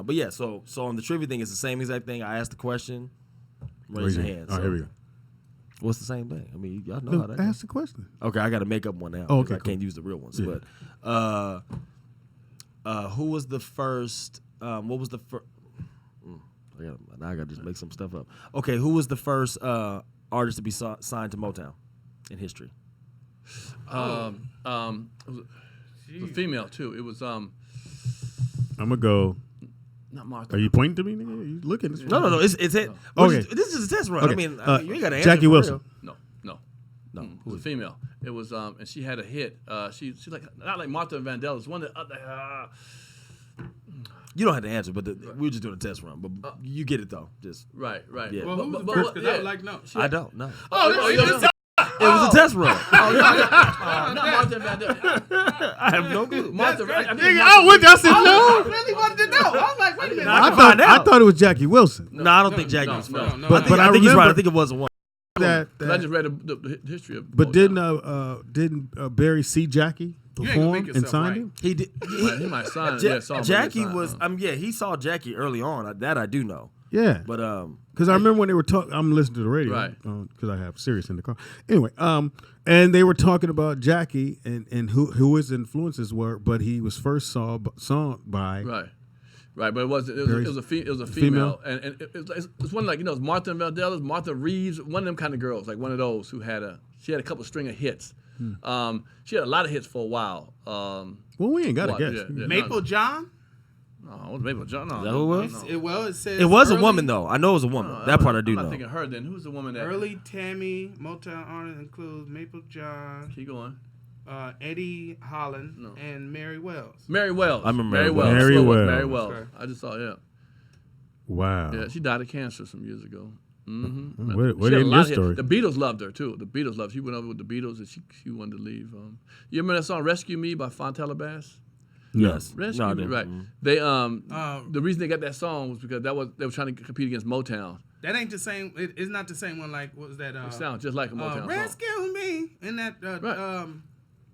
But yeah, so on the trivia thing, it's the same exact thing. I asked the question, raise your hand. All right, here we go. What's the same thing? I mean, y'all know how that ask goes. the question. Okay, I got to make up one now. Oh, okay, I can't use the real ones. Yeah. But who was the first? What was the first? Now I got to just make some stuff up. Okay, who was the first artist to be signed to Motown in history? It was a female too. It was I'm gonna go. not Martha. Are you pointing to me, nigga? Are you looking? No. It's it. Okay. This is a test run. Okay. I mean, you ain't got to answer. Jackie for Wilson. real. No. No. It was a female. It was and she had a hit. She's like not like Martha Vandell. It's one that You don't have to answer, but we were just doing a test run. But you get it though. Just right. Yeah. Well, who was the first? Because I would like to know. I don't know. You don't know? It was a test run. Not Martha Vandell. I have no clue. Martha. I went. I said I no. really wanted to know. I was like, wait a minute. I thought it was Jackie Wilson. No, I don't think Jackie was first. no. But I think he's right. I think it was a woman. That I just read the history of. but Motown. didn't Barry see Jackie You ain't gonna make perform and yourself signed right. him? He did. He might sign. Yeah, saw him Jackie sign, was. He saw Jackie early on. That I do know. Yeah, But because I remember when they were talking. I'm listening to the radio, Right. Because I have Sirius in the car. Anyway, and they were talking about Jackie and who his influences were, but he was first sung by Right, but it was a female, and it's one like it's Martha Vandellas, Martha Reeves, one of them kind of girls, like one of those who she had a couple string of hits. She had a lot of hits for a while. Well, we ain't got to guess. Maple John? No, it was Maple John. No, Is that who it was? no. It says it was early, a woman though. I know it was a woman. That part I do I'm know. not thinking her then. Who's the woman that? Early Tammy Motown artists includes Maple John, Keep going. Eddie Holland, and Mary Wells. Mary Wells. I remember Mary Mary Wells. Wells. Slow one, Mary Mary Wells. Wells. I just saw. Yeah. Wow. Yeah, she died of cancer some years ago. Mm-hmm. Where She had a in lot this of story? hits. The Beatles loved her too. The Beatles loved. She went over with the Beatles and she wanted to leave. You remember that song "Rescue Me" by Fontella Bass? Yes. Rescue No, I Me, didn't. right? They the reason they got that song was because they were trying to compete against Motown. That ain't the same. It's not the same one. Like what was that? It sounds just like a Motown song. Rescue Me and that. Right.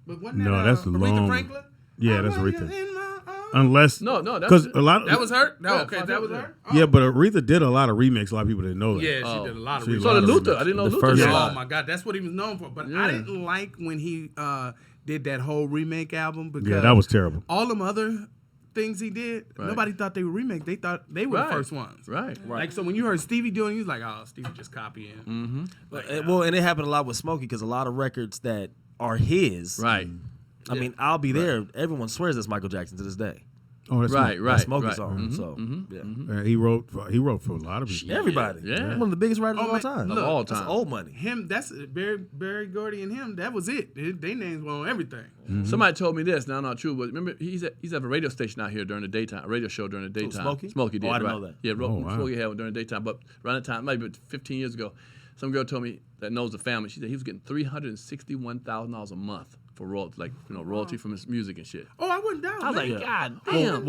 But wasn't that? No, that's Aretha long. Franklin. Yeah, that's I want Aretha. you in my arms. Unless No, that's because a lot of That was her. No, Yeah, okay, that was her. yeah, but Aretha did a lot of remakes. A lot of people didn't know that. Yeah, she did a lot of. She did a research. So lot the of Luther, remixes. I didn't know The Luther first did a lot. lot. Oh my God, that's what he was known for. But Yeah. I didn't like when he did that whole remake album because Yeah, that was terrible. all them other things he did, Right. nobody thought they were remakes. They thought they were Right. the first ones. Right. Like so, when you heard Stevie doing, it, you was like, "Oh, Stevie just copying." Mm-hmm. And it happened a lot with Smokey because a lot of records that are his. Right. I mean, I'll Be There. Everyone swears that's Michael Jackson to this day. Oh, that's Right. Right. That's Smokey's right. song. Mhm, So mhm, yeah. mhm. He wrote for a lot of people. Everybody. Yeah. One of the biggest writers Oh, of all man, time. look, Of all That's time. old money. Him, that's Barry Gordy and him. That was it. They names were on everything. Somebody told me this. Now, not true, but remember, he's at a radio station out here during the daytime, a radio show during the daytime. Smokey? Smokey did. Oh, I didn't right. know that. Yeah, Oh, wow. Smokey had one during the daytime, but around the time, maybe 15 years ago, some girl told me that knows the family. She said he was getting $361,000 a month for royalty, royalty from his music and shit. Oh, I wouldn't doubt. I was that. like, God damn.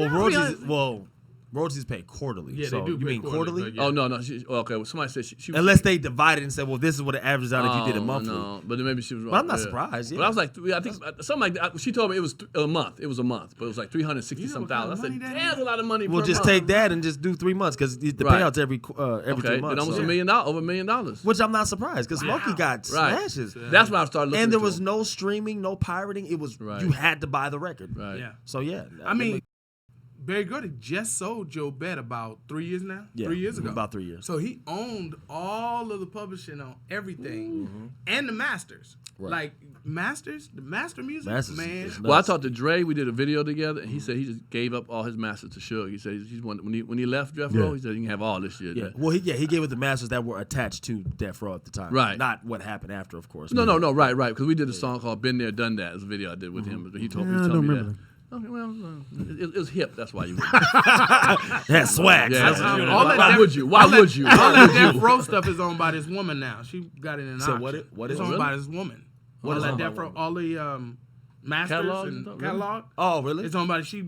Royalties pay quarterly. Yeah, so they do. you pay mean quarterly? but yeah. Oh no. Okay. Well, somebody said she was. Unless they divide it and say, well, this is what it averages out if you did it monthly. No, but then maybe she was wrong. But I'm not yeah. surprised. Yeah. But I was like, I think something like that. She told me it was a month. It was a month, but it was like 360 You know some what kind thousand. I of said, money that damn, that's a lot of money. We'll per just month. take that and just do 3 months because the Right. payouts every 3 Okay, months. then almost so. $1 million, over $1 million. Which I'm not surprised because Smokey got Right. smashes. That's when I started looking. And there into was him. no streaming, no pirating. It was Right. you had to buy the record. Right. Yeah. So yeah. I mean, Barry Gordy just sold Joe Bet about 3 years now. Yeah, 3 years ago. about 3 years. So he owned all of the publishing on everything and the masters. Right. Like masters, the master music, Masters man. is Well, I nuts. talked to Dre. We did a video together, and he said he just gave up all his masters to Suge. He said he's when he left Jeff Rowe, he said you can have all this shit. Yeah. Well, he gave it the masters that were attached to Death Row at the time. Right. Not what happened after, of course. No, right. Because we did a song called "Been There, Done That." It's a video I did with him. But he told Yeah, I me don't that. remember Okay, well, it was hip. That's why you. Would. Yeah, swag. Yeah, That's what you all that why Death- would you? Why would you? All Why that would Death you? Row stuff is owned by this woman now. She got it in an So auction. what It's is owned it? by this woman. What all is that owned by Death Row, woman? all the masters Catalog and and stuff, catalog. Oh, really? It's owned by she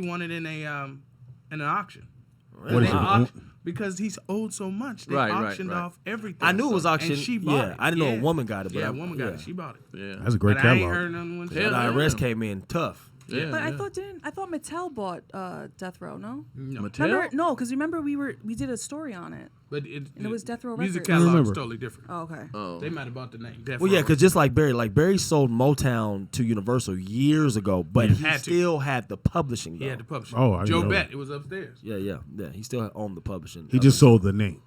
wanted in an auction. What is They it? auction- because he's owed so much. They Right, auctioned right. off everything. I knew it was And auctioned. she bought it. I didn't know Yeah. a woman got it. But Yeah, I- a woman got it. She bought it. Yeah. That's a great But I ain't catalog. heard none when she The Yeah. IRS came in tough. Yeah, But yeah. I thought Mattel bought Death Row. No. Mattel? Remember? No, because remember we did a story on it. But And it was Death Row music Records. catalog is Remember. totally different. Oh, okay. Oh. They might have bought the name. Death Well, yeah, Row. because just like Barry sold Motown to Universal years ago, but he Had to. still had the publishing. He Though. had the publishing. Oh, I didn't Joe know Bet. that. It was upstairs. Yeah. He still owned the publishing. He just sold the name.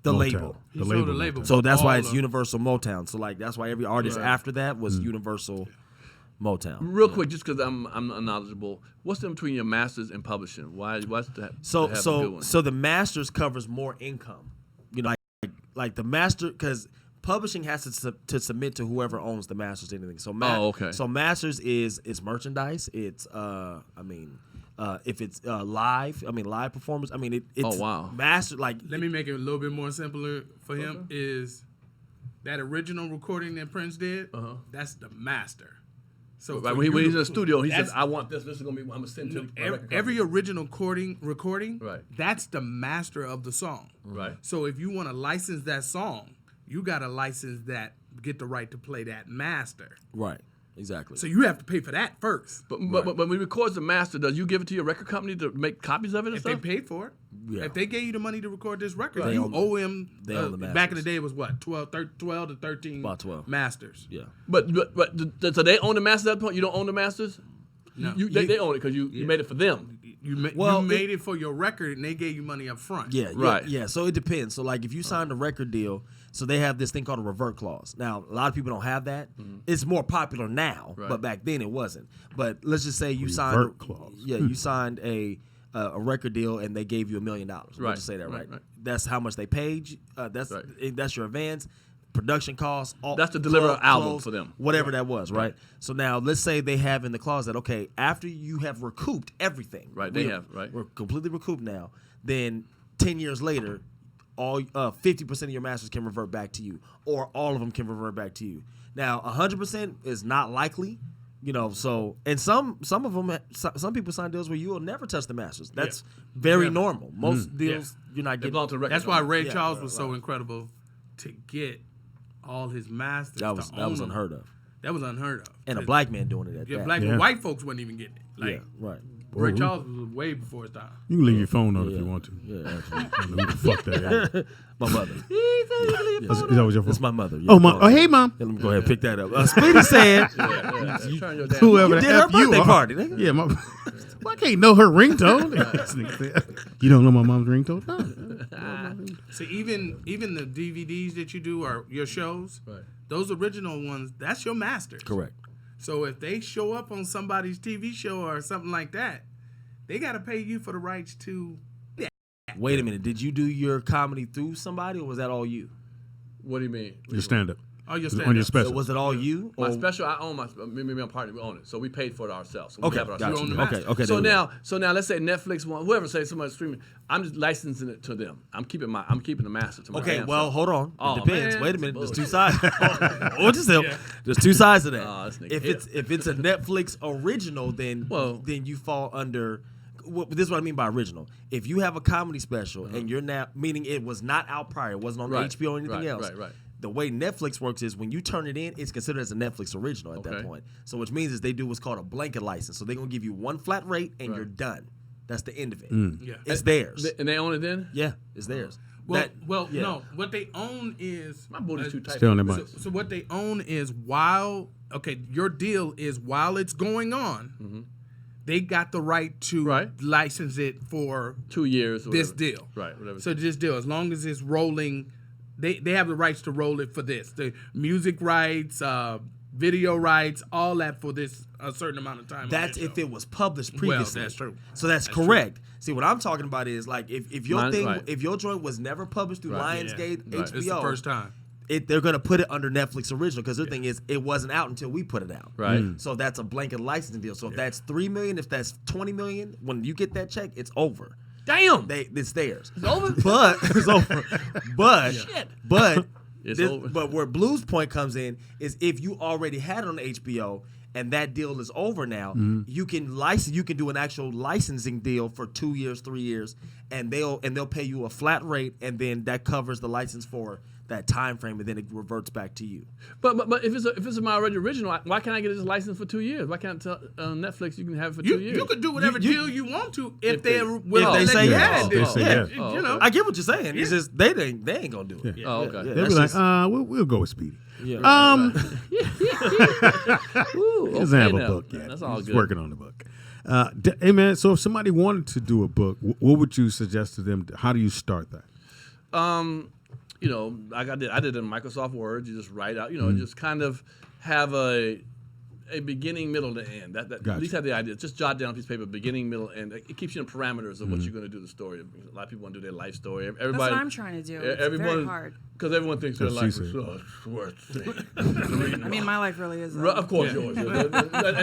the Motown. label. He sold the label. Motown. So that's why All it's of- Universal Motown. So like that's why every artist Right. after that was Universal Motown. Real quick, just because I'm unknowledgeable, what's the difference between your masters and publishing? What's that? So to have a good so one? so the masters covers more income. You know, like the master, because publishing has to submit to whoever owns the masters or anything. So okay. So masters is merchandise. It's if it's live, live performance. It's Oh, wow. master like Let me make it a little bit more simpler for him. Is that original recording that Prince did? That's the master. So Right, for when you he's in to- the studio, he says, that's- "I want this. This is gonna be. I'm gonna send to my record every company." original recording, Right. that's the master of the song. Right. So if you want to license that song, you got to license that, get the right to play that master. right, exactly. So you have to pay for that first. But when we record the master, does you give it to your record company to make copies of it and If they stuff? paid for it, Yeah. if they gave you the money to record this record, They you own- owe him. they own the Back in masters. the day, it was what 12 to 13 About 12. masters. Yeah. But so they own the masters at that point. You don't own the masters. No. They own it because you made it for them. Well, you made it for your record, and they gave you money up front. Yeah, Right. Yeah. So it depends. So like if you signed a record deal, so they have this thing called a revert clause. Now a lot of people don't have that. It's more popular now, Right. but back then it wasn't. But let's just say you signed Revert clause. Yeah, you signed a record deal and they gave you $1 million. Let's Right. just say that, Right, right? right. That's how much they paid you. That's Right. that's your advance. Production costs. That's to deliver an album for them. Whatever that was, right? So now let's say they have in the clause that okay, after you have recouped everything, Right, they have, right. We're completely recouped now. Then 10 years later, all 50% of your masters can revert back to you, or all of them can revert back to you. Now 100% is not likely. You know, so and some of them, some people sign deals where you will never touch the masters. That's very Never. normal. Most deals you're not They getting. belong to the record. That's why company. Ray Yeah, Charles right, was so incredible to get all his masters. That was unheard of. That was unheard of. And a black man doing it at Yeah, that. black Yeah. white folks wasn't even getting it. Like Yeah, right. Ray Whoa. Charles was way before his time. You can leave your phone on if Yeah. you want to. Yeah, actually. I don't know who the fuck that is. My mother. Is that was your phone? That's my mother. Yeah, Oh, my. go Oh, ahead. hey, mom. Yeah, let me go ahead and pick that up. Speedy said, Turn your damn- Whoever You the did her F you birthday are. party, nigga. Yeah, my. Well, I can't know her ringtone. This nigga said, you don't know my mom's ringtone? No. So even the DVDs that you do or your shows, Right. those original ones, that's your masters. correct. So if they show up on somebody's TV show or something like that, they got to pay you for the rights to. Wait a minute. Did you do your comedy through somebody, or was that all you? What do you mean? Your stand up. Oh, your On your stand-up. special. So was it all you? My or- special, I own my. Me and my partner, we own it, so we paid for it ourselves. So we Okay, have it got ourselves. own you. the Okay, master. okay. So there we go. now, let's say Netflix want whoever say somebody's streaming. I'm just licensing it to them. I'm keeping the master to my Okay, damn well, self. hold on. Oh, It depends. man, Wait a that's minute. There's two bullshit. sides. What just There's two sides to that. Oh, this nigga if here. it's a Netflix original, then Well- then you fall under. This is what I mean by original. If you have a comedy special and you're not, meaning it was not out prior, it wasn't on Right, HBO or anything right, else. right. The way Netflix works is when you turn it in, it's considered as a Netflix original at that Okay. point. So which means is they do what's called a blanket license. So they're gonna give you one flat rate and Right. you're done. That's the end of it. Yeah. It's theirs. And they own it then? Yeah, it's theirs. Well, Yeah. no. What they own is My booty's too tight. Stay on that So, mic. so what they own is your deal is while it's going on, they got the right to Right. license it for 2 years. Or this whatever. deal. Right. Whatever. So this deal, as long as it's rolling, they have the rights to roll it for this. The music rights, video rights, all that for this a certain amount of time. on That's their if show. it was published Well, previously. that's true. So that's correct. See, what I'm talking about is like if your Mine- thing, right. if your joint was never published through Right. Lionsgate, Yeah. Right. HBO, It's the first time. they're gonna put it under Netflix original because their thing is it wasn't out until we put it out. Right. So that's a blanket licensing deal. So if that's $3 million, if that's $20 million, when you get that check, it's over. Damn. It's theirs. It's over. But it's over. But Shit. but It's this- over. But where Blue's Point comes in is if you already had it on HBO and that deal is over now, you can license. You can do an actual licensing deal for 2 years, 3 years, and they'll pay you a flat rate, and then that covers the license for that time frame, and then it reverts back to you. But if it's my original, why can't I get this license for 2 years? Why can't Netflix you can have it for 2 years? You could do whatever deal you want to if they yes. say yes. They say yes. You know. I get what you're saying. It's just they ain't gonna do it. Yeah. Oh, okay. Yeah, They'll be like, we'll go with Speedy. Yeah. Ooh, He doesn't have a now. book yet. That's all He's good. working on the book. Hey man, so if somebody wanted to do a book, what would you suggest to them? How do you start that? You know, like I did in Microsoft Word. You just write out, just kind of have a beginning, middle, and end. That Gotcha. At least have the idea. Just jot down a piece of paper, beginning, middle, end. It keeps you in parameters of what you're going to do the story. A lot of people want to do their life story. Everybody, That's what I'm trying to do. It's very hard. Because everyone thinks their That's life what is she worth I mean, my life really is. Of course, yours. And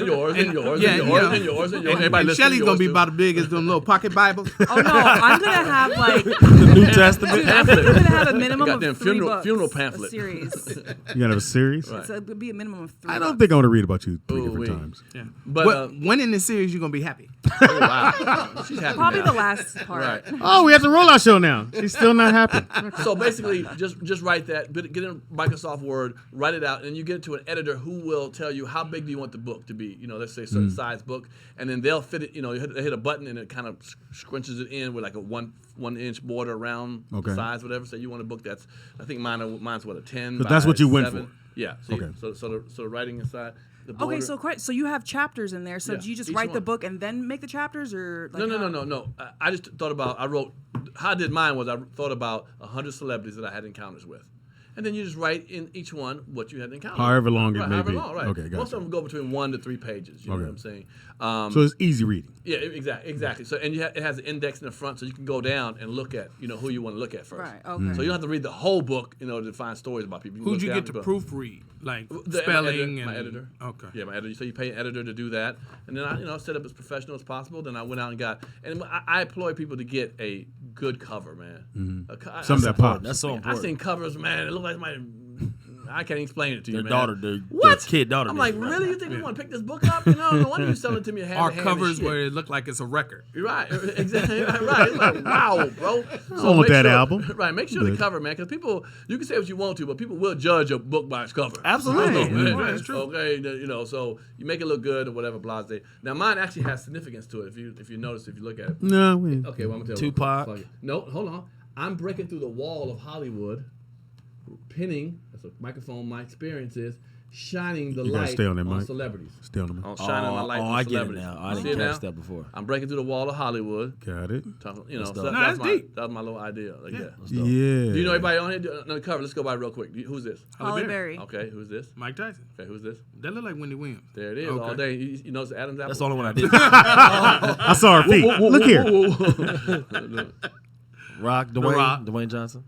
yours, and yours, Yeah, and yours, yeah. and yours, and yours. Everybody And listens Shelly's to gonna be yours, about as big as them little pocket Bibles. Oh no, I'm gonna have like The New Testament. I'm gonna have a minimum Goddamn of 3 books. funeral pamphlet. A series. You gotta have a series. Right. So it would be a minimum of 3. I don't think I want to read about you 3 Ooh, different wee. times. Yeah. But when in this series you're gonna be happy. oh, wow, she's happy Probably now. the last part. Right. Oh, we have the rollout show now. She's still not happy. So basically, just write that. Get in Microsoft Word, write it out, and you get it to an editor who will tell you how big do you want the book to be. Let's say a certain size book, and then they'll fit it. They hit a button and it kind of scrunches it in with like a 1 inch border around the size, whatever. So you want a book that's, I think mine's what, a 10. But that's what you went 7. for. Yeah. So the writing inside. The border. Okay, so you have chapters in there. So Yeah, do you just each write the one. book and then make the chapters, or like No. I just thought about. I wrote. How I did mine was I thought about 100 celebrities that I had encounters with, and then you just write in each one what you had encountered. However long it may however be. long, right? Okay, Most gotcha. of them go between 1 to 3 pages. You know what I'm saying? So it's easy reading. Yeah, exactly. So and it has an index in the front, so you can go down and look at who you want to look at first. Right. Okay. So you don't have to read the whole book to find stories about people. Who'd you look get down to the book. proofread? Like My spelling editor, and my editor. Okay. Yeah, my editor. So you pay an editor to do that, and then I set up as professional as possible. Then I went out and I employ people to get a good cover, man. Something that pops. That's so I important. seen covers, man. It look like I can't explain it to you, Their man. daughter, their What? kid daughter. I'm did like, it. really? You think we want to pick this book up? No wonder you selling it to me hand Or to hand. covers and where shit. it look like it's a record. You're right, exactly. Right. It's like, wow, bro. want make that sure, album. Right. Make sure the cover, man, because people, you can say what you want to, but people will judge a book by its cover. Absolutely. Man. Right, that's true. Okay, so you make it look good or whatever, blase. Now mine actually has significance to it. If you notice, if you look at it. No, Okay, well I'm gonna tell you. Tupac. No, hold on. I'm breaking through the wall of Hollywood, pinning. That's a microphone. My experience is shining the You gotta light stay on that on mic. celebrities. stay on the mic. On shining my light on I get it celebrities. now. I See didn't it catch now? that before. I'm breaking through the wall of Hollywood. Got it. So that's deep. that was my little idea. Like that. Yeah. Do you know anybody on here? No, cover. Let's go by real quick. Who's this? Holly Berry. Okay, who's this? Mike Tyson. Okay, who's this? That look like Wendy Williams. There it is. Okay. All day. You notice Adam's apple? That's the only one I did. I saw her feet. Look here. Rock, Dwayne, Rock. Dwayne Johnson.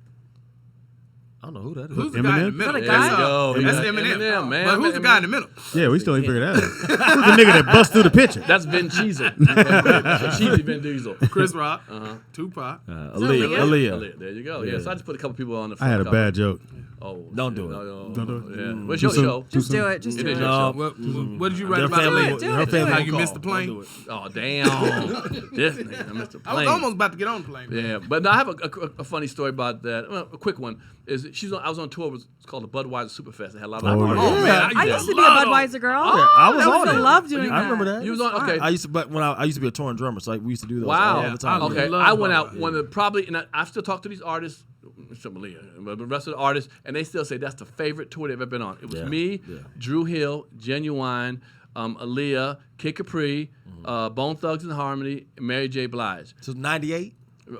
I don't know who that is. Who's the guy in the Eminem? middle? Is that a There guy? you go. That's Yeah. Eminem. man. But who's the guy in the middle? Yeah, we still ain't figured that out. Who's the nigga that bust through the picture? That's Vin Diesel. Cheesy Vin Diesel. Chris Rock, Tupac. Aaliyah. There you go. Yeah. So I just put a couple people on the I front had a cover. bad joke. Oh, Don't shit. do it. No, Don't do it. Yeah. What's your Too soon. show? Just do it. Just It do is it. your show. What did you write Their about family, Aaliyah? Do her it. family. How will you call. missed the plane? Don't do it. Oh, damn. This nigga, I missed the I was plane. almost about to get on the plane. Yeah, but no, I have a funny story about that. Well, a quick one is I was on tour. It's called the Budweiser Superfest. It had a lot of Oh, artists. yeah. man, I used to be a Budweiser girl. I was I on used to it. love doing I that. remember that. You was on okay. I used to, but when I used to be a touring drummer, so we used to do those Wow. all the time. I Okay, love I went out Budweiser. one of the probably, and I still talk to these artists, but the rest of the artists, and they still say that's the favorite tour they've ever been on. It was Yeah. me, Yeah. Drew Hill, Genuine, Aaliyah, Kid Capri, Bone Thugs and Harmony, and Mary J. Blige. So 98.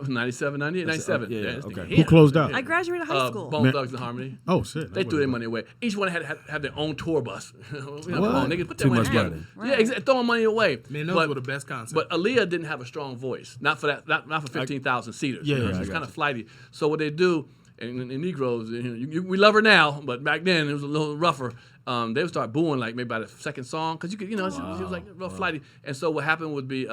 97, 98, 97. yeah, this okay. nigga Who here. closed out? I graduated high school. Bone Thugs and Harmony. Oh, shit. They threw their money away. Each one had their own tour bus. Come on, niggas, put that Too money much together. money. Right. Yeah, exactly. Throwing money away. Man, those But- were the best concerts. But Aaliyah didn't have a strong voice. Not for that. Not for 15,000 seaters. Yeah, you know, yeah, she I was got kind of flighty. So what they do, and Negroes, we love her now, but back then it was a little rougher. They would start booing like maybe by the second song because you could, she was like real flighty. And so what happened would be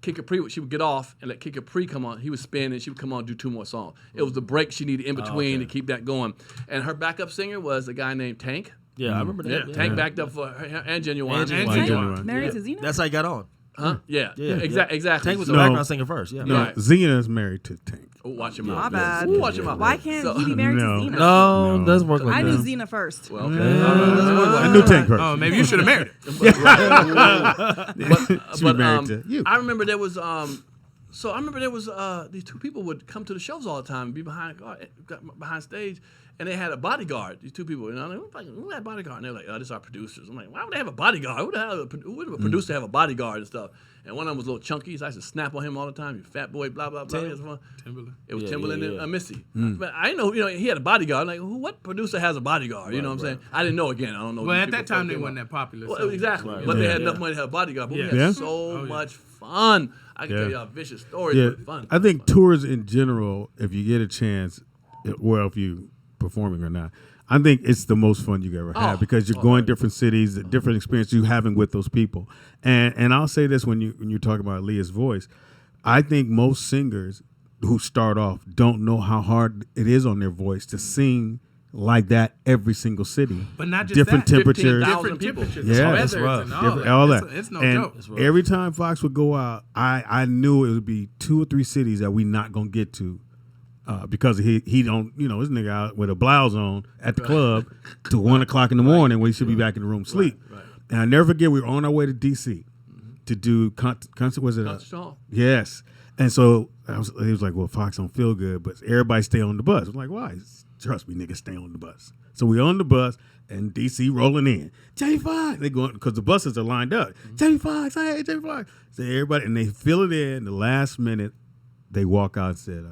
Kid Capri, she would get off and let Kid Capri come on. He would spin and she would come on and do 2 more songs. It was the break she needed in between to keep that going. And her backup singer was a guy named Tank. Yeah, I remember Yeah, that. Yeah. Tank backed up for her and Genuine. And Genuine. Tank, Genuine. married Yeah. to Zena? That's how he got on. Huh? Yeah. Yeah, Exactly. Tank was the No. background singer first. Yeah. No, Right. Zena's married to Tank. Watch your My mouth. bad. Ooh, watch your mouth. Why can't he be married No. to Xena? No, No. it doesn't work like I that. knew Xena first. Well, okay. I knew Tank first. Oh, maybe you should have married her. She married to you. I remember there was these two people would come to the shows all the time and be behind stage, and they had a bodyguard. These two people, who had a bodyguard? And they're like, this is our producers. I'm like, why would they have a bodyguard? Who would a producer have a bodyguard and stuff? And one of them was a little chunky, so I used to snap on him all the time. You fat boy, blah blah blah. Timberland. It was Yeah, Timberland yeah, and yeah. Missy. But I didn't know, he had a bodyguard. Like, what producer has a bodyguard? You know what I'm saying? I didn't know. Again, I don't know. Well, these at that people time, they came wasn't up. that popular. Well, so- exactly. Right. But they had Yeah. enough money to have a bodyguard. But we Yeah. had Yeah. so much fun. I can tell y'all vicious stories, Yeah, but fun. I think tours in general, if you get a chance, well, if you performing or not, I think it's the most fun you can ever have because you're going different cities, the different experience you having with those people. And I'll say this when you're talking about Leah's voice, I think most singers who start off don't know how hard it is on their voice to sing like that every single city. But not just different that. temperatures. 15,000 Different people. temperatures. Yeah, weathers that's rough. and all All that. that. It's no and joke. rough. every time Fox would go out, I knew it would be 2 or 3 cities that we not gonna get to because he don't this nigga out with a blouse on at the club till 1 o'clock in the morning when he should be back in the room sleep. Right. And I never forget we were on our way to DC to do concert. Was it? Concert hall. Yes. And so he was like, well, Fox don't feel good, but everybody stay on the bus. I'm like, why? Trust me, nigga, stay on the bus. So we on the bus and DC rolling in. Jamie Foxx. They going because the buses are lined up. Jamie Foxx, hey, Jamie Foxx. So everybody, and they fill it in. The last minute, they walk out and said,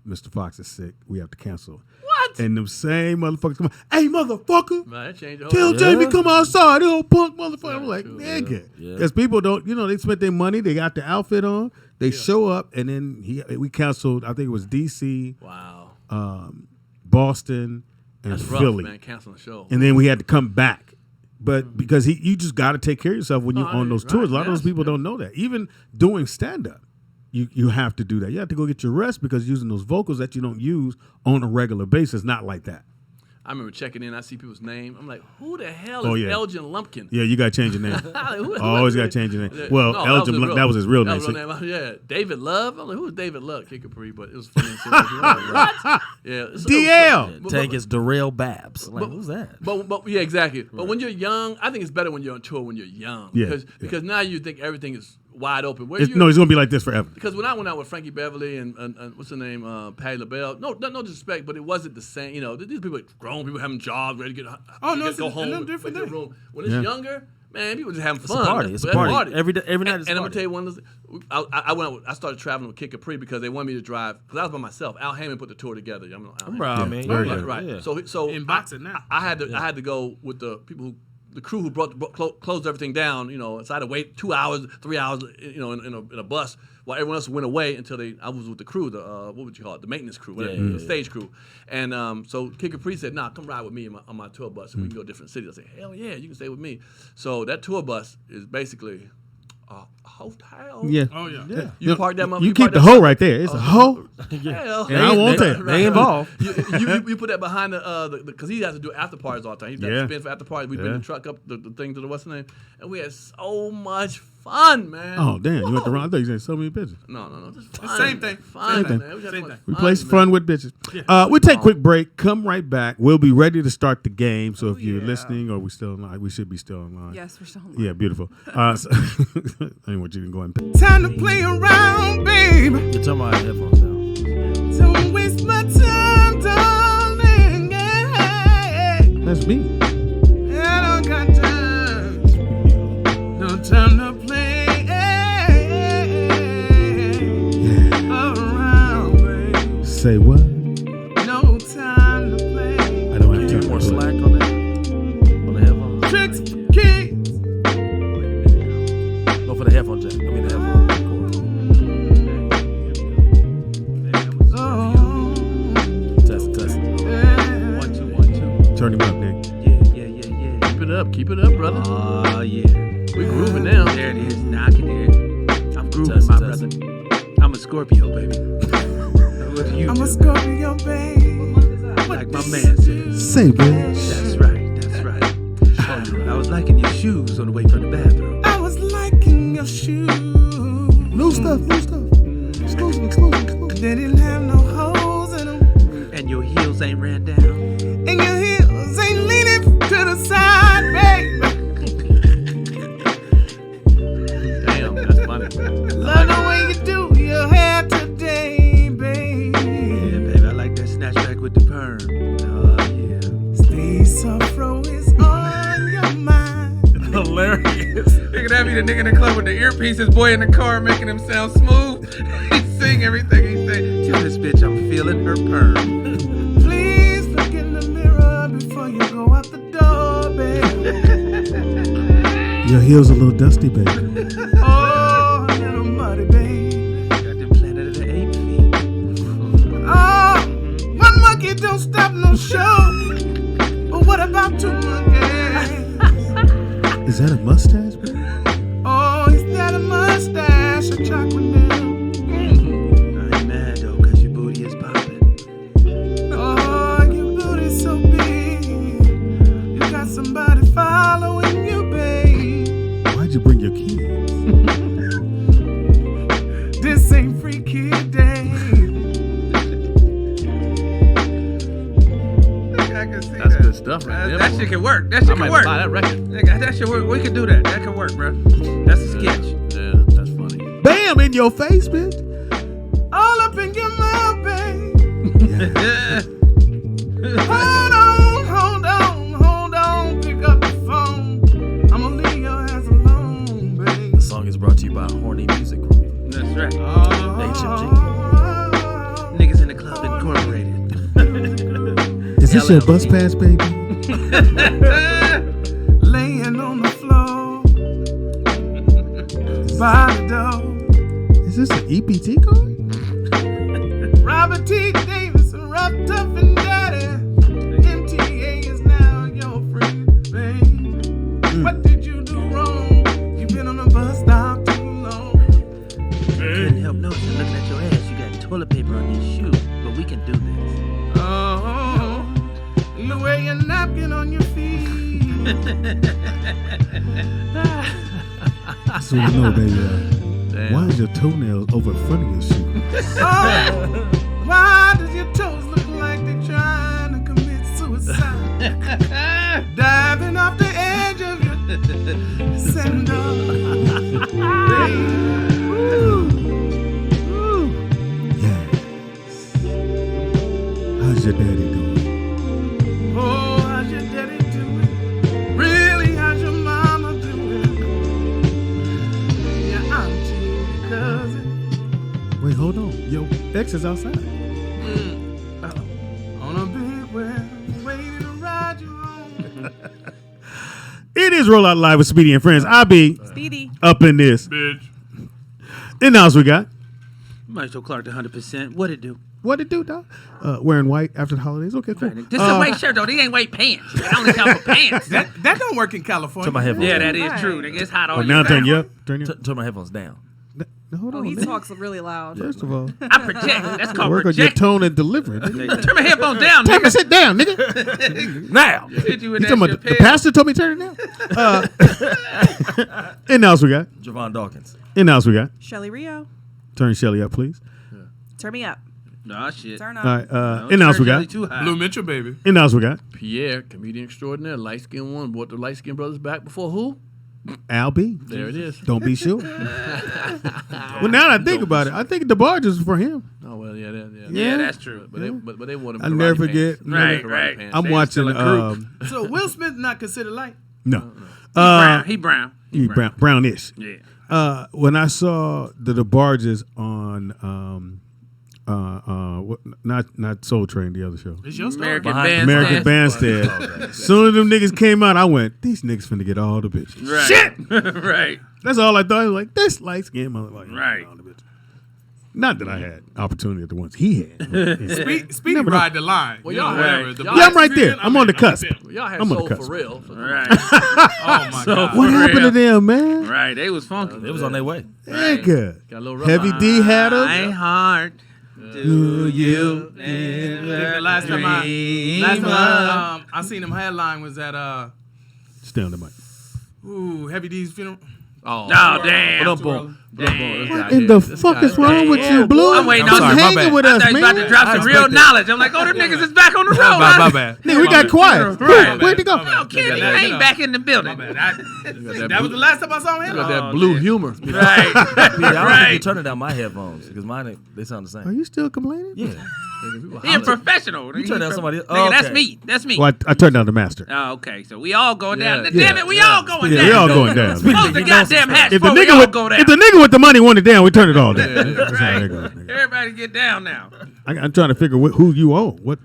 Mr. Fox is sick. We have to cancel. What? And them same motherfuckers come out. Hey, motherfucker. Man, that changed the whole Tell Jamie come outside. This old punk motherfucker. I'm like, true. nigga. Yeah. Because people don't, they spent their money. They got the outfit on. They show up. And then we canceled, I think it was D.C., Wow. Boston, and That's rough, Philly. man. Canceling the show. And then we had to come back. But because you just got to take care of yourself when you're on those tours. A lot of those people don't know that. Even doing stand-up, you have to do that. You have to go get your rest because using those vocals that you don't use on a regular basis, not like that. I remember checking in. I see people's name. I'm like, who the hell Oh, is yeah. Elgin Lumpkin? Yeah, you got to change your name. Who Always got to change your name. Well, Elgin, that was his real name. Yeah, David Love. I'm like, who's David Love? Kid Capri, but it was funny. What? Yeah, DL. Tank is Darrell Babs. Like, who's that? But yeah, exactly. But when you're young, I think it's better when you're on tour when you're young. Yeah, Because now you think everything is wide open. No, he's going to be like this forever. Because when I went out with Frankie Beverly and what's her name, Patti LaBelle, no disrespect, but it wasn't the same. These people, grown people having jobs, ready to get go home, no different their thing. room. When it's younger, man, people just having fun. a party. It's a party. Every night is a And I'm gonna party. tell you one of those. I started traveling with Kid Capri because they wanted me to drive. Because I was by myself. Al Heyman put the tour together. I'm Right, man. very Yeah, good. right. Yeah. So In boxing now. I had to go with the people the crew who closed everything down. So I had to wait 2 hours, 3 hours, in a bus while everyone else went away until I was with the crew, what would you call it, the maintenance crew, whatever, the stage crew. And so Kid Capri said, "Nah, come ride with me on my tour bus, and we can go to different cities." I said, "Hell yeah, you can stay with me." So that tour bus is basically a hotel. Yeah. Oh, yeah. You park that motherfucker. You keep the hoe right there. It's a hoe. Hell. And I won't take it. They involved. You put that behind the because he has to do after parties all the time. He's got to Yeah. spin for after parties. We bring Yeah. the truck up the thing to the what's the name, and we had so much fun, man. Oh, damn. You went the Whoa. wrong. I thought you said so many bitches. No, just fun. Same thing. Fun, Same man. thing. We had Same so much thing. Replace man. fun with bitches. We'll take a quick break. Come right back. We'll be ready to start the game. So if you're listening or we still online, we should be still online. Yes, we're still on. Yeah, beautiful. So, I didn't want you to go ahead and Time to play around, babe. You turn my headphones down. Don't waste my time, darling. Yeah. That's me. I don't got time. No time to play around, babe. Say what? No time to play. I don't have Give time. more slack on that. On the headphones. Tricks for kids. No, for the headphone jack. I mean the headphone cord. Oh, Test. yeah. 1 2 1 2. Turn him up, Nick. Yeah. Keep it up, brother. Oh, yeah. We grooving now. There it is. Now I can hear it. I'm grooving, Test, my test. brother. I'm a Scorpio, baby. What do you I'm do? a Scorpio, babe. Like my man said. Say, bitch. That's right. That's right. I was liking your shoes on the way from the bathroom. I was liking your shoes. New stuff. Exclusive. They didn't have no holes. your heels ain't ran down. And your heels ain't leaning to the side, baby. Damn, that's funny. Love the way you do your hair today, baby. Yeah, baby, I like that snatchback with the perm. Oh, yeah. Stay Afro is on your mind. Hilarious. Nigga, that be the nigga in the club with the earpieces, boy in the car making him sound smooth. He sing everything he say. Tell this bitch I'm feeling her perm. Please look in the mirror before you go out the door, baby. Your heels a little dusty, baby. Oh, a little muddy, baby. Got them Planet of the Apes feet. Oh, one monkey don't stop no show. But what about two monkeys? Is that a mustache, baby? Oh, is that a mustache or chocolate milk? I ain't mad though, cause your booty is popping. Oh, your booty's so big. You got somebody following you, babe. Why'd you bring your kids? This ain't free kid day. I can see That's that. good stuff right there. That boy. shit can work. That shit I can might work. buy that record. Nigga, that shit work. We can do that. That can work, bro. That's a sketch. Yeah, that's funny. Bam! In your face, bitch. All up in your mouth, babe. Yeah. Hold on. Pick up the phone. I'ma leave your ass alone, babe. The song is brought to you by Horny Music Group. That's right. HMG. Niggas in the club incorporated. Is this your bus pass, baby? Laying on the floor by the door. Is this an EPT card? Robert T. Davis, rough, tough, and dirty. MTA is now your friend, babe. What did you do wrong? You've been on the bus stop too long. Couldn't help noticing looking at your ass. You got toilet paper on your shoe, but we can do this. Oh, you wear your napkin on your feet. That's what I know, baby. Damn. Why is your toenails over in front of your shoe? Oh, why does your toes look like they're trying to commit suicide? Diving off the edge of your sandal. Yes. How's your daddy doing? Oh, how's your daddy doing? Really, how's your mama doing? Your auntie, your cousin. Wait, hold on. Your ex is outside. On a big wheel, waiting to ride you home. It is Roll Out Live with Speedy and Friends. I be Speedy. up in this. Bitch. And now we got. Maestro Clark, 100%. What it do? What it do, dog? Wearing white after the holidays. Okay, cool. This is a white shirt, though. These ain't white pants. I only count for pants. That don't work in California. Turn my headphones Yeah, down. that is true. Nigga, it's hot all Oh, year now round. turn you up. Turn you up. Turn my headphones down. Hold Oh, on. he nigga. talks really loud. First of all, I project. That's called work on your project. tone and delivery. nigga. Turn my headphones down, Tell me to nigga. sit down, nigga. Now. Hit you with You that talking about the Chappelle. pastor told me to turn it down? And now we got. Jovan Dawkins. And now we got. Shelly Rio. Turn Shelly up, please. Turn me up. Nah, shit. Turn up. All right. Don't And now turn we got. Shelly too high. Blue Mitchell, baby. And now we got. Pierre, comedian extraordinaire, light skinned one, brought the light skinned brothers back before who? Al B. There it is. Don't be sure. Well, now that I think about it, I think the barge is for him. Oh well, yeah, Yeah, that's true. But they wore them. I'll karate never forget. pants. Right, Karate right. pants. I'm They watching. still a group. So Will Smith not considered light? No. Brown. He brown. He brownish. Yeah. When I saw the barges on not Soul Train, the other show, It's your story. American Behind- Bandstand. American Bandstand. Soon as them niggas came out, I went, these niggas finna get all the bitches. Right. Shit. Right. That's all I thought. I was like, this light skin motherfucker. Right. All the bitches. Not that I had opportunity at the ones he had. Speedy Never know. ride the line. Well, You know, y'all whatever. had- The y'all Yeah, I'm black right there. man, I'm on the cusp. there. Y'all had I'm on the soul for cusp. real. So Right. Oh my God. What For happened to real. them, man? Right. They was funky. It was on their way. Nigga. Got a little rough Heavy on. D had I them. ain't hard. Do you The last time I seen him headline was at Stay on the mic. Heavy D's funeral. Oh, damn. What in the fuck is wrong with you, Blue? I'm waiting Quit on hanging with I us, thought he was about to man. drop some real knowledge. I'm like, oh, them niggas is back on the road. My bad. Nigga, we got quiet. Right. Where'd he go? No, Kenny ain't back in the building. That was the last time I saw him. Got that blue humor. Right. I don't think Right. you're turning down my headphones because mine they sound the Are same. you still complaining? Yeah. He a professional. You turn down somebody else. Nigga, Oh, that's okay. me. That's me. Well, I turned down the master. Oh, okay. So we all going down. Yeah. Damn it, we all going Yeah, down. we all going down. Close the goddamn hatch If the before we nigga all with go down. if the nigga with the money wanted down, we turn it all down. That's how that goes, nigga. Everybody get down now. I'm trying to figure who you own. What?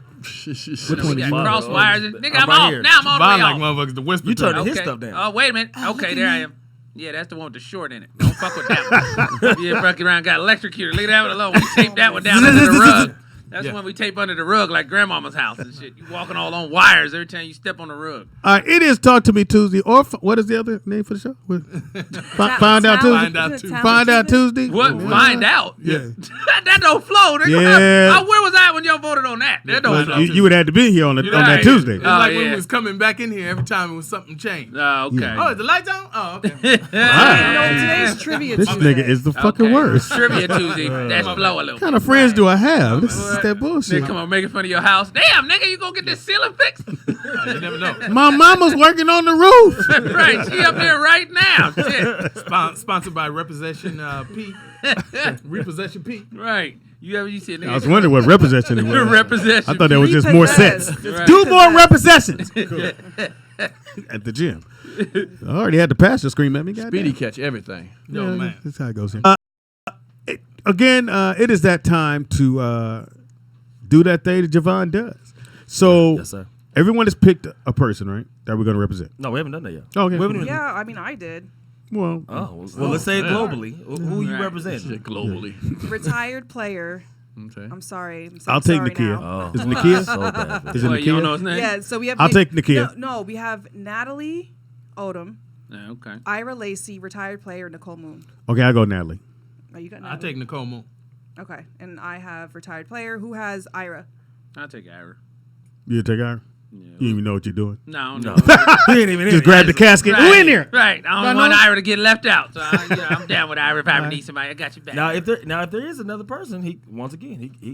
We one got you on? cross wires. Nigga, I'm right off. here. Now I'm all the way off. motherfuckers to whisper. You turning his Okay. stuff down. Oh, wait a minute. Okay, there I am. Yeah, that's the one with the short in it. Don't fuck with that one. Yeah, fucking around got electrocuted. Leave that one alone. We taped that one down under the rug. That's the one we tape under the rug like grandmama's house and shit. You walking all on wires every time you step on the rug. All right, it is Talk to Me Tuesday, or what is the other name for the show? Find out Tuesday. Find out Tuesday. What? Find out? Yeah. that don't flow. Nigga. Yeah. Where was I when y'all voted on that? That don't flow. You would have to be here on that Right. Tuesday. It's like when yeah. we was coming back in here every time it was something changed. Oh, okay. Oh, is the lights on? Oh, okay. Today's trivia This Tuesday. nigga is the fucking Okay. worst. Trivia Tuesday. That's flow a little. What kind of friends do I have? This is that bullshit. Nigga, come on, making fun of your house. Damn, nigga, you gonna get this ceiling fixed? You never know. My mama's working on the roof. Right, she up there right now. Shit. Sponsored by Repossession P. Repossession P. Right. You see a nigga. I was wondering what repossession it was. Repossession. I thought there was just more sets. Right. Do more repossessions at the gym. I already had the pastor scream at me. Speedy catch everything. Yo, man. That's how it goes here. Again, it is that time to do that thing that Jovan does. So Yes, sir. everyone has picked a person, right, that we're going to represent. No, we haven't done that yet. Okay. We haven't even- Yeah, I mean, I did. Well, Oh, well, let's say it globally. Who you Right. represent? Shit, globally. Retired player. Okay. I'm sorry. I'll take sorry Nakia. now. Oh, Is it Nakia? so bad. Is it What, you don't know Nakia? his name? Yeah, so we have. I'll take Nakia. No, we have Natalie Odom, Yeah, okay. Ira Lacey, retired player, Nicole Moon. Okay, I'll go Natalie. Oh, you got I Natalie. take Nicole Moon. Okay, and I have retired player who has Ira. I'll take Ira. You take her? Yeah. You don't even know what you're doing. No. He ain't even in Just it. grab the casket. Right. Who in there? Right. I don't No, want no. Ira to get left out. So I'm down with Ira if I ever need somebody. I got you back. Now, if there is another person, he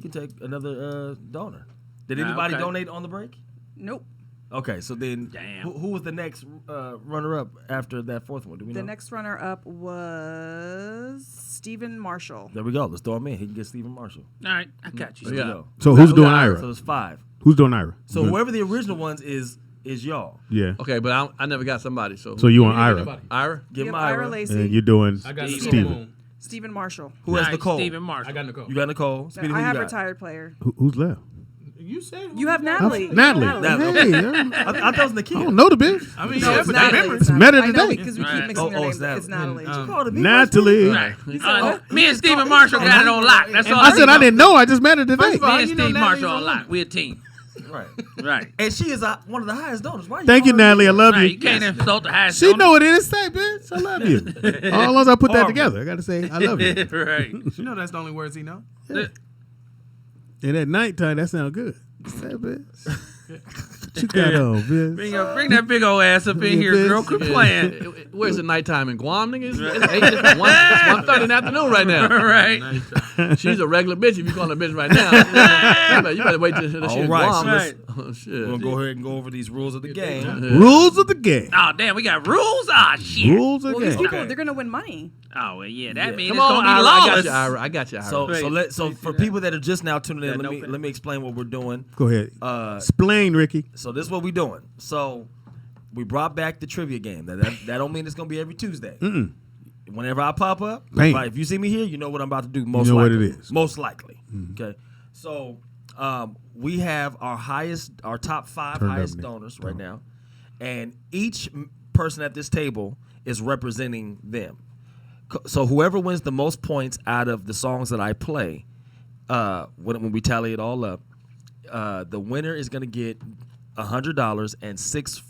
can take another donor. Did anybody okay. donate on the break? Nope. Okay, so then Damn. who was the next runner up after that fourth one? Do we know? The next runner up was Stephen Marshall. There we go. Let's throw him in. He can get Stephen Marshall. All right. I got you. There Yeah. we go. So who's Who doing got Ira? So there's 5. Who's doing Ira? So Good. whoever the original ones is y'all. Yeah. Okay, but I never got somebody. So So you want Ira? Ira? Give You him have Ira Ira. Lacey, And you're doing I got Nicole Steven. Moon. Stephen Marshall. Who has Nice, Nicole? Stephen Marshall. I got Nicole. You got Nicole. Speedy, who I you have got? retired player. Who's left? You said who You have got? Natalie. Natalie. Natalie. Hey, I thought it was I Nakia. don't know the bitch. I mean, No, yeah, it's but Natalie. remember. It's met her I know today. because we keep Right. mixing Oh, their names. it's Natalie. It's Natalie. You called her me. Natalie. Right. Me and Stephen Marshall got it on lock. That's all I said I didn't know. I just met her today. First of all, Me and you know Steve Natalie's Marshall a on woman. lock. We're a team. Right. Right. And she is one of the highest donors. Why? Thank you, calling her Natalie. I love Right. you. You can't insult the highest. She donor. know what it is. Say, bitch. I love you. All as I put that Horrible. together, I got to say I love you. Right. You know that's the only words he know. And at nighttime, that sound good. Say, bitch. What you got on, bitch? Bring that big old ass up in here, bitch. girl. Quit playing. Where's the nighttime in Guam, nigga? It's 1:30 in the afternoon right now. Right. She's a regular bitch if you call her a bitch right now. You better wait till she's All in right, Guam. so let's- Oh, shit. We're gonna go ahead and go over these rules of the game. Rules of the game. Oh damn, we got rules. Ah shit. Rules of Well, the these game. people, they're gonna win money. Oh well, yeah. That means Come it's on, gonna be Ira. lawless. I got you, Ira. So for people that are just now tuning in, let me explain what we're doing. Go ahead. Explain, Ricky. So this is what we're doing. So we brought back the trivia game. That don't mean it's gonna be every Tuesday. Whenever I pop up, Bam. if you see me here, you know what I'm about to do. Most know what likely. it is. Most likely. Okay. So we have our top 5 Turn it up, highest Nick. donors right now, and each person at this table is representing them. So whoever wins the most points out of the songs that I play, when we tally it all up, the winner is going to get $100 and 6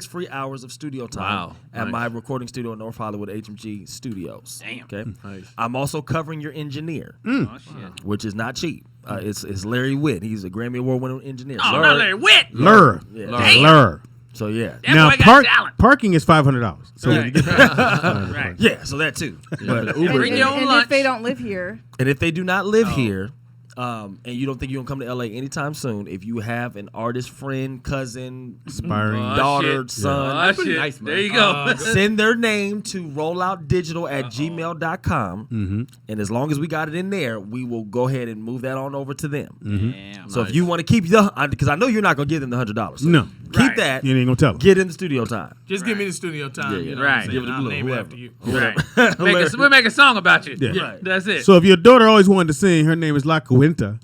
free hours of studio time Wow, at nice. my recording studio in North Hollywood, HMG Studios. Damn. Okay. Nice. I'm also covering your engineer, Oh shit. which is not cheap. It's Larry Witt. He's a Grammy Award winning engineer. Oh, not Larry Witt. Lure. Yeah. Lure. Lure. So yeah. That Now boy got talent. parking is $500. So when you get there, Right. Yeah, so that too. But Bring your own And lunch. if they don't live here, and if they do not live here, and you don't think you're gonna come to LA anytime soon, if you have an artist friend, cousin, aspiring. daughter, shit. son, Oh, shit. nice, man. There you go. send their name to rolloutdigital@gmail.com. And as long as we got it in there, we will go ahead and move that on over to them. Damn. So if you want to keep because I know you're not gonna give them the $100. So No. keep Right. that. You ain't gonna tell them. Get in the studio time. Just give me the studio time. Yeah, You know right. what I'm saying? Give it to I'll Blue, name it whoever. after you. Right. We'll make a song about you. Yeah. Right. That's it. So if your daughter always wanted to sing, her name is La Cuenta.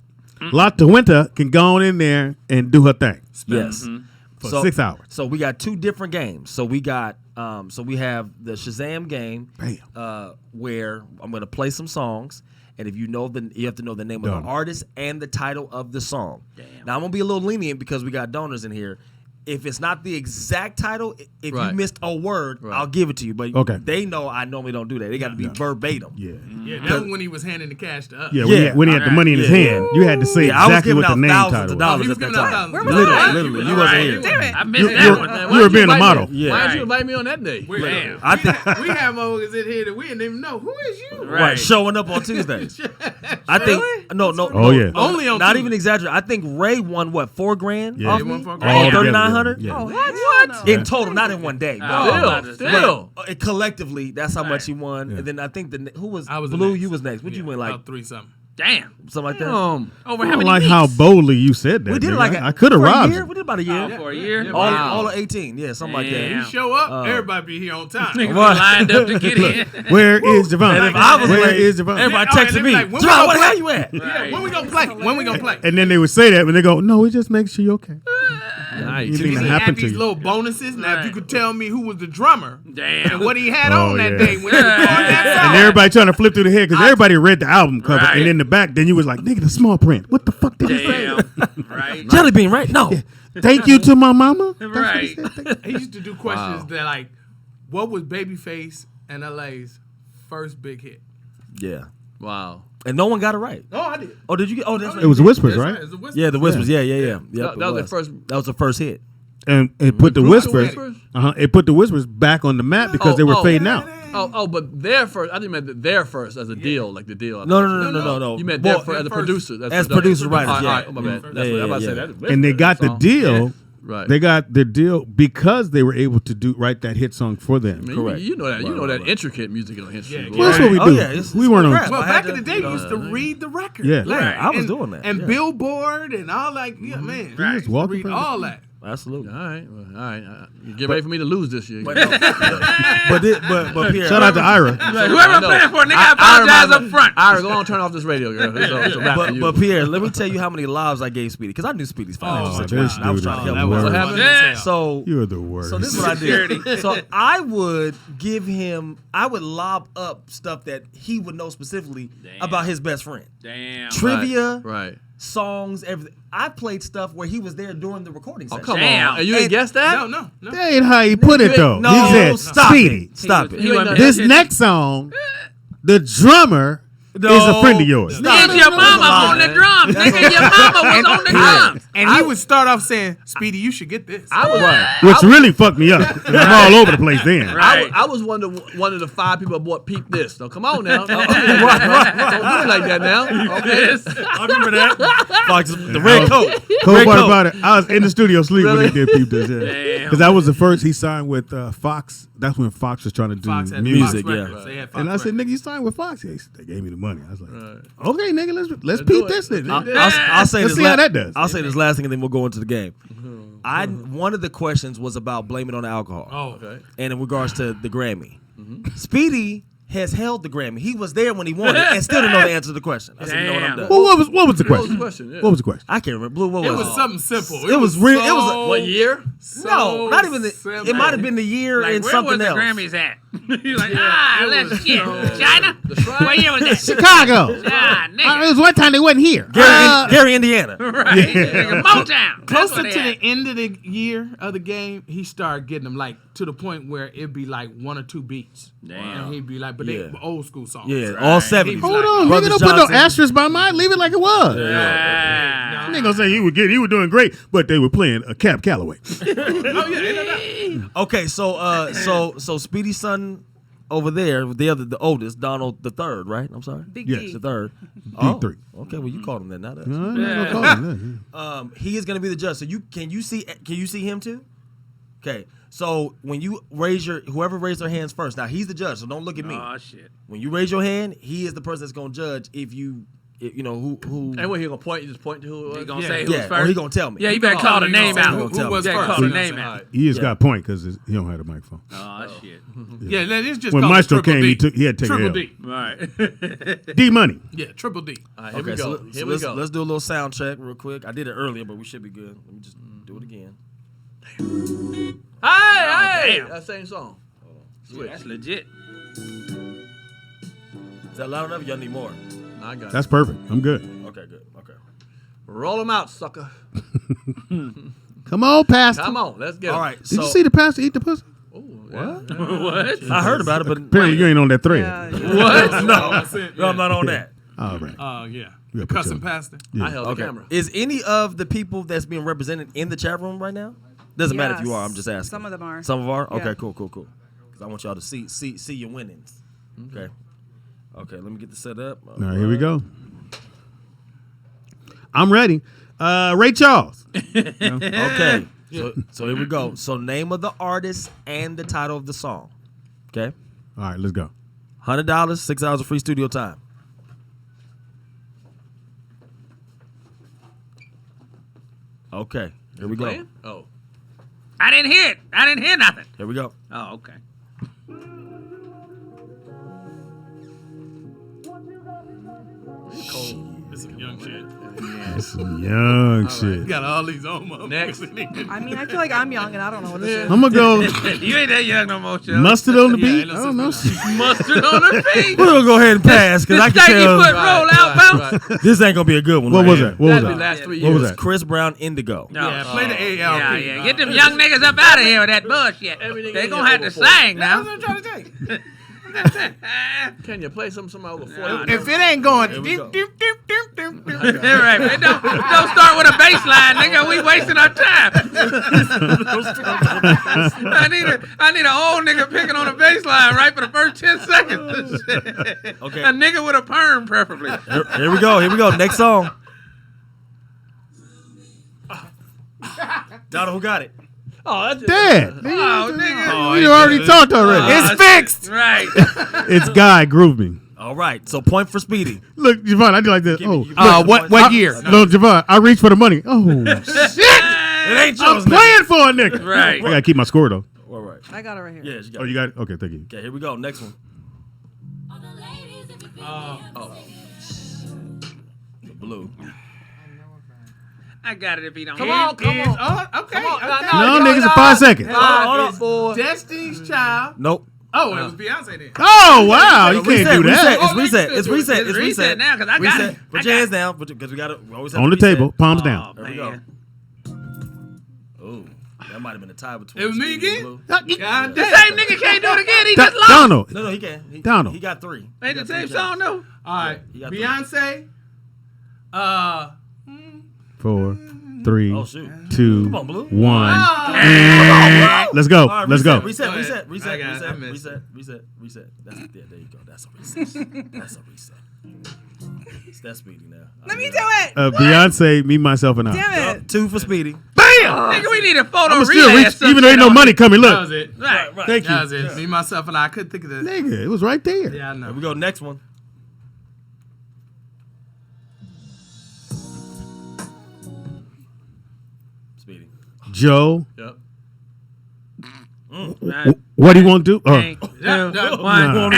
La Cuenta can go on in there and do her thing Yes. for 6 hours. So we got two different games. So we got we have the Shazam game, Bam. where I'm gonna play some songs, and if you have to know the name of Done. the artist and the title of the song. Now I'm gonna be a little lenient because we got donors in here. If it's not the exact title, if Right. you missed a word, Right. I'll give it to you. But Okay. they know I normally don't do that. They got to be verbatim. Yeah. Yeah, that was when he was handing the cash to us. Yeah, Yeah. when he had the money in his Yeah. hand, you had to say Yeah, I was exactly giving what the out name thousands title of was. dollars he was at that giving out time. thousands. Where Where was was I? Literally, you Right. wasn't here. damn it. I missed You that were- one. you were being a model. Yeah. Why didn't Right. you invite me on that day? Damn. I think We have motherfuckers in here that we didn't even know. Who is you? right showing up on Tuesdays. I think no. Oh, yeah. Only on not Tuesday. even exaggerating. I think Ray won what $4,000 Yeah. off He me? won $4,000. Or All together, 3,900 yeah. Oh, What? in total, not in one day. Oh. Still. Collectively, that's how much he won. Yeah. And then I think who was I was Blue? next. You was next. What you win like about 3 something. Damn. something like that? Over I how don't many like weeks? how boldly you said that. We did it nigga. like I could have for a robbed year. you. We did about a year. For a year? Yeah, All of 18, yeah, something like Damn. that. You show up, everybody be here on time. Niggas lined up to get in. Where is Jovan? And if I was Where late, is Jovan? everybody Yeah, all right, texted they me, be like, when we John, gonna where the hell play? you at? Right. When we gonna play? When we gonna play? And then they would say that, and they go, "No, we just make sure you're okay." Nice. Anything that He happened had to these you. little bonuses. Now, if you Right. could tell me who was the drummer Damn. and what he had Oh, on that yeah. day when he was doing that song. And everybody trying to flip through the head because everybody read the album cover, Right. and in the back, then you was like, "Nigga, the small print. What the fuck did he say?" Damn. Right. Jelly bean, right? No. Thank you to my mama. Right. He used to do questions that like, what was Babyface and LA's first big hit? Yeah. Wow. And no one got it right. Oh, I did. Oh, did you get? Oh, that's right. It was Whispers, That's right? It was a whisper. Yeah, the Whispers. Yeah. Yep, That was it their first- That was the first hit. And it put the Bruce Whispers. Whispers? It put the Whispers back on the map because they were fading out. But their first. I think you meant their first as a deal, like the deal. No. You meant Well, their first as a producer. as producer, right, All yeah. right, my bad. That's Yeah, what I'm about to yeah, say. yeah. That- And they got the song. deal. Right. They got the deal because they were able to write that hit song for them. I mean, Correct. You know that. You know that right. intricate music on history. Yeah, boy. Well, that's what we Oh, do. yeah, it's We weren't on. crap. Well, I had back in to- the day, you used to read the record. Yeah. Yeah, I was and- doing that, And yeah. Billboard and all that. Yeah, man. You just walking Read from- all that. Absolutely. All right. You get ready for me to lose this year. But Pierre, Shout out to Ira. Like, whoever I'm playing for, nigga, I apologize up front. Ira, go on, turn off this radio, girl. It's a wrap for you. but Pierre, let me tell you how many lives I gave Speedy because I knew Speedy's financial Oh, situation. this I was dude trying to is help the him. worst. What happened? Yeah. So You're the worst. So this is what I did. So I would give him, I would lob up stuff that he would know specifically Damn. about his best friend. Damn. Trivia, Right. songs, everything. I played stuff where he was there during the recording Oh, session. come Damn. on. And you didn't And- guess that? No. That ain't how he put it though. No, he said, stop "Speedy, it. Stop it. He wasn't this paying next song, the drummer is a friend of yours." Stop It's it. your mama on the drums, nigga. Your mama was on the drums. And he would start off saying, Speedy, you should get this. Which really fucked me up. 'Cause I'm all over the place then. Right. I was one of the 5 people that bought Peep This. So come on now. Don't do it like that now. Okay. Yes. I remember that. Fox, the red coat. Cool Red part coat. about it, I was in the studio sleep when Really? he did Peep This. Yeah. Damn. Because that was the first he signed with Fox. That's when Fox was trying to do Fox had music. Fox yeah. Records. They had Fox And I said, Records. "Nigga, you signed with Fox?" He said, "They gave me the money." I was like, "Okay, nigga, let's do peep it. this nigga." I'll say Let's this see how that does. I'll say this last thing and then we'll go into the game. One of the questions was about blaming on the alcohol. Oh, Okay. And in regards to the Grammy. Speedy has held the Grammy. He was there when he won it and still didn't know the answer to the question. I said, you know what, I'm Damn. done. Well, what was the What was the question? question? Yeah. What was the question? I can't remember. Blue, what It was was it? something simple. It was real. It was so- What year? No, not even the. simple. It might have been the year Like, and where something was the else. Grammys at? You're like, it let's was shit. so- China? What year was that? Chicago. Ah, It nigga. was one time they wasn't here. Gary, Indiana. Right. Nigga, Motown. That's Closer what to they had. the end of the year of the game, he started getting them like to the point where it'd be like 1 or 2 beats. Damn. And he'd be like, but Yeah. they old school songs. Yeah, all 70s. He was Hold like, on, Brothers nigga, don't put no Johnson. asterisk by mine. Leave it like it was. Ah. Nigga ain't gonna say he was doing great, but they were playing a Cap Calloway. Okay, so Speedy's son over there, the oldest, Donald the third, right? I'm sorry. Big Yes. D. The third. D3. Okay, well you called him that, not us. I'm not gonna call him that. He is gonna be the judge. So can you see him too? Okay. So when you whoever raised their hands first, now he's the judge, so don't look at me. Oh shit. When you raise your hand, he is the person that's gonna judge if you know who. And when he gonna point, you just point to who it was. He gonna say who's Yeah, first. or he gonna tell me. Yeah, you better call the name out. Who was You better first? call the You know name what I'm out. saying? He has Yeah. got a point because he don't have a microphone. Oh shit. Yeah, it's just When called Maestro Triple came, D. he had to take Triple a L. D. Right. D Money. Yeah, Triple D. All right, here Okay, we go. Here we go. Let's do a little sound check real quick. I did it earlier, but we should be good. Let me just do it again. Hey, damn. that same song. Switch. That's legit. Is that loud enough? Y'all need more. I got it. That's perfect. I'm good. Okay, good. Okay. Roll them out, sucker. Come on, Pastor. Come on, let's get All it. right. Did So you see the pastor eat the pussy? Ooh, What? What? I heard about it, but Apparently you ain't on that thread. Yeah, what? Oh, No, that's it. no, I'm not on that. All right. Oh, yeah. You The gotta put cussing your- pastor. I held the Okay. camera. Is any of the people that's being represented in the chat room right now? Doesn't matter if you are. I'm just asking. Some of them are. Some of are. Okay, Yeah. cool. Because I want y'all to see your winnings. Okay. Okay. Let me get this set up. All right, here we go. I'm ready. Ray Charles. Okay. So here we go. So name of the artist and the title of the song. Okay. All right, let's go. $100, 6 hours of free studio time. Okay. Here we go. Playing? Oh. I didn't hear it. I didn't hear nothing. Here we go. Oh, okay. This some young shit. That's some young You shit. got all these on Next. I mean, I feel like I'm young and I don't know what this is. I'm gonna go You ain't that young no more, Joe. mustard on the Yeah, beat. it I looks don't know. like Mustard on her feet. We're gonna go ahead and pass because I can Stanky tell foot roll out bounce. Right. this ain't gonna be a good one. What right was here. that? What was That'd be that? last 3 years. What was that? Chris Brown, Indigo. No. Yeah, play the ALP. Yeah, yeah. Get them young niggas up out of here with that bullshit. Everything They in gonna here have to over four. sing That's now. what I'm trying to tell you. Can you play something over 40? No, If it ain't going, Here we go. Right, man. Don't start with a bass line, nigga. We wasting our time. I need an old nigga picking on a bass line right for the first 10 seconds. Okay. A nigga with a perm, preferably. Here we go. Here we go. Next song. Donald, who got it? Oh, that's Dad. Oh, nigga. You already talked already. It's fixed. Right. It's Guy Groove Me. All right. So point for Speedy. Look, Javon, I do like this. Oh, What year? no, Javon, I reached for the money. Oh, shit. It ain't I'm yours. playing for a nigga. Right. I gotta keep my score though. All right. I got it right here. Yeah, you got Oh, it. you got it? Okay, thank you. Okay, here we go. Next one. Blue. I got it if he don't Come hear on, it. come on. Oh, okay. No, niggas, in 5 seconds. Five, 4. Destiny's Child. Nope. Oh, it was Beyonce then. Oh, wow. You can't do that. Reset. It's Oh, reset. they It's still do it. reset. It's It's reset reset now, 'cause I got Reset. it. Put I your got hands down. Because we got to always have On to the reset. table, palms Oh, down. There we go. man. Ooh, that might have been a tie between. It was me Speedy and again? Blue. God The damn. same nigga can't do it again. He just lost. Donald. No, he can. Donald. He got 3. Ain't He the got same 3 song, though? All right. You got three. Beyonce. 4, 3, Oh, shoot. 2, Come on, Blue. 1. Oh. And let's go. All right, Let's go. Reset. Go ahead. Reset. Reset. I got it. I Reset. missed Reset. Reset. That's there. There you go. That's a reset. That's a reset. It's that Speedy now. Let me do it. Beyonce, Me, Myself, and I. Damn it. 2 for Speedy. Nigga, we need a photo I'm relay. still or reach, some even though shit ain't no on money it. coming. That Look. was it. Right. Thank That was you. it. Me, myself, and I couldn't think of the. Nigga, it was right there. Yeah, I Here know. we go. Next one. Speedy. Joe, Yep. Right. what do you want to do? Three, Yeah, two, yeah. one. Nah.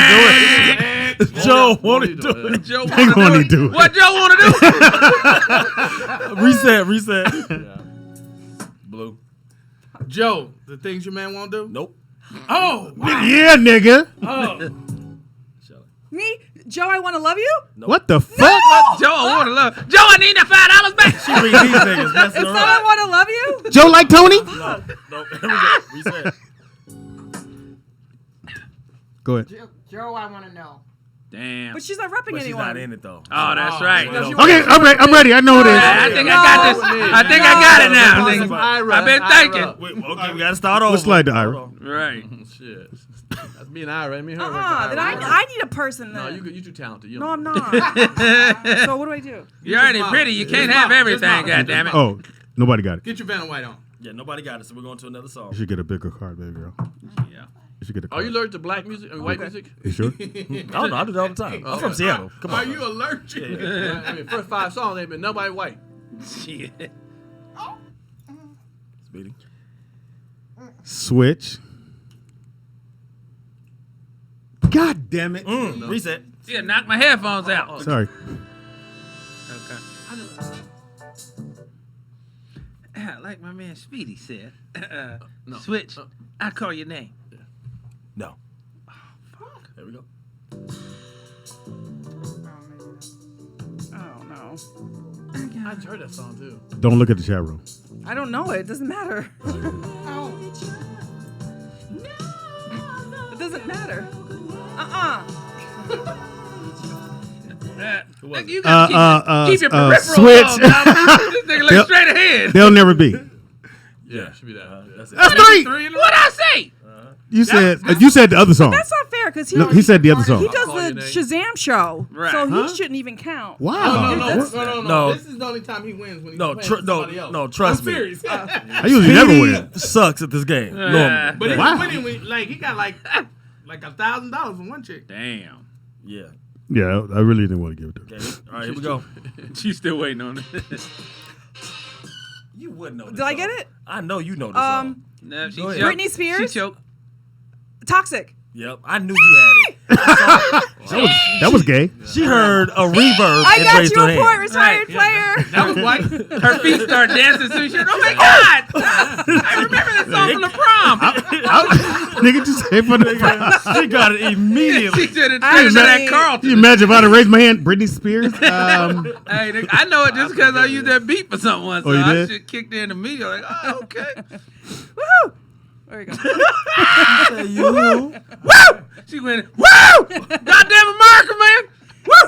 Joe, won't he do it? Joe They wanna gonna do do it. it. What Joe want to do? Reset. Blue. Joe, the things your man won't do? Nope. Oh, wow. Yeah, nigga. Me? Joe, I want to love you? What the fuck? Joe, I want to love. Joe, I need that $5 back. She read these niggas messing Is around. that I want to love you? Joe like Tony? No. Here we go. Reset. Go ahead. Joe, I want to know. Damn. But she's not repping But she's anyone. not in it though. Oh, that's right. Okay, I'm ready. I know who it is. I think I got this. I think I got it now. nigga. I've been thinking. Wait, okay, we gotta start over. Let's slide to Ira. Right. Shit. That's me and Ira. Me and her. Then I need a person No, then. you too talented. No, I'm not. So what do I do? You're already pretty. You can't have everything, goddammit. Oh, nobody got it. Get your Vanna White on. Yeah, nobody got it, so we're going to another song. You should get a bigger card, baby girl. Yeah. You should get a Are card. you allergic to black music? I mean, white music? You sure? I don't know. I do that all the time. I'm from Seattle. Come Are on. you allergic? I mean, first 5 songs ain't been nobody white. Shit. Speedy. Switch. God damn it. Reset. Yeah, knock my headphones out. Sorry. Okay. Like my man Speedy said, Switch, I call your name. No. There we go. Oh no. I just heard that song too. Don't look at the chat room. I don't know it. It doesn't matter. It doesn't matter. Look, you gotta keep your peripherals Switch. on. This nigga look straight ahead. They'll never be. Yeah, it should be that. That's it. That's three. What'd I say? You said the other song. That's not fair because No, he said the other song. he does Call the your name. Shazam show, Right. so Huh? he shouldn't even count. Wow. No. No. This is the only time he wins when he's No, playing no, else. no, trust I'm me. serious. I usually never win. Sucks at this game. Normally. But he's Wow. winning with, like, he got like $1,000 from one chick. Damn. Yeah. Yeah, I really didn't want to give it to her. Okay. All right, here we go. She's still waiting on it. You would know this Did I song. get it? I know you know this song. No, she Go ahead. choked. Britney Spears? She choked. Toxic. Yep, I knew you had it. That was gay. She heard a reverb I and got raised you her a point, hand. retired player. That was white. Her feet start dancing soon. She, oh my God! I remember this song from the prom. Nigga, just say for the. She got it immediately. She should have I turned to that mean- Carlton. You imagine if I'd have raised my hand, Britney Spears? Hey, nigga, I know it just because I used that beat for something once. So Oh, you I did? should kicked in immediately. Like, oh, okay. Woohoo! There we go. You. She went, woo! Goddamn America, man!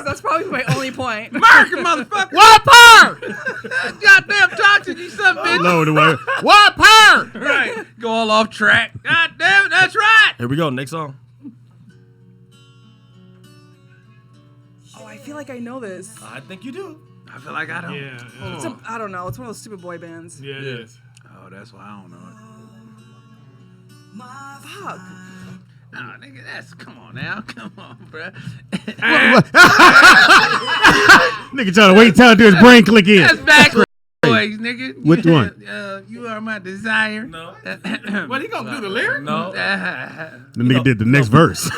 That's probably my only point. America, motherfucker! What part? Goddamn toxic, you son of a bitch. Low the way. What part? Right. Go all off track. God damn it, that's right. Here we go. Next song. Oh, I feel like I know this. I think you do. I feel like I don't. It's I don't know. It's one of those stupid boy bands. Yeah, it is. Oh, that's why I don't know it. Fuck. Oh, nigga, that's, come on now. Come on, bruh. Nigga trying to wait till his brain click in. That's Backstreet Boys, nigga. Which one? You are my desire. No. What, he gonna do the lyric? No. The nigga did the next verse.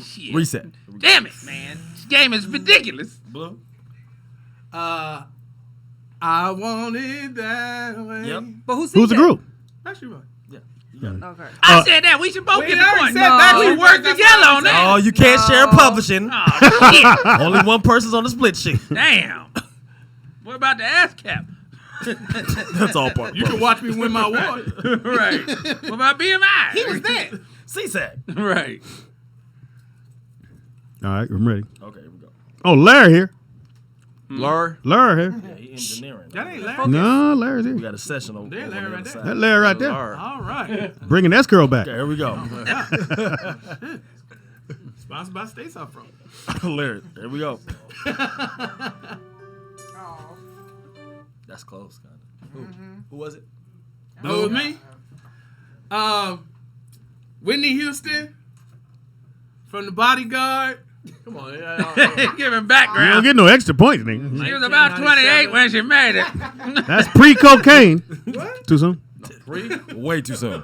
Shit. Reset. Damn it, man. This game is ridiculous. Blue. I want it that way. Yep. But who's Who's the group? Backstreet Boys. Okay. I said that. We should both We get the already point. said Backstreet We work Boys, together on that. Oh, you can't share publishing. Oh, shit. Only one person's on the split sheet. Damn. What about the ass cap? That's all part. You can watch me win my award. Right. What about BMI? He was there. CSAC. Right. All right, I'm ready. Okay, here we go. Oh, Larry here. Larry. Larry here. Yeah, he engineering. That ain't Larry. No, Larry's We here. got a session over There, on Larry the right other there. That side. Larry right there. Larry. All right. Bringing that girl back. Okay, here we go. Sponsored by States Up Front. Larry, here we go. That's close, kind of. Who was it? That was me. Whitney Houston from The Bodyguard. Come on. Give him You background. don't get no extra points, nigga. She was about 28 when she made it. That's pre-cocaine. Too soon? Way too soon.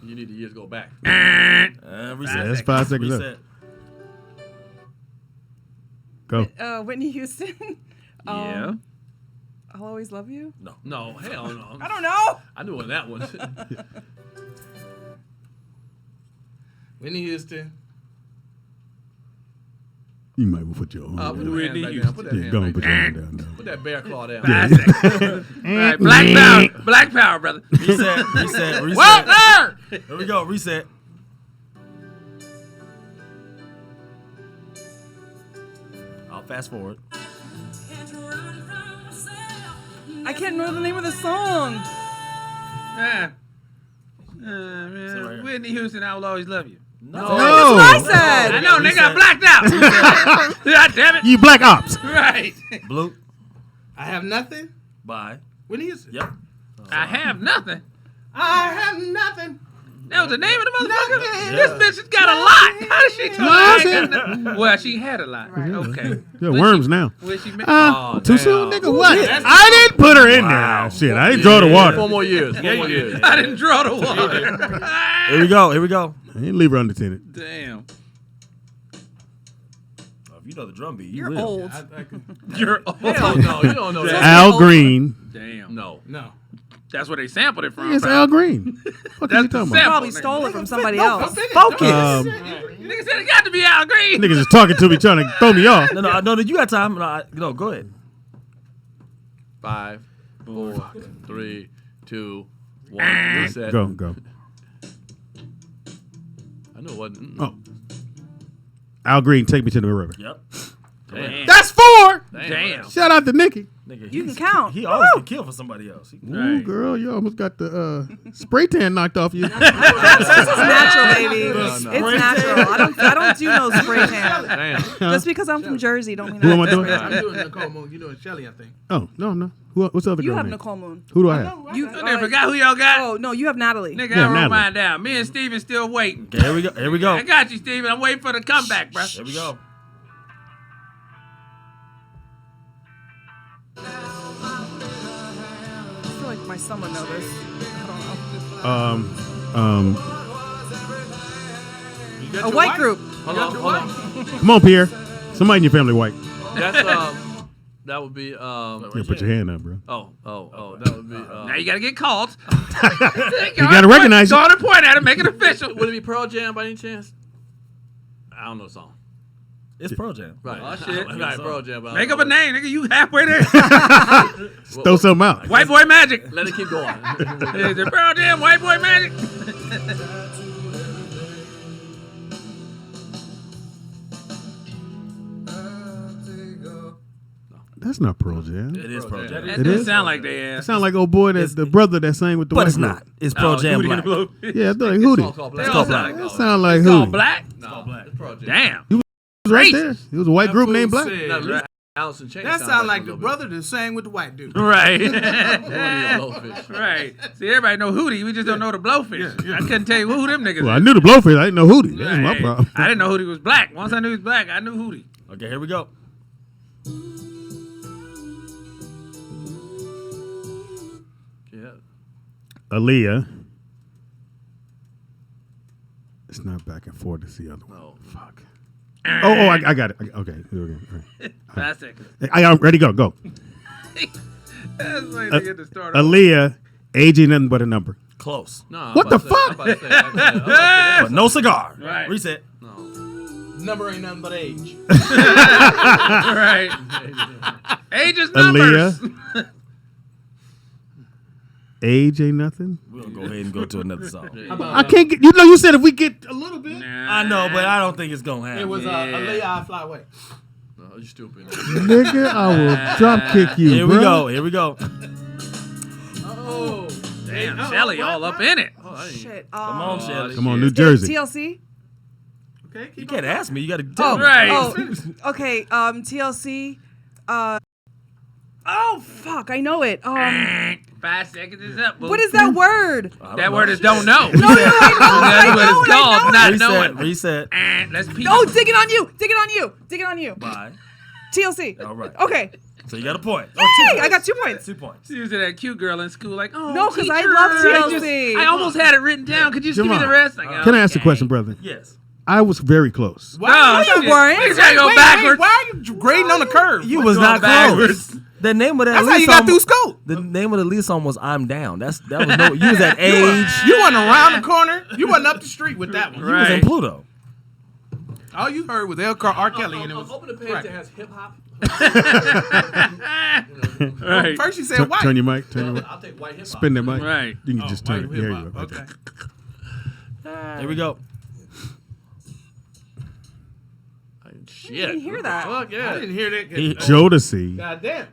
You need the years to go back. Reset. That's 5 seconds Reset. left. Go. Whitney Houston. Yeah. I'll always love you. No, hell no. I don't know. I knew on that one. Whitney Houston. You might put your own. Put down. the Whitney hand back down. Put that Yeah, hand go on, back put down. your hand down. Put that bear claw down. Right. Black power. Black power, brother. Reset. Reset. Reset. What? Here we go. Reset. I'll fast forward. I can't remember the name of the song. Man, Whitney Houston, I will always love you. No. That's what I said. I know, nigga, I blacked out. God damn it. You black ops. Right. Blue. I have nothing. Bye. Whitney Houston. Yep. I have nothing. I have nothing. That was the name of the motherfucker? Nothing. This bitch has got a lot. How does she talk? I ain't got nothing. Well, she had a lot. Right. Okay. You're worms now. Where she met? Too soon, nigga. What? I didn't put her in there. Shit, I didn't draw the water. 4 more years. 4 more years. I didn't draw the water. Here we go. Here we go. I didn't leave her unattended. Damn. Oh, if you know the drum beat, You're will. old. You're old. Hell no, you don't know that. Al Green. Damn. No. No. That's where they sampled it from. It's bro. Al Green. What are you That's the talking sample. about? Probably stole it from somebody else. Focus. Nigga said it got to be Al Green. Niggas is talking to me, trying to throw me off. No, you got time. No, go ahead. 5, 4, 3, 2, 1. Reset. Go. I know it wasn't. Oh. Al Green, take me to the river. Yep. Damn. That's 4. Damn. Shout out to Nikki. Nigga, You can count. He always can kill for somebody else. Ooh, girl, you almost got the spray tan knocked off you. This is natural, baby. No. It's natural. I don't do no spray tan. Damn. Just because I'm from Jersey don't mean Who I am I have doing? spray tan. I'm doing Nicole Moon. You're doing Shelly, I think. Oh, no, I'm not. What's the other You girl have name? Nicole Moon. Who do I have? You Nigga forgot who y'all got? Oh no, you have Natalie. Nigga, Yeah, I wrote Natalie. mine down. Me and Steven still waiting. Okay, here we go. I got you, Steven. I'm waiting for the comeback, bro. Here we go. I feel like my son would know this. I You got don't know. A your white group. Hold on. Come on, Pierre. Somebody in your family white. That's that would be Yeah, put your hand up, bro. Oh, that would be Now you gotta get called. You gotta recognize Go it. on and point at him, make it official. would it be Pearl Jam by any chance? I don't know the song. It's Pearl Jam. Right. Oh, shit. Right, Pearl Jam. But I Make don't up a know. name, nigga. You halfway there. Throw something out. White boy magic. Let it keep going. Is it Pearl Jam? White boy magic. That's not Pearl Jam. It is Pearl Jam. That It didn't is? sound like they It ass. sound like old boy that's the brother that sang with the But white it's group. not. It's Pearl Jam Hootie and Black. the Blue. Yeah, I thought like It's all Hootie. called They Black. all It's sound like That that. sound like It's all Hootie. black. No, it's Pearl Jam. Damn. He was right Racist. there. It was a white group named Black. No, Lisa Allison Chain. That sound like the brother that sang with the white dude. Right. Blowfish. Right. See, everybody know Hootie. We just don't know the Blowfish. I couldn't tell you who them niggas Well, I is. knew the Blowfish. I didn't know Hootie. That's my Right. problem. I didn't know Hootie was black. Once I knew he was black, I knew Hootie. Okay, here we go. Yeah. Aaliyah. It's not back and forth. It's the other one. No. Fuck. Oh, I got it. Okay, here we go. All right. 5 seconds. I'm ready. Go. That's like to get the start. Aaliyah, age ain't nothing but a number. Close. No, I'm What about the to say- fuck? I'm about to say- I'm about to say- But no cigar. Right. Reset. No. Number ain't nothing but age. Right. Age is numbers. Age ain't nothing. We're going to go ahead and go to another song. I can't get. You know, you said if we get a little bit. I know, but I don't think it's going to happen. It was Aaliyah, I Fly Away. No, you stupid. Nigga, I will drop kick you. Here we go. Here we go. Oh. Damn, Shelly all up in it. Shit. Come on, Shelly. Come on, New Jersey. TLC. Okay, You keep can't ask me. You got to Oh, tell me. Right. oh, okay. TLC. Oh fuck, I know it. 5 seconds is up. Boo. What is that word? That word is don't know. No, I That's what know it's it. I called. know it. Not Reset. knowing. Reset. Let's peek. Oh, dig it on you. Dig it on you. Dig it on you. Bye. TLC. All right. Okay. So you got a point. Yay! I got 2 points. 2 points. She was that cute girl in school, like, oh, No, 'cause I teacher, love just- TLC. I almost had it written down. Could you just give me the rest? Like, Can I ask a okay. question, brother? Yes. I was very close. No, you weren't. Niggas gotta go backwards. Why are you grading on the curve? You was going not backwards. close. The name of that That's lead how you song, got through school. The name of the lead song was "I'm Down." That was no. You was at age. You wasn't around the corner. You wasn't up the street with that one. You was in Right. Pluto. All you heard was R. Kelly, and it was. Open the page right. that has hip hop. Right. First you said white. Turn your mic. Turn your mic. I'll take white hip hop. Spin that mic. Right. You can just turn it. white Here you hip-hop. go. Right Okay. there. Here we go. Shit. I didn't hear that. Fuck yeah. I didn't hear that. Jodeci. God damn.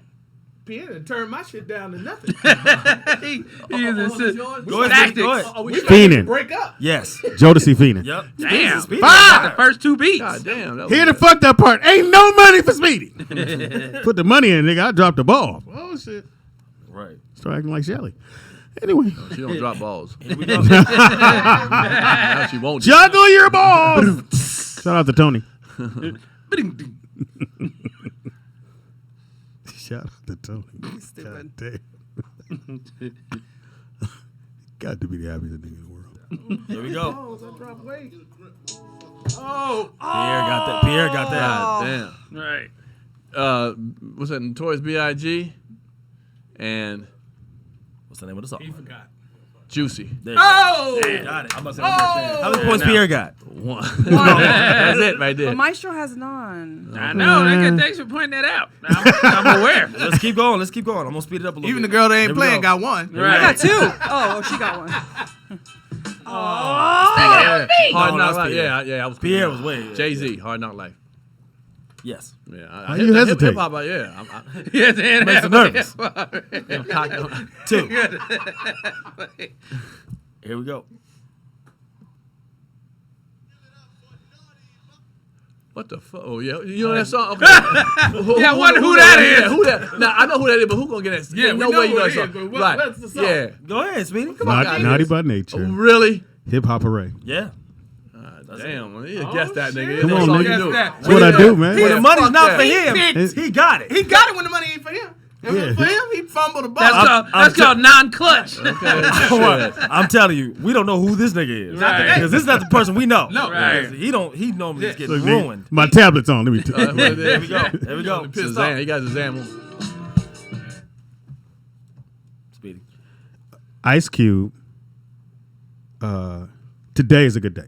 Pierre done turned my shit down to nothing. He is a Go ahead. Go ahead. Oh, we Fiendin'. Break up. Yes. Jodeci Fiendin'. Yep. Damn. Speedy. Got the first two beats. God damn. That was Hear the good. fucked up part. Ain't no money for Speedy. Put the money in, nigga. I dropped the ball. Oh, shit. Right. Start acting like Shelly. Anyway. She don't drop balls. Here we go. Now she won't. Juggle your balls. Shout out to Tony. Shout out to Tony. God damn. Got to be the happiest nigga in the world. Here we go. Oh, I dropped weight. Oh. Pierre got that. God damn. Right. What's that? Notorious B.I.G. and What's the name of the song? He forgot. Juicy. There you go. Oh. Got it. I'm about to say Oh. How many points Pierre got? One. That's it right there. But Maestro has none. I know. Thanks for pointing that out. I'm aware. Let's keep going. I'm gonna speed it up a little Even the bit. girl that ain't Here we playing go. got one. Right. I got two. Oh, she got one. Yeah. Hard No, Knock that's Life. Pierre. Yeah. I was Pierre was way. Jay-Z. Hard Knock Life. Yes. Yeah. Why you hesitate? Hip hop. Yeah. Yes, and Makes him nervous. I'm cocky. Two. Here we go. What the fuck? Oh yeah, you know that song? Okay. Yeah, I wonder who that is. Yeah, who that? Now I know who that is, but who gonna get that? Yeah, no we know way you who know it that song. is, but Right? what's the song? Yeah. Go ahead, Speedy. Come on, Naughty, guys. naughty by Oh, nature. really? Hip hop hooray. Yeah. Damn, man, you guessed that nigga. shit. Come That's on, all nigga. you do. That's what I do, man. When the money's fuck not that. for him, It's- he got it. He got it when the money ain't for him. If it was for him, he fumbled the ball. That's called non-clutch. I'm telling you, we don't know who this nigga is. Right. Because this is not the person we know. No. Right. Because he normally just gets Look, ruined. nigga, my tablet's on. Let me tell you. There we go. There we go. Pissed Shazam. off. He got Shazam. Speedy. Ice Cube. Today is a good day.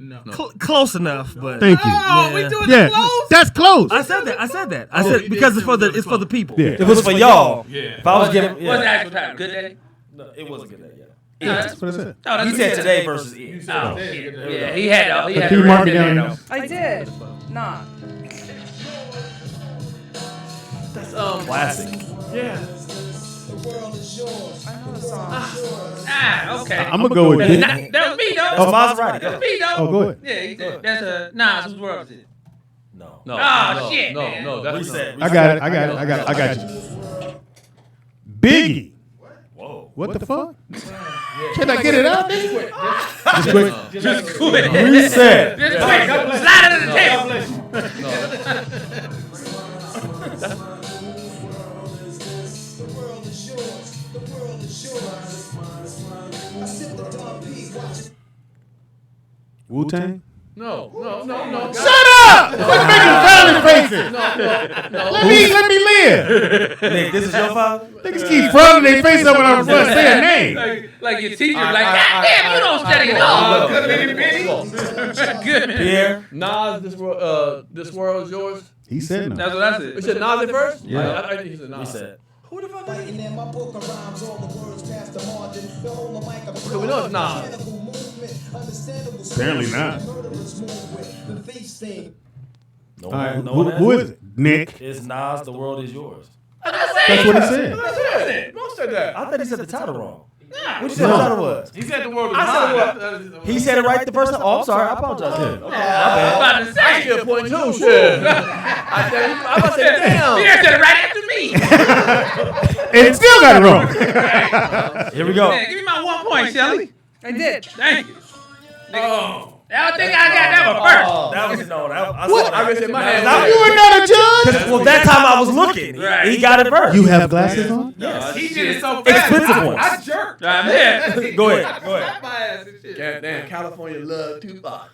No. Close enough, but Thank you. Oh, we Yeah. doing Yeah, the close? that's close. I said that. I Oh, said he because did it's for say the people. Yeah. If it was for y'all, if I was giving, What's the actual time? Good day? no, it wasn't good. That's what I said. Oh, that's He what said today versus it. Oh, shit. Yeah, he had Can the you mark record it down? there, though. I did. Nah. Classic. Yeah. I know the song. Ah, okay. I'm gonna go with That Dick. was me, though. That's Maserati. That was me, though. Oh, go ahead. Yeah, that's Nas. Whose world is it? No. No. Oh, shit, No. man. No. That's Reset. I got it. I got you. Biggie. Whoa. What the fuck? Can I get it out? nigga? Just quick. Just quit. Reset. Just quit. Slide it under the table. Wu-Tang. No. Shut up! Quit making frowning faces. Let me live. Nick, this is your father? Niggas keep frowning their face up when I'm trying to say a name. Like your teacher, like, God damn, you don't study at all. Good, man. Pierre. Nas, this world is yours. He said no. That's what I You said. said Nas at first? Yeah. I think he said Nas. Reset. Okay, we know it's Nas. Apparently not. No, All right, no one who is it? Nick. It's Nas, The World Is Yours. That's what he said. Most said that. I thought he said the title wrong. What you said the title was? He said the word was He said it right the first time. Oh, I'm sorry. I apologize. Okay, my I'm about to I say. get a point too. Shit. I about to say, damn. Pierre said it right after me. And still got it wrong. Here we go. Man, give me my 1 point, Shelly. I did. Thank you. I think I got that one first. That was no. I What? I guess in my hand. You were not a judge. Well, that time I was looking. Right. He got it first. You have glasses on? He did it so fast. Expensive ones. I jerked. I'm here. Go ahead. Go ahead. My ass and shit. Damn, California love Tupac.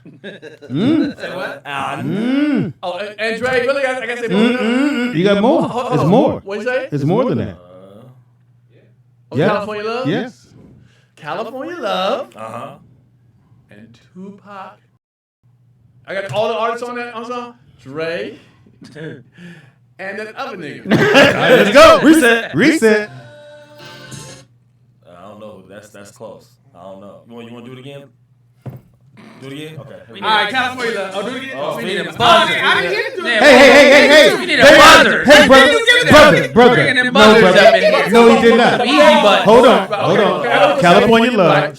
Oh, and Dre, really? I gotta say more. You got more. It's more. What you say? It's more than that. Oh, Yeah. California love? Yes. California love Uh-huh. and Tupac. I got all the artists on that song. Dre and that other nigga. Let's go. Reset. Reset. I don't know. That's close. I don't know. You want to do it again? Do it again? Okay. All right, California. Oh, do it again? Oh, We need a buzzer. I didn't get to do it. Hey. We need a buzzer. Hey, brother. Bringing them No, buzzers brother. up in here. No, he did not. Easy button. Hold on. California Love.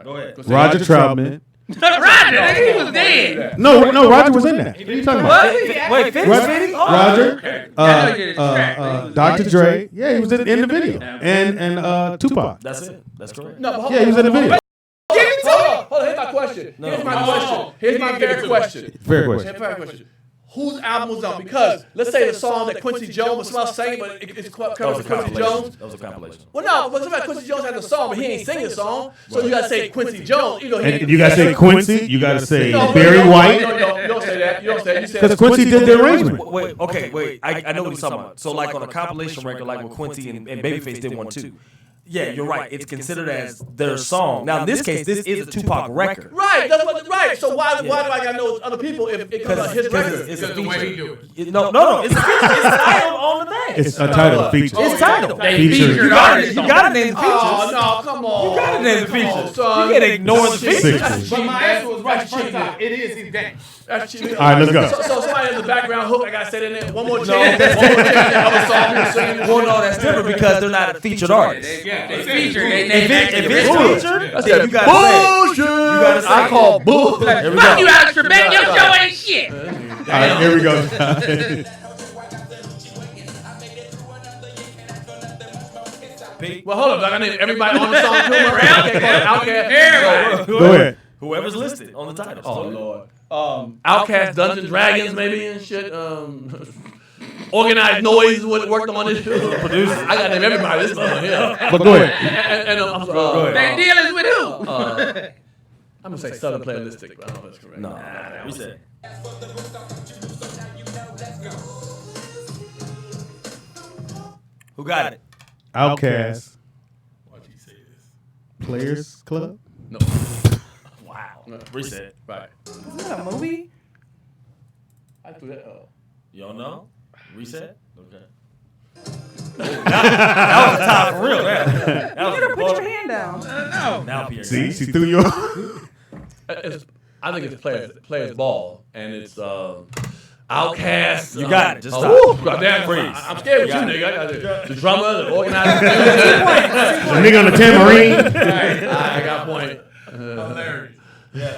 Go ahead. Roger Troutman. Roger, he was dead. No, Roger was in that. What are you talking about? Wait, finish. Roger, Dr. Dre. Yeah, he was in the video. And Tupac. That's it. That's correct. No, but hold Yeah, he was in the video. Hold on. Here's my question. Here's my fair question. Fair question. Whose album was on? Because let's say the song that Quincy Jones was singing, but it's covered Quincy Jones. That was a compilation. Well, no, but somebody Quincy Jones had the song, but he ain't singing the song. So you gotta say Quincy Jones. You know, And you got to say Quincy. You got to say Barry No, White. you don't say that. You said Because Quincy did the arrangement. Wait. I know what he's talking about. So like on a compilation record, like with Quincy and Babyface did one too. Yeah, you're right. It's considered as their song. Now in this case, this is a Tupac record. Right. That's what. Right. So why do I gotta know other people if it comes on his record? It's a The way he feature. do it. No. It's a feature. It's titled on the thing. It's a title feature. It's titled. They featured artists. You gotta name the features. Oh no! Come on. You gotta name the features. son. You can't ignore the features. But my answer was right the first time. It is his day. That's cheating. All right, let's go. So somebody has a background hook. I gotta say that in there. One more chance. The other song we were singing. Well, no, that's different because they're not a featured artist. They featured. They If named it's featured, I then said, you gotta say. bullshit. You gotta say. I call bull. Here we Fuck go. you, Alex Trebek. Your show ain't shit. All right, here we go. Well, hold up, dog. I need everybody on the song too. Outkast. Everybody. Go ahead. Whoever's listed on the title. Oh Lord. Outkast, Dungeons and Dragons, maybe and shit. Organized Noise worked on this. Producers. I got to name everybody. This one here. But go ahead. Go ahead. They dealings with who? I'm gonna say Southern Playalistic, but I don't know if that's correct. No, we said. Who got it? Outkast. Players Club. No. Wow. Reset. Right. Isn't that a movie? I threw that. You don't know? Reset? Okay. that was a time for real. That was You gotta put your hand down. No. Now, Pierre. See, she threw you off. I think it's players ball, and it's Outkast. You got it. Just stop. Goddamn Freeze. I'm scared with you, nigga. I got the drummer, the organizer. The nigga on the tambourine. I got a point. Hilarious.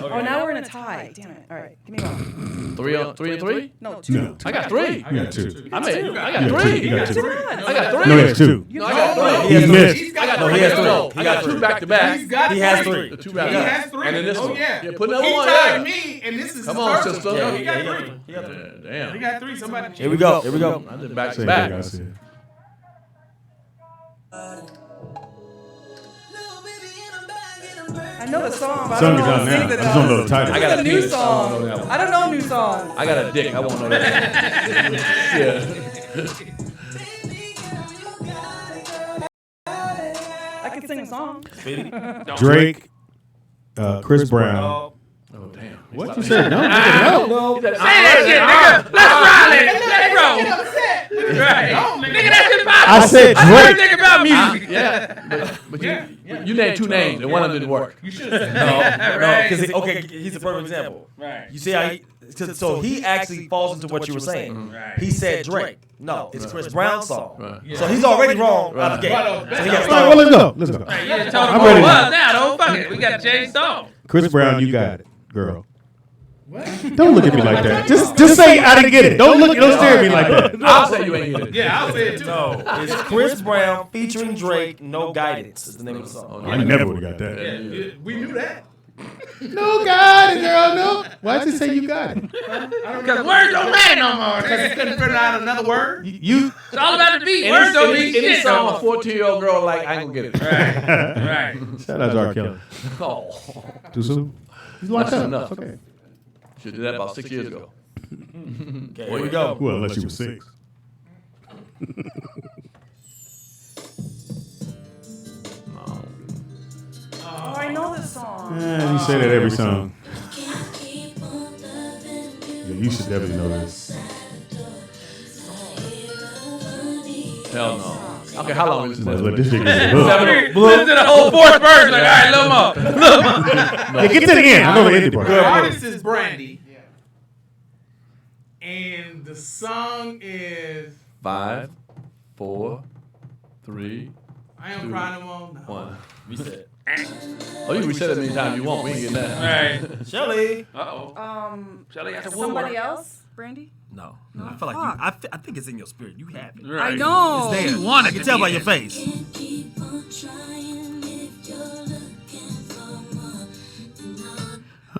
Oh, now we're in a tie. Damn it. All right, give me one. 3 and 3? No, 2. No, I got 3. you got two. I got 3. You got two. I got 3. No, he has two. No, I got 3. He missed. He's got No, three. he has 3. No, I got 2 back to back. He's got He has three. 3. The 2 He back to back. has 3. And then this oh, one. yeah. Yeah, put another He one. tied Yeah. me, and this is Come his on, first sister. one. Yeah, He got yeah, 3. he got three. Damn. He got 3. Somebody. Here we go. Here we go. I did back to Same back. thing I said. I know the song, but Song I is don't know out how to now. sing I the just don't know the title. I got a new penis. song. I don't know that one. I don't know new songs. I got a dick. I won't know that. Yeah. I can sing a song. Drake, Chris Brown. Oh, damn. What you said? No, He said, Say that shit, nigga. Let's ride it. Let's roll. Right. Nigga, that's hip hop. I said I heard Drake. a nigga about music. Yeah. But you named 2 names, and one of them didn't work. You should have said No, because okay, he's a perfect example. Right. You see how so he actually falls into what you were saying. Right. He said Drake. No, it's Chris Brown's song. Right. So he's already wrong out the gate. So he got to All right, well, let's go. Let's go. Right, you just told him I'm what ready it now. was now, though. Fuck it. We got to change song. Chris Brown, you got it, girl. Don't look at me like that. Just say I didn't get it. Don't stare at me like that. I'll say you ain't get it. Yeah, I'll say it too. No, it's Chris Brown featuring Drake. No Guidance is the name of the song. I never would have got that. Yeah, we knew that. No, got it, girl. No. Why'd you say you got it? Because words don't matter no more. Because he couldn't figure out another word. You. It's all about the beat. Words don't mean Any shit. song no a more. 14-year-old girl like, I ain't gonna get it. Right. Shout out to R. Kelly. Oh. Too soon? He's locked That's up. enough. Okay. Should do that about 6 years ago. Okay, here we go. Well, unless you were 6. Oh, I know this song. You say that every song. Yeah, you should definitely know this. Hell no. Okay, how long is this? Look, this nigga. Listen to the whole fourth verse. Like, all right, little more. Yeah, get to the end. I know the ending part. The artist is Brandy. And the song is 5, 4, 3, I Am Crying No More. 1. Reset. Oh, you can reset it as many times you want. We ain't getting that. Right. Shelly. Uh-oh. Shelly has a Somebody else? Brandy? No. I feel like you, I think it's in your spirit. You have it. Right. I know. It's there. You want I it can to tell be by in. your face.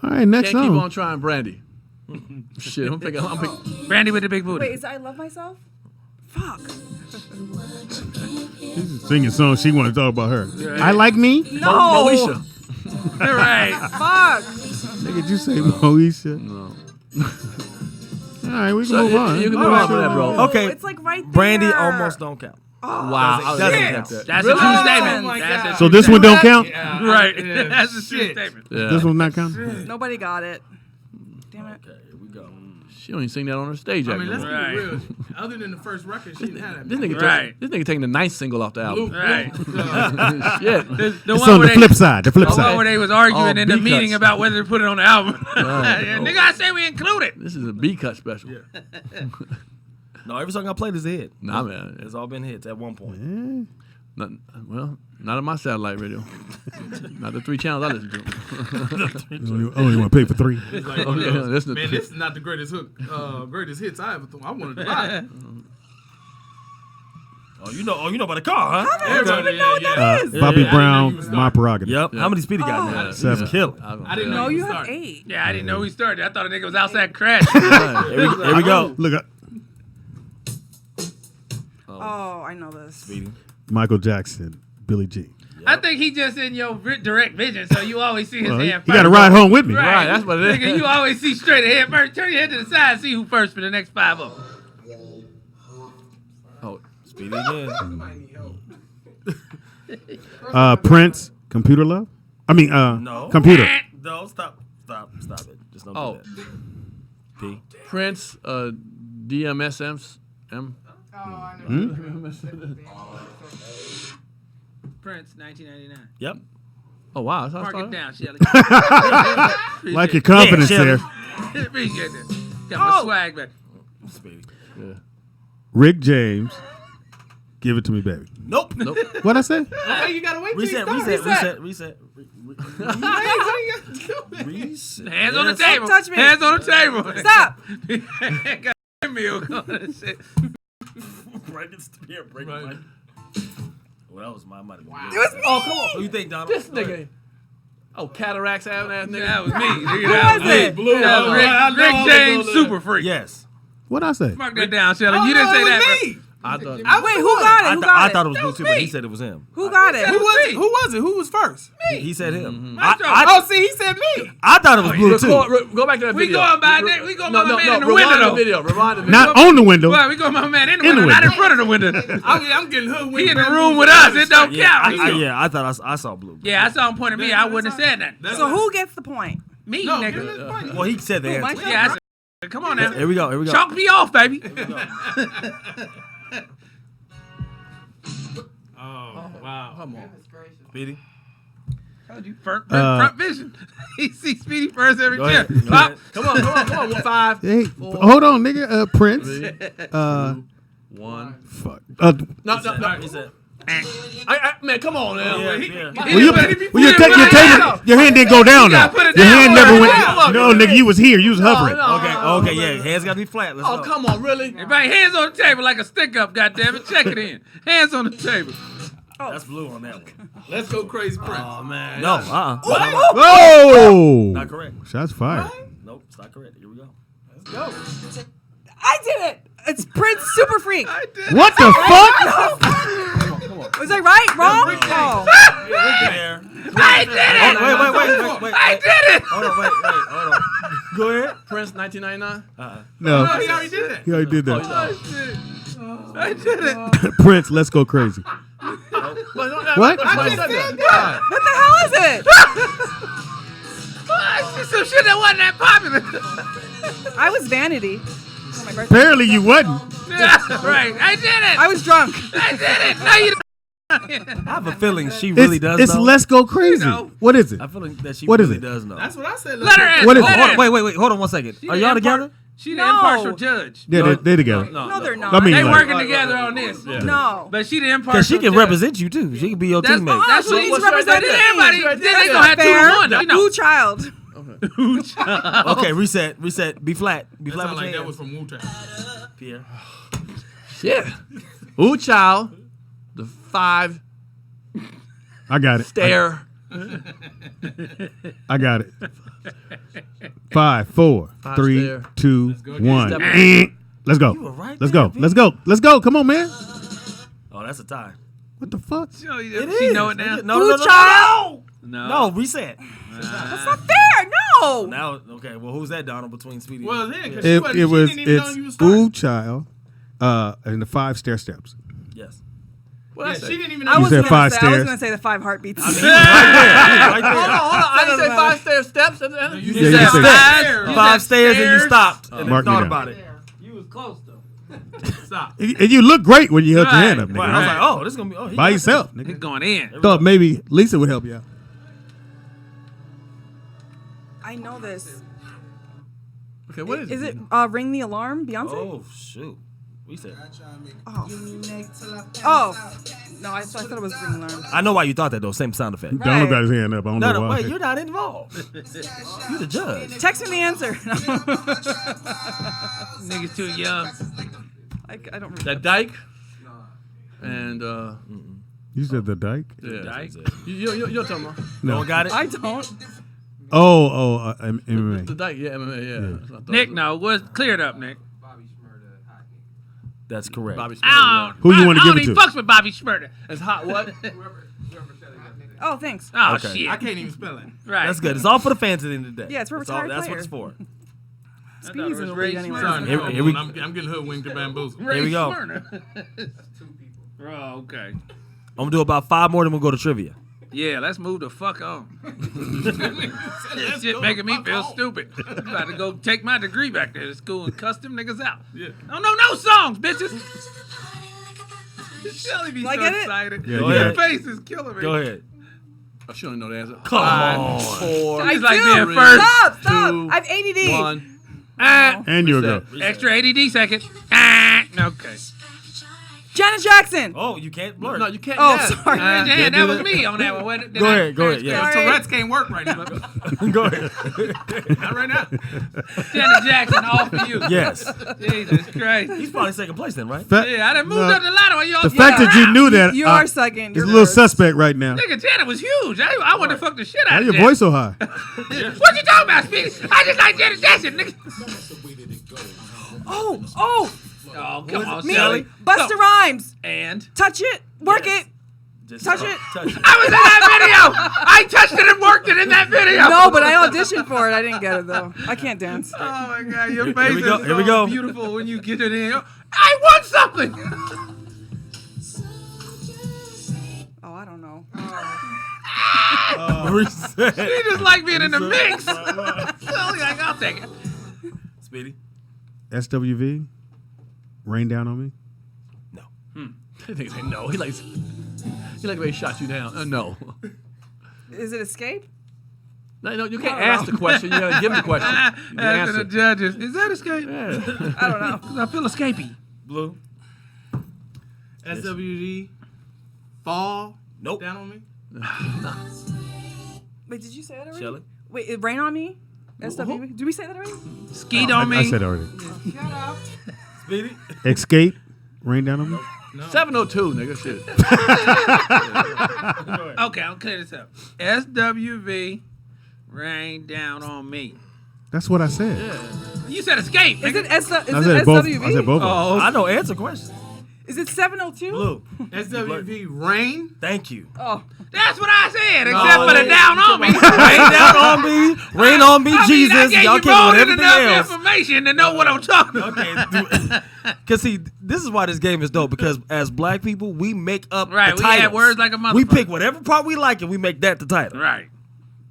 All right, next Can't keep song. on trying, Brandy. Shit, I'm picking. Brandy with the big booty. Wait, is I Love Myself? Fuck. Singing song she want to talk about her. I like me. No. Moesha. Right. Fuck. Nigga, you say Moesha? No. All right, we can So, move on. you can move on from that, bro. Okay. It's like right there. Brandy almost don't count. Wow. Doesn't Shit. count. That's Really? a true Oh statement. my That's God. a So true this one don't statement. count? Right. That's a true statement. Yeah. This one not count? Nobody got it. Damn it. Okay, here we go. She don't even sing that on her stage. I mean, let's act. Right. be real. Other than the first record, she didn't have that. This nigga, Right. this nigga taking the ninth single off the album. Right. Shit. The It's one on where the they, flip side. The flip the one side. where they was arguing Oh, in the B meeting cuts. about whether to put it on the album. Right. Yeah, nigga, I say we include it. This is a B cut special. No, every song I played is a hit. Nah, man. It's all been hits at one point. Not, well, not on my satellite radio. Not the 3 channels I listen to. You only want to pay for 3. It's like, Oh, yeah, listen to man, this is not the greatest greatest hits I ever thought. I wanted to buy it. Oh, you know about the car, huh? Everybody, Bobby Yeah. Brown, Yeah. My Prerogative. Yep. Yeah. How many speed he got now? 7. Kill it. I didn't know No, you have started. 8. Yeah, I didn't know we started. I thought a nigga was outside crashing. Here we go. Look up. Oh, I know this. Speedy. Michael Jackson, Billie Jean. I think he just in your direct vision, so you always see his Well, hand you first. got to ride home with me. Right, that's what it is. Nigga, you always see straight ahead first. Turn your head to the side and see who first for the next 5 of them. Oh, Speedy again. Prince, Computer Love. I mean, No. Computer. No, stop it. Just don't Oh. do that. P. Prince, DMSM. Prince, 1999. Yep. Oh, wow. That's how I Mark it started. down, Shelly. Like your confidence Yeah, there. Shelly. Appreciate that. Got my swag back. Speedy. Yeah. Rick James, Give It To Me, Baby. Nope. What'd I say? Hey, you gotta wait till Reset. you start. Reset. Hands on the Yes. table. Don't touch me. Hands on the table. Stop. Got a meal going and shit. Break it. Here, break it. Mike. Well, that was my money. Wow. It was me. Oh, come on. Who you think, Donald? This nigga. Oh, cataracts having ass nigga. That was me. Nigga, Who that was it? Blue. That was Rick James, super freak. Yes. What'd I say? Mark that down, Shelly. You didn't say that, bro. I thought. Wait, who got it? Who I got it? thought it was Blue too, but he said it was him. Who got it? Who was it? Who was it? Who was first? He said him. Oh, see, he said me. I thought it was Blue too. Go back to that We video. going by that. We going by my man in the window, Rewind though. the video. Rewind the video. Not on the window. Well, we going by my man in the In the window, not in window. front of the window. I'm getting hood. He in the room with us. It don't Yeah, count. I thought I saw Blue. Yeah, I saw him point at me. I wouldn't have said that. So who gets the point? Me, No, give him nigga. his money. Well, he said the Mike? answer. Yeah, I said, come on now. Here we go. Chalk me off, baby. Oh, wow. Come on. Speedy. Told you, front vision. He sees Speedy first every Go time. ahead. Go Pop. ahead. Come on. 5, Hey, 4, hold on, nigga. Prince. 1. Fuck. No. He said. Man, come on now. Yeah, He- yeah. he Well, you didn't put it- well, you he take didn't your put it table. down. Your hand didn't go down gotta though. put it Your down. hand Put never it went. down. No, nigga, you was here. You was hovering. Okay, yeah. Hands gotta be flat. Let's Oh, go. come on, really? Everybody, hands on the table like a stick up, goddammit. Check it in. Hands on the table. That's Blue on that one. Let's go crazy, Prince. Oh, man. No, Oh! not correct. Shots fired. Nope, it's not correct. Here we go. I did it. It's Prince Super Freak. What the fuck? Was I right? Wrong? Oh. There. I did it. Wait. I did it. Hold on, wait. Hold on. Go ahead. Prince, 1999. No, He already did that. he already did that. I did it. Prince, let's go crazy. What? What the hell is it? I see some shit that wasn't that popular. I was Vanity. Oh, my birthday. Apparently you wasn't. Right. I did it. I was drunk. I did it. No, you I have a feeling she really does It's know. Let's Go Crazy. You know. What is it? I feel like that she What is really it? does know. That's what I said. let her answer. What is let it? her Hold, answer. wait. Hold on 1 second. She Are the y'all impar- together? She the No. impartial judge. Yeah, they're together. No, they're not. I mean, They like- working together on this. No. But she the impartial Because she can judge. represent you too. She can be your That's, teammate. that's she what needs what's to represent right there. me. Everybody, Right then there. they gonna have 2 Fair. to 1. You know. Who child? Okay, reset. Be flat. Be That flat sound with like your that was hands. from Motown. Pierre. Shit. Ooh, child. The 5 I got it. stare. I got it. 5, 4, 3, there. 2, 1. Step- Let's go. You were right Let's there, go. B. Let's go. Let's go. Come on, man. Oh, that's a tie. What the fuck? She It know is. it now. No. child? No, reset. That's not fair. No. Now, okay. Well, who's that, Donald? Between Speedy. Well, and then, 'cause Pierre? It was. she didn't even know It's you was starting. Ooh Child, and the 5 stair steps. Yes. Yeah, she didn't even know. I You was said gonna 5 say. I stairs. was gonna say the 5 heartbeats. Right there. Right there. Hold on. I didn't say 5 stair steps. You Yeah, You you said said steps. 5 said stairs and you stairs. stopped and then Mark me thought down. about it. You was close though. Stop. And you look great when you held your Right. hand up, nigga. Right. I was like, oh, this is gonna be he By got yourself, He's nigga. going in. Thought maybe Lisa would help you out. I know this. Okay, what is Is it? it Ring the Alarm, this. Beyonce? Oh shoot. We said. Oh. No, I thought it was Ring the Alarm. I know why you thought that though. Same sound effect. Donald got his hand up. I don't know No, why. wait. You're not involved. You're the judge. Text me the answer. Niggas too young. I don't remember. That Dyke. And You said the Dyke? yeah. Dyke. You're talking about No one got it. I don't. MMA. the Dyke. Yeah, MMA. Yeah. That's what I thought. Nick, no, was cleared up, Nick. That's correct. Bobby Smurda. I Who you want wanna to give it even to? fucks with Bobby Schmurda. It's hot. What? Oh, thanks. Oh Okay. shit. I can't even spell it. Right. That's good. It's all for the fans at the end of the day. Yeah, it's for That's all- retired That's what it's players. for. I thought Speedy's it in was the Ray league anyway. Smurda. Here we- I'm getting hoodwinked to bamboozle. Ray Here we go. Smurda. Oh, okay. I'm gonna do about 5 more, then we'll go to trivia. Yeah, let's move the fuck on. This shit making me feel stupid. I'm about to go take my degree back there to school and cuss them niggas out. Yeah. I don't know no songs, bitches. Shelly be I so get it? excited. Yeah, Go Your ahead. face is killing me. Go ahead. I should know the answer. Come on. 4, She's like do. being first. Stop, stop. 2, I have ADD. 1. And you'll go. Extra ADD second. Okay. Janet Jackson. Oh, you can't blur. No, you can't. Oh, yes. sorry. Yeah, Can't that do was that. me on that one. wasn't it? Go ahead, go ahead, yeah. Sorry. Tourette's can't work right now. Go ahead. Not right now. Janet Jackson, all for you. Yes. Jesus Christ. He's probably second place then, right? Yeah, I done moved up the ladder on y'all. The fact that you knew that You are second. is a You're little first. suspect right now. Nigga, Janet was huge. I want to fuck the shit out Why of your Janet. voice so high? What you talking about, Speedy? I just like Janet Jackson, nigga. Oh, Oh, come on, me. Shelly. Busta Rhymes. And Touch it. Work Yes. it. Just Touch it. Touch it. I was in that video. I touched it and worked it in that video. No, but I auditioned for it. I didn't get it though. I can't dance. Oh my God, your face we go, is here we so go. beautiful when you get it in. I won something. Oh, I don't know. Reset. You just like being in the mix. Shelly, like, I'll take it. Speedy. SWV? Rain Down on Me? I think they know. He like the way he shot you down. No. Is it Escape? No, you can't ask the question. You gotta give him the question. You Asking answer. the judges, is that escape? I don't know. 'Cause I feel escapey. Blue. SWD. Fall. Nope. Down on me. Wait, did you say that already? Shelly. Wait, it Rain on Me? SWV? Did we say that already? Skeet on me. I said it already. Speedy. Escape? Rain Down on Me? 702, nigga. Shit. Okay, I'll clear this up. SWV, rain down on me. That's what I said. You said escape. Is nigga. it, is I it said both. SWV? I said both. of them. I know answer question. Is it 702? Blue. SWV rain. Thank you. Oh. That's what I said, except for the down on me. Rain down on me. Rain on me, I mean, Jesus. I gave Y'all you came more with than everything enough else. information to know what I'm talking about. Okay. Because, see, this is why this game is dope. Because as black people, we make up Right, the we add titles. words like a We motherfucker. pick whatever part we like and we make that the title. Right.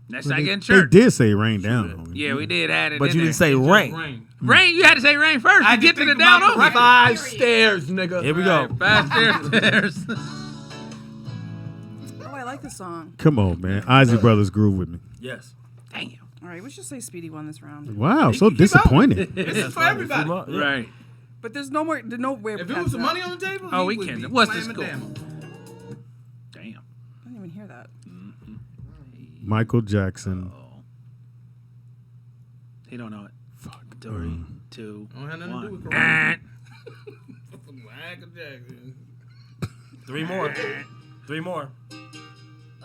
That's like in They church. did say rain down on me. Yeah, we did add it. But in you there. didn't say rain. Rain. You had to say rain first. I to get to didn't the think down about over. the 5 stairs, nigga. Here we go. 5 stairs. Oh, I like the song. Come on, man. Ozzy Brothers groove with me. Yes. Damn. All right, let's just say Speedy won this round. Wow, so keep disappointed. This is for everybody. Right. But there's no way. If it was some money on the table, Oh, he we would can. be What's the slamming score? down. Damn. I didn't even hear that. Michael Jackson. Oh. He don't know it. Fuck. 3, 2, Don't have nothing to do 1. with Corona. Michael Jackson. 3 more. 3 more.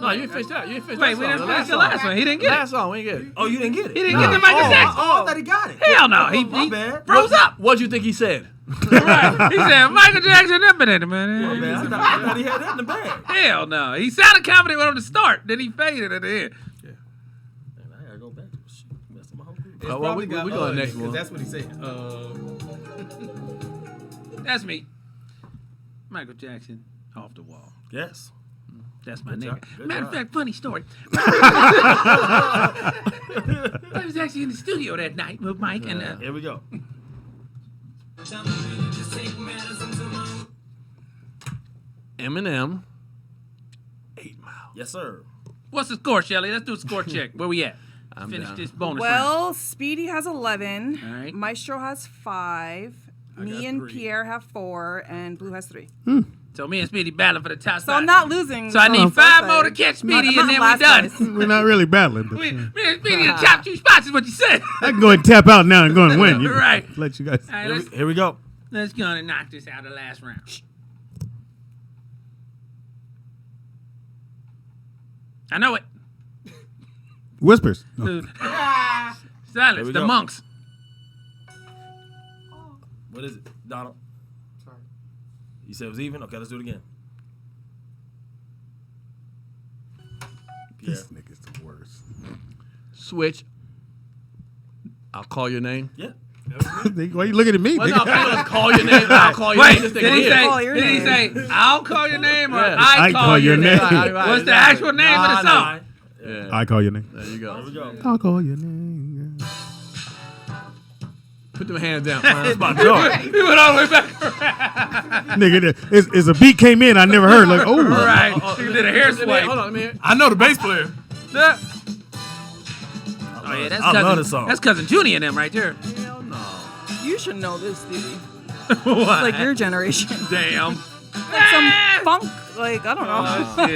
No, you ain't finished that. You ain't finished Wait, that we song. didn't finish the last one. He didn't get it. Last song, we ain't get it. Oh, you didn't get it. He didn't get the Michael Jackson. Oh, I thought he got it. Hell no. He My bad. froze up. What'd you think he said? Right. He said Michael Jackson up in it, My man. bad. I thought he had that in the bag. Hell no. He sounded confident on the start. Then he faded at the end. Man, I gotta go back to the shit. Messed up my whole group. It's well, probably we got go to the next 'cause one. That's what he said. That's me. Michael Jackson off the wall. Yes. That's my Good nigga. job. Good Matter of job. fact, funny story. I was actually in the studio that night with Mike and Here we go. Eminem. 8 Mile. Yes, sir. what's the score, Shelly? Let's do a score check. Where we at? Finish down. this bonus round. Well, Speedy has 11. All right. Maestro has 5. Me got and 3. Pierre have 4, and Blue has 3. So me and Speedy battling for the top So spot. I'm not losing. So I need on 5 both more to sides. catch Speedy, I'm and then we last done. place. We're not really battling. But, Me and Speedy in the top 2 spots is what you said. I can go ahead and tap out now and go and win. You Right. Let you guys. All right, Here we go. let's go and knock this out of the last round. I know it. Whispers. No. Dude. Here Silence. we The go. monks. What is it, Donald? Sorry. You said it was even? Okay, let's do it again. Pierre. This nigga's the worst. Switch. I'll call your name. Yeah. Why you looking at me? Well, nigga? no, I'm gonna call your name. I'll call your Wait, name. This did nigga he here. say? Call your Did he name. say? I'll call your name or Yeah. I call your name? Right, right, What's the exactly. actual name of the Nah, song? Yeah. I call your name. There you Here go. we go. I'll call your name. Put them hands down. It's my joy. He went all the way back. Nigga, it's a beat came in. I never heard. Like, oh, Right. He did a hair Hold swipe. on, let me hear. I know the bass player. Yeah. Oh yeah, that's I love cousin. this song. That's cousin Junie and them right there. You should know this, Stevie. What? Like your generation. Damn. Like some funk. Like, I don't know. Oh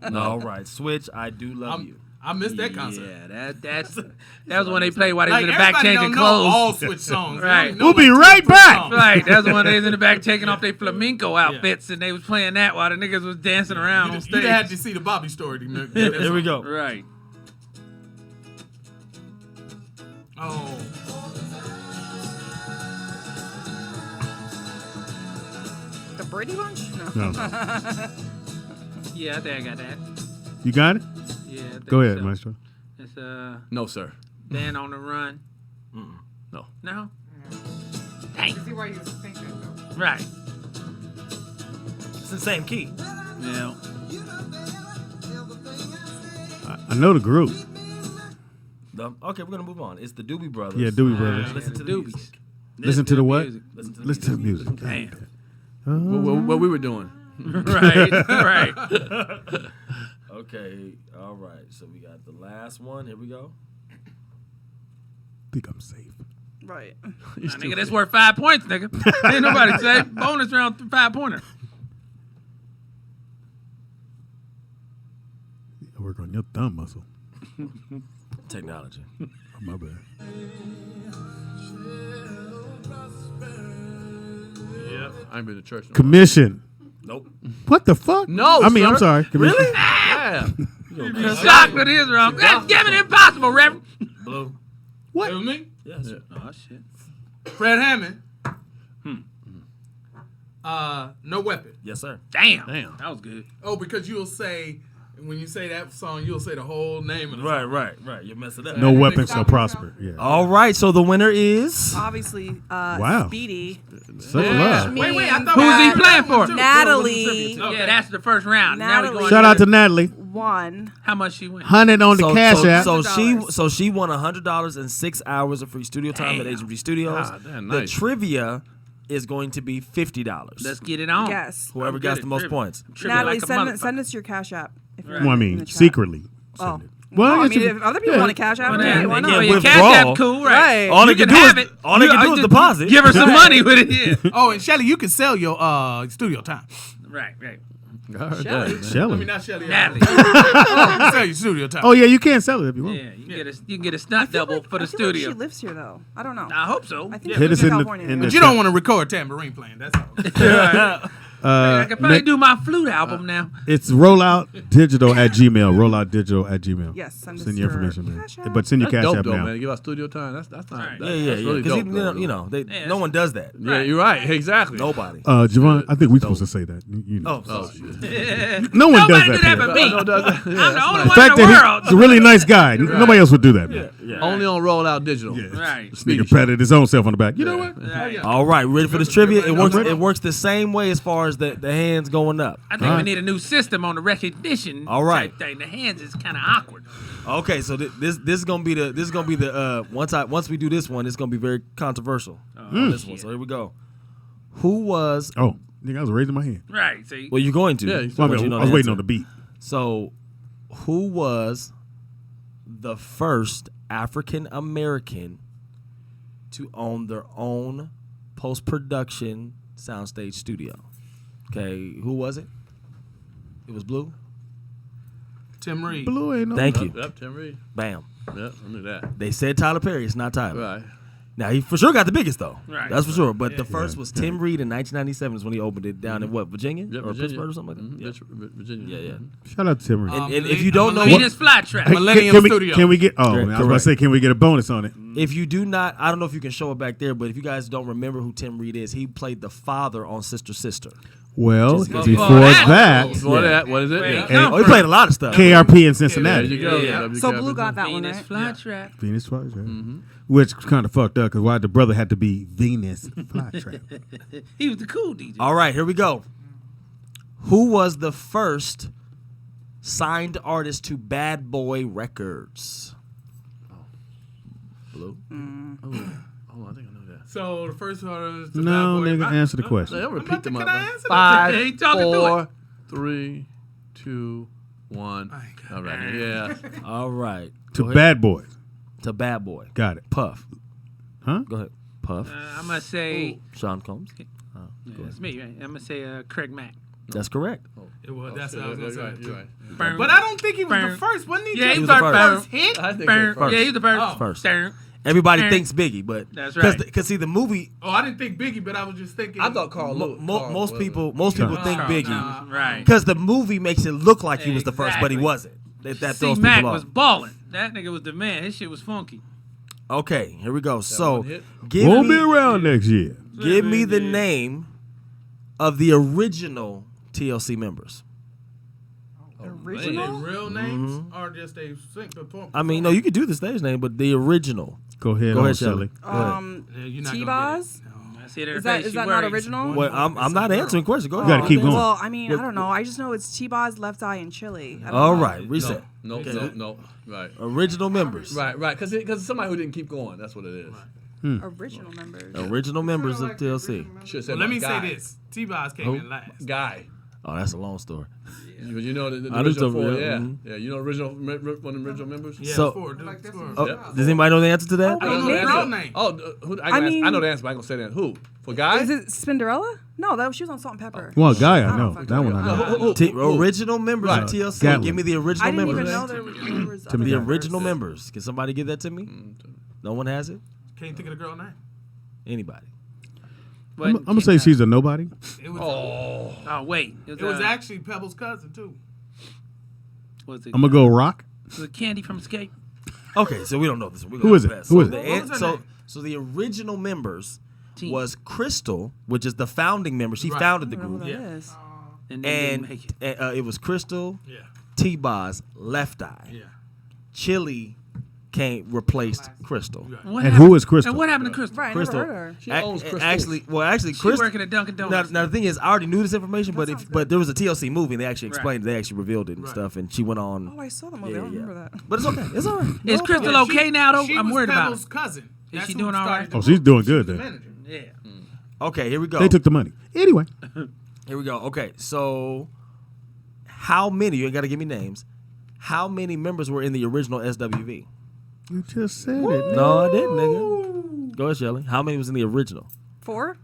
shit. No. All right. Switch. I do love you. I missed that concert. Yeah, that was when they played while they was Like, in the back everybody changing don't know all clothes. Switch songs. Right. They only know We'll be like right 2 back. songs. Right, that's when they was in the back taking off their flamenco outfits and they was playing that while the niggas was dancing around on You stage. had to see the Bobby story. Here we go. Right. Oh. The Brady Bunch? No. No. Yeah, I think I got that. You got it? Yeah. I think Go ahead, so. Maestro. It's No, sir. Dan on the Run. No. No? Dang. See why you was thinking though. Right. It's the same key. Yeah. I know the group. Okay, we're gonna move on. It's the Doobie Brothers. Yeah, Doobie Brothers. Listen to the Doobies. music. Listen to the what? music. Listen to the Listen to the music. music. Damn. What we were doing. Right. Right. Okay. All right. So we got the last one. Here we go. Think I'm safe. Right. Nah, nigga, that's worth 5 points, nigga. Ain't nobody say bonus round 5-pointer. Work on your thumb muscle. Technology. Oh, my bad. Yeah. I ain't been to church. No. Commission. Nope. What the fuck? No, I mean, sir. I'm sorry. Commission. Really? Yeah. You shocked with his wrong. That's Kevin Impossible, Reverend. Blue. It was me? Yes. Yeah. Oh, shit. Fred Hammond. No Weapon. Yes, sir. Damn. Damn. That was good. Oh, because you'll say, when you say that song, you'll say the whole name of the song. Right. You mess it up. No weapon shall prosper. Yeah. All right. So the winner is. Obviously, Wow. Speedy. Such Yeah. love. Wait, I thought Who's he we- playing for? Natalie. Okay. Yeah, that's the first round. Now we Natalie. going Shout out to Natalie. won. How much she win? 100 on the Cash App. So she won $100 and 6 hours of free studio time at HMG Studios. damn, The nice. trivia is going to be $50. Let's get it on. Yes. Whoever I'm gets good the at most trivia. points. Trivia Natalie, like a send motherfucker. us your Cash App. If you're Well, I in mean, the chat. secretly. Oh. Send it. Well, I mean, you- if other people want to Cash App, Well, okay, then, why yeah, not? can't your withdraw. Cash App cool, right? Right. All they You can can do have is it. all they can do is just deposit. Give her some money with it. Yeah. Oh, and Shelly, you can sell your studio time. Right. I heard Shelly. that, man. Shelly. Not Shelly. Natalie. You can sell your studio time. Oh, yeah, you can sell it if you want. Yeah, you can get a stunt double for the I feel like studio. she lives here though. I don't know. I hope so. I think Hit she us lives in California. the But you don't want to record tambourine playing. That's all. I can probably do my flute album now. It's rolloutdigital@gmail. Rolloutdigital@gmail. Yes, send us your your information, man. Cash App. but send your That's Cash dope, App though, now. man. Give out studio time. That's not. Right. That's Yeah. really Because dope. no Yeah, one does that. Yeah, you're right. Exactly. Nobody. Javon, I think we're supposed to say that. You know. Oh, No one does Nobody that. do that here. but me. No, does that. I'm the only The one in fact the that world. he's a really nice guy. Nobody else would do that, man. Only on Rollout Digital. Right. This nigga patted his own self on the back. You know what? Right. all right, ready for this trivia? It works the same way as far as the hands going up. I think we need a new system on the recognition All right. type thing. The hands is kind of awkward. Okay, so this is gonna be the once we do this one, it's gonna be very controversial on this one. So here we go. Who was? Oh, nigga, I was raising my hand. Right. See, Well, you're going to. Yeah, Well, But I you know was the waiting answer. on the beat. So, who was the first African American to own their own post-production soundstage studio? Okay, who was it? It was Blue. Tim Reed. Blue ain't no. Thank you. Yep, Tim Reed. Bam. Yep, I knew that. They said Tyler Perry. It's not Tyler. Right. Now he for sure got the biggest though. Right. That's for sure. But the first was Tim Reed in 1997 is when he opened it down in what, Virginia Yep, or Virginia. Pittsburgh or something like that. Mhm, Virginia. Yeah. Shout out to Tim Reed. And if you don't know, Venus flytrap. Hey, Millennium we, Studio. can we get? Oh, Correct, man, I was about to correct. say, can we get a bonus on it? if you do not, I don't know if you can show it back there, but if you guys don't remember who Tim Reed is, he played the father on Sister Sister. Well, Just before that. that, Before that, what is it? Where Yeah. he come Oh, he from. played a lot of stuff. KRP in There Cincinnati. you go. Yeah. W. So Captain. Blue got that one, Venus right? flytrap. Venus flytrap, which kind of fucked up because why the brother had to be Venus flytrap? He was the cool DJ. All right, here we go. Who was the first signed artist to Bad Boy Records? Blue. Oh, I think I know that. So the first one is the No, Bad Boy. nigga, answer the question. They'll repeat them Can up. I man. answer that? 5, He talking to 4, 3, 2, 1. I ain't got All right. Yeah. All right. To Go ahead. Bad Boy. To Bad Boy. Got it. Puff. Huh? Go ahead. Puff. I'm gonna say Sean Combs. it's me. Right? I'm gonna say Craig Mack. That's correct. It was. That's what I was You're gonna right. say. You're right. Burn. But I don't think he was Burn. the first. Wasn't he? Yeah, just he was the the first. first hit. I think Burn. so. Yeah, he's the first. Oh. First. Burn. Everybody Burn. thinks Biggie, but That's right. Because see the movie, Oh, I didn't think Biggie, but I was just thinking. I thought Carl Lewis. most people think Carl Biggie Johnson, right. because the movie makes it look like he was the first, but he Exactly. wasn't. That C throws Mac people was off. balling. That nigga was the man. His shit was funky. Okay, here we go. So one hit? give Won't be me around next year. give me the name of the original TLC members. Are they Original? real names or just a sync perform? I mean, no, you could do the stage name, but the original. Go ahead, Go on, ahead, Shelly. Shelly. Go ahead. Yeah, you're not gonna T-Boz? I see it in her Is that face. is She that not worried. original? Well, I'm not answering questions. Go You ahead. gotta keep going. Well, I mean, I don't know. I just know it's T-Boz, Left Eye, and Chili. I don't All know. right, reset. No. Right. Original members. Right. Because it's somebody who didn't keep going. That's what it is. Original members. Original members of TLC. Should have said Well, let my me guy. say this: T-Boz came in last. Guy. Oh, that's a long story. But you know the I just original don't- four, yeah, yeah. mhm. Yeah, you know original one of the original members? Yeah, So- four, dude. Four. Oh, Yep. does anybody know the answer to that? Oh, I don't know the Maybe. answer. Name. Oh, who, I mean- I know the answer, but I ain't gonna say that. Who? For Guy? Is it Spinderella? No, that was, she was on Salt and Pepper. Well, guy, I don't know. fucking That one I No, know. who? Original members Right. of TLC. Gatlin. Give me the original I didn't members. even know there was Timmy other The Gatlin. original members. Can somebody give that to me? No one has it? Can't think of the girl name. Anybody? I'm gonna say she's a nobody. It was. Oh wait, It was actually Pebble's cousin too. Was it? I'm gonna go rock. Was it Candy from Escape? Okay, so we don't know this one. Who is it? Who is it? What was her name? So the original members Team. was Crystal, which is the founding member. She Right. founded the I don't know group. who that Yeah. is. And then And they make it. it was Crystal, Yeah. T-Boz, Left Eye, Yeah. Chili, replaced Crystal. What And happened- who is Crystal? And what happened to Crystal? Right, I Crystal. never heard of her. She owns Crystal. Actually, She Crystal. working at Dunkin' Now, Donuts. now the thing is, I already knew this information, but sounds but there was a TLC movie and they actually Right. explained, they actually revealed it and stuff, and she went on. Oh, I saw the movie. Yeah, I don't yeah. remember that. But it's okay. It's all right. Is Crystal okay now though? She I'm was worried about Pebble's her. cousin. Is she who doing all started right? the Oh, she's group. doing She was good the then. manager. Yeah. Okay, here we go. They took the money. Anyway, Here we go. Okay, so how many? You ain't got to give me names. How many members were in the original SWV? you just said it. No, I didn't, nigga. Go ahead, Shelly. How many was in the original? 4?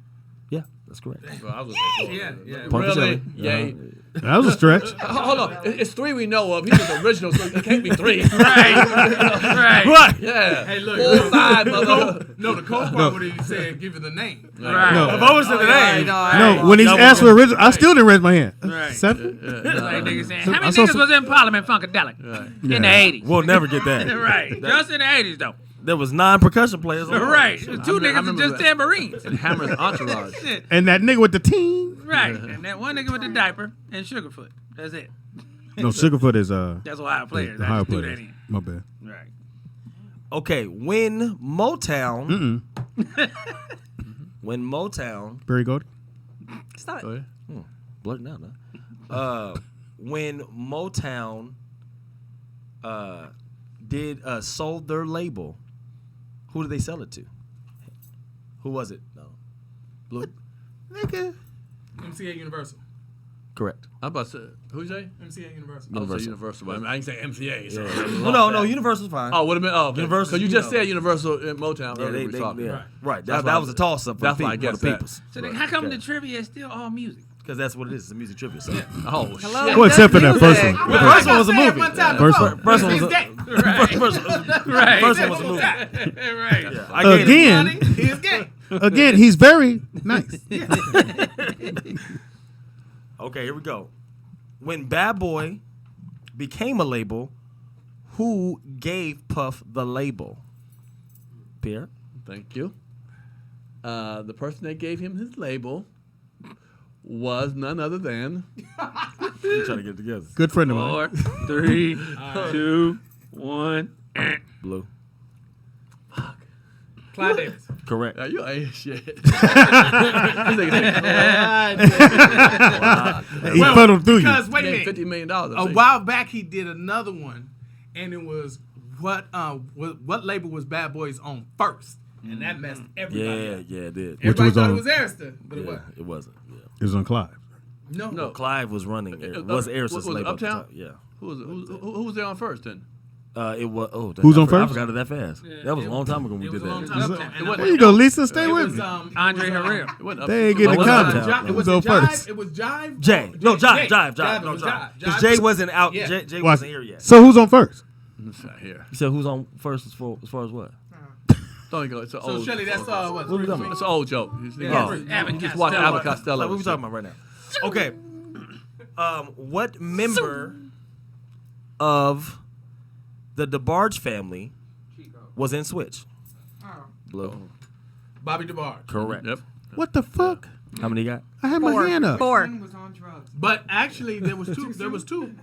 Yeah, that's correct. Well, I was Yeah, yeah. Point for Really? Shelly. Yay. That was a stretch. Hold on. It's 3 we know of. He's the original, so it can't be 3. Right. Right. Right. Yeah. Hey, look. 4, 5, mother. No, the cold part would have said give you the name. Right. No. If I was in the name, No, when he's asked for original, I still didn't raise my hand. Right. 7? Like niggas saying, how many I saw niggas some- was in Parliament Funkadelic in the 80s? we'll never get that. Right. Just in the 80s though. There was 9 percussion players. on Right. it. Two I niggas and remember just that. tambourines. And Hammer's entourage. Shit. And that nigga with the team. Right. And that one nigga with the diaper and Sugarfoot. That's it. No, Sugarfoot is That's Ohio players. I Ohio just threw that players. in. My bad. Right. Okay, when Motown, Barry Goldie. Stop Go it. ahead. blurting out now. When Motown sold their label, who did they sell it to? Who was it? No, Blue. Nigga. MCA Universal. Correct. I'm about to say, who'd you say? MCA Universal. I would say Universal. Universal, but I didn't say MCA. So Well, no, Universal's fine. Oh, would have been. Oh, okay. Universal, Because you you just know. said Universal in Motown. Yeah, earlier we talked. yeah. Right. Right. That's That why was a toss up for that's the why I people. guessed For the that. peoples. So then how come Okay. the trivia is still all music? Because that's what it is. It's a music trivia. So. Oh, Hello? shit. Well, except for that first one. The first one was a movie. First one. First one was a Right. First one was a movie. Right. Yeah, I gave it- Again, He's gay. again, he's very nice. Okay, here we go. When Bad Boy became a label, who gave Puff the label? Pierre? Thank you. The person that gave him his label was none other than You trying to get it together. Good friend of mine. 4, 3, 2, 1. Blue. Clyde Davis. Correct. you ain't shit. He funneled through you. Because wait a Made minute, $50 million. a while back he did another one, and it was what label was Bad Boys on first, and that messed everybody up. Yeah, it did. Which Everybody was thought on- it was Arista, but it Yeah, wasn't. it wasn't. Yeah. It was on Clive. No, No. Clive was running. It Uh, was uh, Aris's was it label. at the Uptown? time. Yeah. Who was there on first then? It was. Oh, Who's I on forgot- first? I forgot it that fast. That was a long time ago when we it did was a long that. time ago. Uptown. And It I wasn't- There you go, Lisa. Stay It with was me. Andre Herrera. It wasn't They ain't Uptown. getting It the was comment. Uptown. It was Who's on Jive. first? It was Jive. Jay. No, Jive. It No, was Jive. Jive. Because Jay wasn't out. Yeah. Jay Watch. wasn't here yet. So who's on first? It's not here. You said who's on first as far as what? Don't go. It's an So old. Shelly, that's what? What we talking about? It's an old joke. You Abbott just watch Costello. Abbott Costello. Like, what we talking about right now? Okay. What member of the DeBarge family was in Switch? Blue. Bobby DeBarge. Correct. Yep. What the fuck? How many you got? I had my hand up. 4. But actually, there was two brothers. in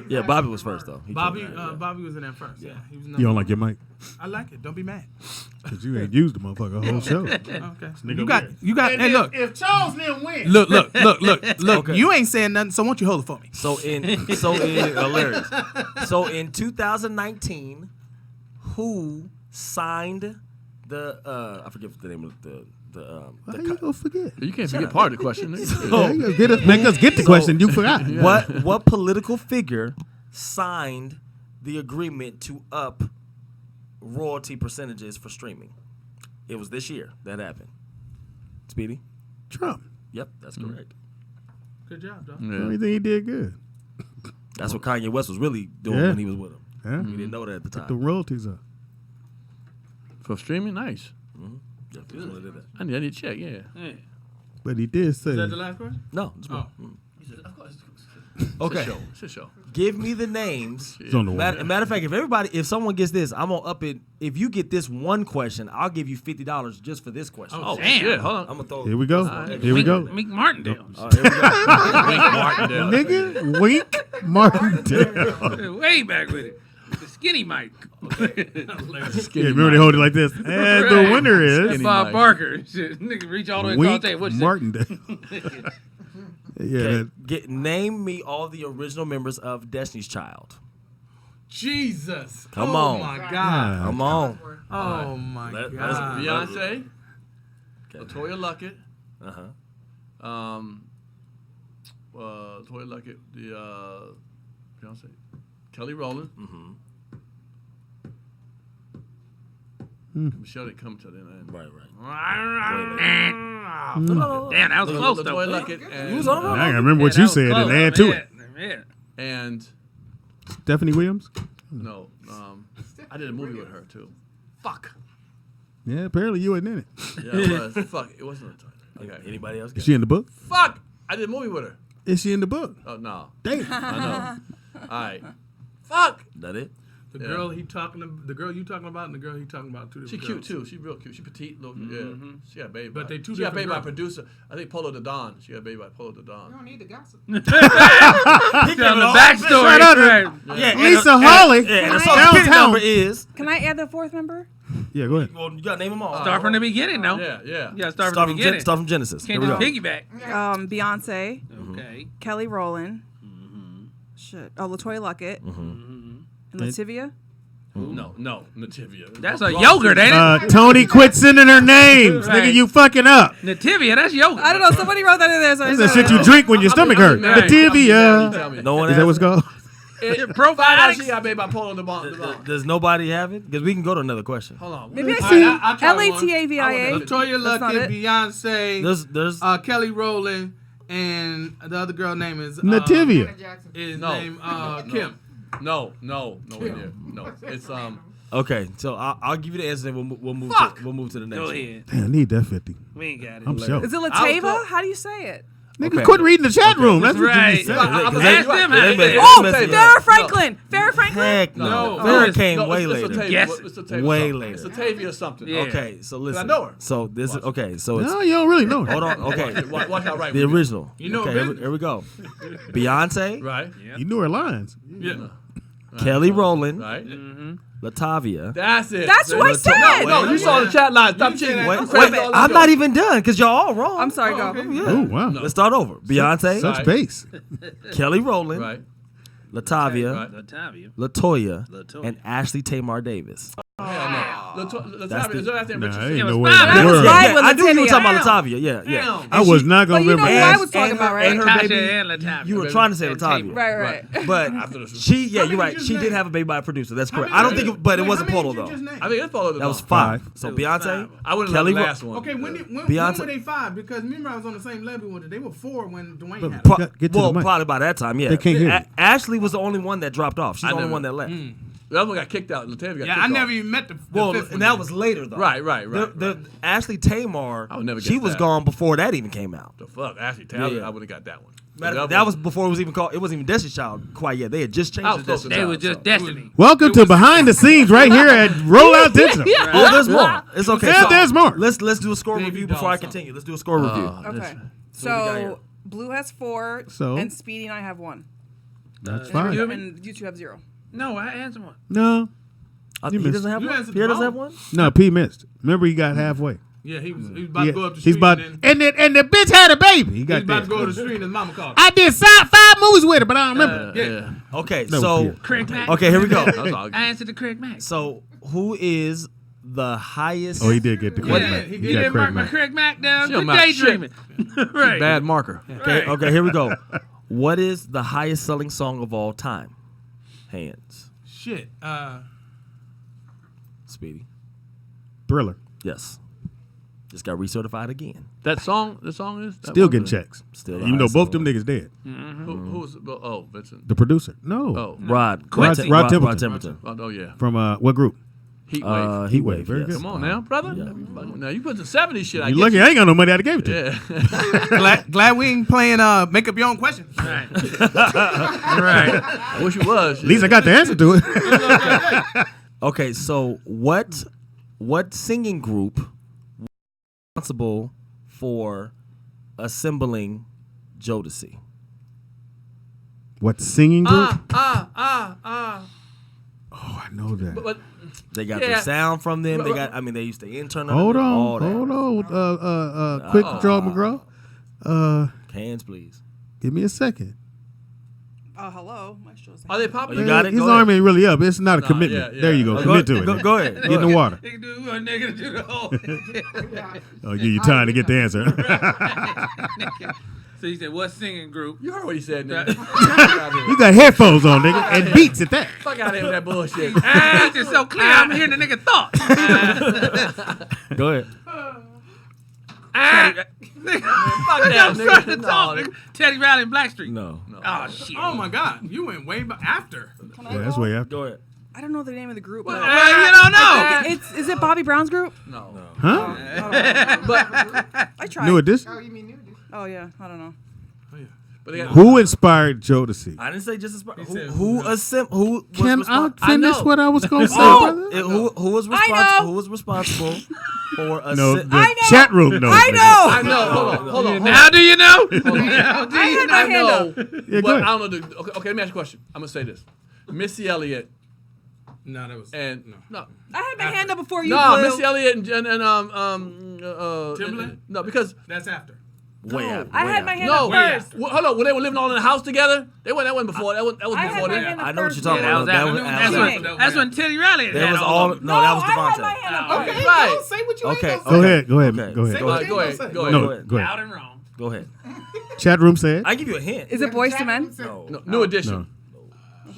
Yeah, Bobby was first though. He Bobby, took that, yeah. Bobby was in there first. Yeah, he was. You don't like your mic? I like it. Don't be mad. Because you ain't used the motherfucker whole show. Okay. You got. Hey, look. If Charles didn't win. Look. Okay. You ain't saying nothing, so why don't you hold it for me? So in hilarious. So in 2019, who signed the I forget the name of How you gonna forget? You can't forget part of the question. Yeah, you gotta make us get the question. You forgot. what political figure signed the agreement to up royalty percentages for streaming? It was this year that happened. Speedy? Trump. Yep, that's correct. Good job, dog. I don't think he did good. That's what Kanye West was really doing Yeah. when he was with him. Huh? We didn't know that at the The time. royalties up. For streaming, nice. Yeah, he was the one that did that. I need to check. Yeah. But he did say. Is that the last question? No, just one. It's a Okay. show. It's a show. Give me the names. It's on the wall. Matter of fact, if someone gets this, I'm gonna up it. If you get this one question, I'll give you $50 just for this question. Oh, Damn. shit. Hold on. I'm gonna throw. Here we go. Here we go. Meek Martindale. All right, here we go. Wink Martindale. Nigga, Wink Martindale. Way back with it. Skinny Mike. Yeah, remember they hold it like this. And the winner is Skinny Bob Mike. Barker. Shit, nigga reach all the way across the table. Wink What's that? Martindale. Yeah, Name me all the original members of Destiny's Child. Jesus. Come oh on. my God. Yeah. Come on. Oh my Let's- God. Beyonce, Okay. Latoya Luckett, Uh-huh. Latoya Luckett, the Beyonce, Kelly Rowland. Michelle didn't come till then. Right. Damn, that was close though. Latoya Luckett and, You was on I gotta remember what Yeah, you that was said close. and add to it. Yeah. and Stephanie Williams. no, I did a movie with her too. Fuck. Yeah, apparently you weren't in it. Yeah, it was. Fuck. It wasn't Latoya. Okay. Anybody else? Is she in the book? Fuck. I did a movie with her. Is she in the book? Oh no. Damn. I know. All right. Fuck. That it? The girl you talking about, and the girl he talking about two She different cute girls. too. She real cute. She petite, little. Yeah. She got a baby. But by- they two She got a baby different by a girls. producer. I think Polo the Don. She got a baby by Polo the Don. don't need the gossip. Tell the backstory. Shout out to- Right. Yeah, Lisa Hawley. Yeah, and the social security Downtown. number is. Can I add the fourth member? Yeah, go ahead. Well, you gotta name them all. Start from the beginning, though. Yeah. You gotta start Start from from, the beginning. start from Genesis. Can't Here we just go. piggyback. Beyonce, Okay. Kelly Rowland. Shit. Oh, Latoya Luckett. And Lativia. No, Nativia. That's a yogurt, ain't it? Tony, quit sending her names. Right. Nigga, you fucking up. Nativia, that's yogurt. I don't know. Somebody wrote that in there. So I That's said that shit you drink when your stomach hurt. Right. Nativia. No one Is that has what's it? called? Probiotics. She got a baby by Polo the Don. Does nobody have it? Because we can go to another question. Hold on. Maybe I All see right, I'll try one. Latavia. Latoya That's not Luckett, it. Beyonce, There's Kelly Rowland, and the other girl name is Nativia. Is No. name Kim. No, we did. No, it's okay. So I'll give you the answer. Then we'll move. We'll move to the next. Go one. ahead. Damn, I need that 50. We ain't got it. I'm sure. Is it I was Latava? told- How do you say it? Nigga, Okay. quit reading the chat room. That's what Right. you said. Ask them They how messed- they- Oh, they messed it Farrah up. Franklin. Farrah Franklin. Heck no. No. Farrah came no, way it's later. Latavia. Yes. It's Latavia Way something. later. It's Latavia something. Yeah. Okay, so listen. know her. So this is okay. So it's No, you don't really know her. hold on. Okay, Watch out right. the original. You know okay, business. here we go. Beyonce, Right. You knew her lines. Yeah. Kelly Rowland, Right. Latavia. That's it. That's what I said. No, you saw the chat line. Stop You said cheating. that. Wait, You wait, crazy. Let's I'm go. not even done because y'all all wrong. I'm sorry, go. okay. Yeah. Oh, wow. Let's start over. Beyonce, Such Right. bass. Kelly Rowland, Right. Latavia, Right. Latavia. Latoya, Latoya. and Ashley Tamar Davis. Hell no. That's Latavia, the- is that name Nah, Richardson? ain't It no was way. five. in the That was world. right. Yeah, with I knew you were Lativia. talking about Latavia. Yeah. Damn. I was not But going to you know remember. who I And- was talking about, right? and her Tasha baby. and Latavia. You were trying to say And Latavia. Tate. Right. But After the- she, yeah, How you're many right. did you She just did name? have a baby by a producer. That's How correct. many I don't did think, you- but it wait, wasn't how many Polo did you though. just name? I think it's followed the That was Don. 5. So It was Beyonce, five. I wouldn't Kelly know the Ro- last one. Okay, when Beyonce- were they 5? Because remember I was on the same level with it. They were 4 when Dwayne But had pro- it. Get to the well, mic. probably by that time, yeah. They can't hear you. Ashley was the only one that dropped off. She's the only never- one that left. The other one got kicked out. Latavia got kicked Yeah, I off. never even met the Well, fifth one. and that was later though. Right. The Ashley Tamar, I would never she guess was that. gone before that even came out. The fuck? Actually, Taylor, Yeah. I would have got that one. That was before it was even called. It wasn't even Destiny's Child quite yet. They had just I changed was the close to Destiny's They Child. was just so. Destiny. Welcome to Behind the Scenes right here at Rollout Digital. Oh, there's more. It's okay. Yeah, So there's more. Let's do a score Baby review doll before I song. continue. Let's do a score review. Okay. we got here? So Blue has 4, So? and Speedy and I have 1. That's And fine. you two have 0. No, I answered one. No. He missed. doesn't have You one. answered Pierre the doesn't have wrong. one. No, P missed. Remember, he got halfway. Yeah, he was about to go up the He's street. about and then and the bitch had a baby. He he got was about that. to go to the street and his mama called him. I did 5 movies with her, but I don't remember. Yeah. Okay, No, so Pierre. Craig Mack. okay, here we go. That was all. I answered to Craig Mack. So who is the highest? Oh, he did get the Craig Yeah, Mack. he He did got didn't Craig mark my Mack. Craig Mack down. She don't Good mark daydreaming. Right. Bad marker. Okay, here we go. What is the highest selling song of all time? Hands. Shit. Speedy. Thriller. Yes. Just got recertified again. That song. The song is that Still one? getting checks. Still the Even though highest both them selling. niggas dead. Who was? Oh, Vincent. The producer. No. Oh. Rod Rod Templeton. Oh yeah. From what group? Heat wave. Heat Wave. Very Yes. good. Come on now, brother. Now you put the 70s shit. You lucky I ain't got no money. I'd have gave it to you. Yeah. glad we ain't playing make up your own questions. Right. Right. I wish it was. At least I got the answer to it. Okay, so what singing group was responsible for assembling Jodeci? What singing group? Oh, I know that. But They got their sound from them. They got. I mean, they used to intern. Hold all that. on. Quick draw McGraw. Hands, please. Give me a second. Hello. My show's are they popular? You got it? His Go arm ahead. ain't really up. It's not a commitment. yeah. There you go. Commit to it. Go ahead. Get in the water. Nigga do a nigga do the whole. Oh, give you time to get the answer. So he said, what singing group? You heard what he said, nigga. You got headphones on, nigga, and beats at that. Fuck out of here with that bullshit. It's just so clear. I'm hearing the nigga thoughts. Go ahead. Fuck that, I'm starting to nigga. talk. No, Nigga. Teddy Riley and Blackstreet. No. Oh, shit. Oh my God, you went way after. Yeah, that's way after. Go ahead. I don't know the name of the group. But You don't know. is it Bobby Brown's group? no. Huh? I tried. New edition? Oh yeah, I don't know. But they got, Who inspired Jodeci? I didn't say just as said who was Can I finish know. what I was going to say, Oh, brother? who was I responsible? know. Who was responsible for a No, si- the I know. chat room knows. I nigga. know. I know. Hold on. Now do you know? I had my I hand know. up. Yeah, But go ahead. I don't know. Okay, let me ask you a question. I'm gonna say this. Missy Elliott No, that was and no. I had my hand up before you. no, blew. Missy Elliott and Timbaland? no, because That's after. way out. I way had my out. hand no, up first. hold on. When they were living all in the house together, that wasn't before. That was I had before my that. hand up I know what first. you're talking Yeah, that about. was That after. was after. That's when Teddy Riley That had was all all. of them. No, that was I had my Devontae. hand up Oh, first. Okay, Right. go say what you Okay. ain't gonna Go say. ahead. Go ahead. Okay. Go Say ahead. what you Go ain't ahead. gonna say. Go ahead. No, ahead. go Loud ahead. and wrong. Go ahead. Chat room said. I give you a hint. Is it Boys to Men? No, New Edition.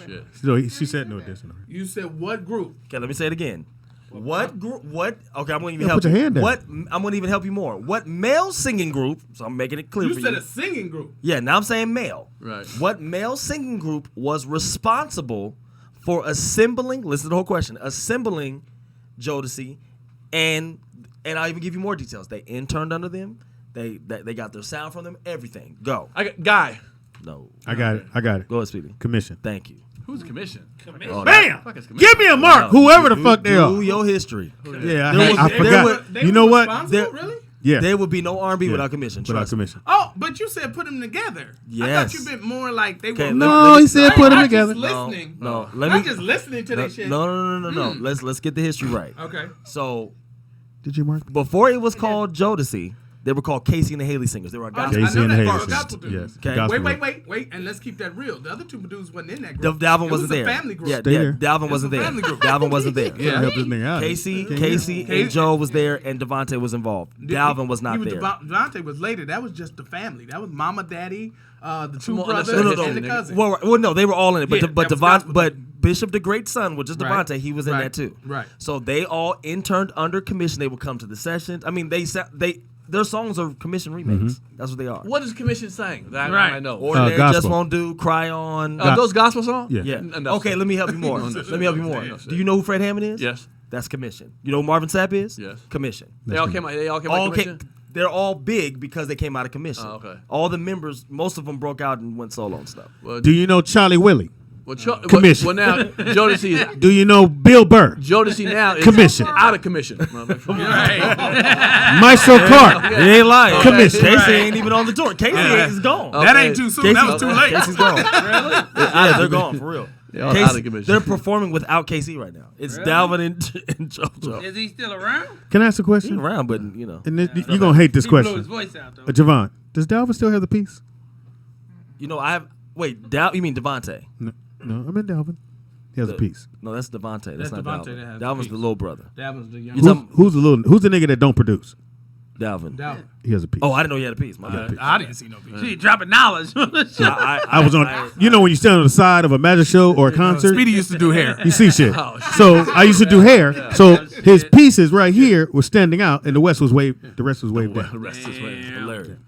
Shit. No, she said no additional. You said what group? Okay, let me say it again. What group? What? Okay, I'm going to even Yeah, help put your you. hand down. What? I'm going to even help you more. What male singing group? So I'm making it clear You for said you. a singing group. Yeah, now I'm saying male. Right. What male singing group was responsible for assembling? Listen to the whole question. Assembling Jodeci, and I'll even give you more details. They interned under them. They got their sound from them. Everything. Go. I got Guy. No. I got it. Go ahead, Speedy. Commission. Thank you. Who's the commission? Oh, Bam! Fuck is commission? Give me a mark, whoever the fuck they Do are. your history. Yeah, There was- I there forgot. was- They You know were what? responsible, There- really? Yeah. There would be no R&B Yeah. without commission. Without Trust me. commission. Oh, but you said put them together. I Yes. thought you meant more like they Okay, were. No, he said put them I'm together. Just listening. No. I'm just listening to No, this shit. no. Let's get the history right. Okay. So Did you mark? before it was called Jodeci, they were called Casey and the Haley Singers. They were a gospel. Casey I know and that Haley part. singers. Gospel dude. Yes. Okay. Gospel Wait, and let's keep that real. The other two dudes wasn't in that group. Dalvin It wasn't was there. A family group. Yeah, Stay there. Dalvin wasn't a there. family group. Dalvin wasn't there. Yeah. Help this nigga out. Casey and Joe was there, and Devontae was involved. Dalvin was not there. Devontae was later. That was just the family. That was mama, daddy, the two more brothers, unnecessary and the nigga. cousin. Well, no, they were all in it, but Yeah, but that was gospel. but Bishop the Great Son, which is Right. Devontae, he was in Right. that too. Right. So they all interned under commission. They would come to the sessions. I mean, their songs are commission remakes. That's what they are. What does commission sing? That Right. I know. Ordinary Gospel. Just Won't Do, Cry On. Those gospel songs? Yeah. Yeah. No, Okay, let me help you more. Let me help you more. Do you know who Fred Hammond is? Yes. That's commission. You know who Marvin Sapp is? Yes. Commission. They all came out. They all came out All of commission. they're all big because they came out of commission. Oh, okay. All the members, most of them broke out and went solo and stuff. Well, Do you know Charlie Willie? Commission. Well, now Jodeci is Do you know Bill Burr? Jodeci now is Commission. out of commission. Maestro Clark. It ain't lying. Commission. Casey ain't even on the tour. Casey is gone. That ain't too soon. That was too late. Casey's gone. Yeah, they're gone for real. They're all out of commission. They're performing without KC right now. It's Dalvin and JoJo. Is he still around? Can I ask a He's question? around, but you know, And you're going to hate this He blew his question. voice out, though. Javon, does Dalvin still have the piece? I have. Wait, you mean Devontae? No, I meant Dalvin. He has a piece. No, that's Devontae. That's not Devontae Dalvin. that has the Dalvin's piece. the little brother. That was the young. Who's the nigga that don't produce? Dalvin. He has a piece. Oh, I didn't know he had a piece. My bad. I didn't see no picture. She dropping knowledge. I was on. You know when you stand on the side of a magic show or a concert, Speedy used to do hair. you see shit. So I used to do hair. So his pieces right here was standing out, and the rest was waved. The rest was waved The down. rest is way. Hilarious.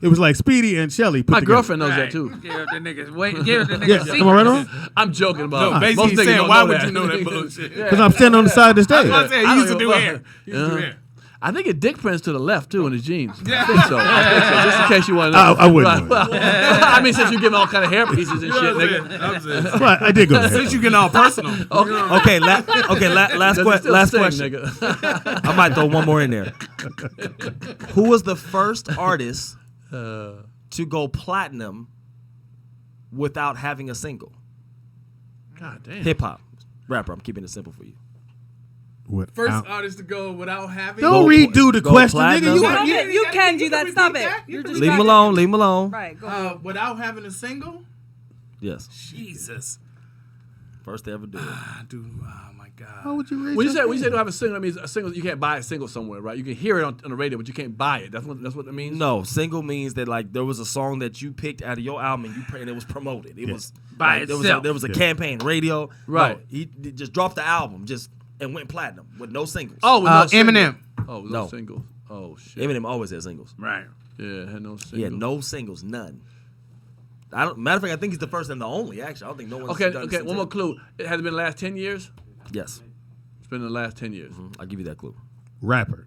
It was like Speedy and Shelly. Put My together. girlfriend knows that too. Give up the niggas. Wait, give up the Yeah, niggas. am I right on? I'm joking about. No, it. basically Most he's niggas saying, don't why know would that. you know that bullshit? Because I'm standing on the side of the stage. I said, I he used to don't do give a hair. He used to do hair. I think it dick prints to the left too in his jeans. I think so. Just in case you want to know. I wouldn't know. I mean, since you give all kind of hair pieces and shit, nigga. I'm saying. But I did go there. Since you getting all personal. Okay, last Does it still last sting, question. nigga? I might throw one more in there. Who was the first artist to go platinum without having a single? God damn. Hip hop. Rapper. I'm keeping it simple for you. What? First artist to go without having. Don't redo the go question, platinum. nigga. You can do that. Stop it. You You're can just Leave him alone. Leave him alone. Right. Go. Without having a single. Yes. Jesus. First they ever do it. Dude, oh my God. Why would you read When you say don't have a single, that means a single. You can't buy a single somewhere, right? You can hear it on the radio, but you can't buy it. That's what it means. No, single means that like there was a song that you picked out of your album and it was promoted. It was By like, itself. there was a campaign, radio. Right. No, he just dropped the album and went platinum with no singles. Oh, with no single. Eminem. Oh, with No. no singles. Oh shit. Eminem always had singles. Right. Yeah, had no singles. He had no singles, none. Matter of fact, I think he's the first and the only. Actually, I don't think no one's Okay. done Okay. since One more him. clue. It has been the last 10 years. Yes, It's been the last 10 years. I'll give you that clue. Rapper.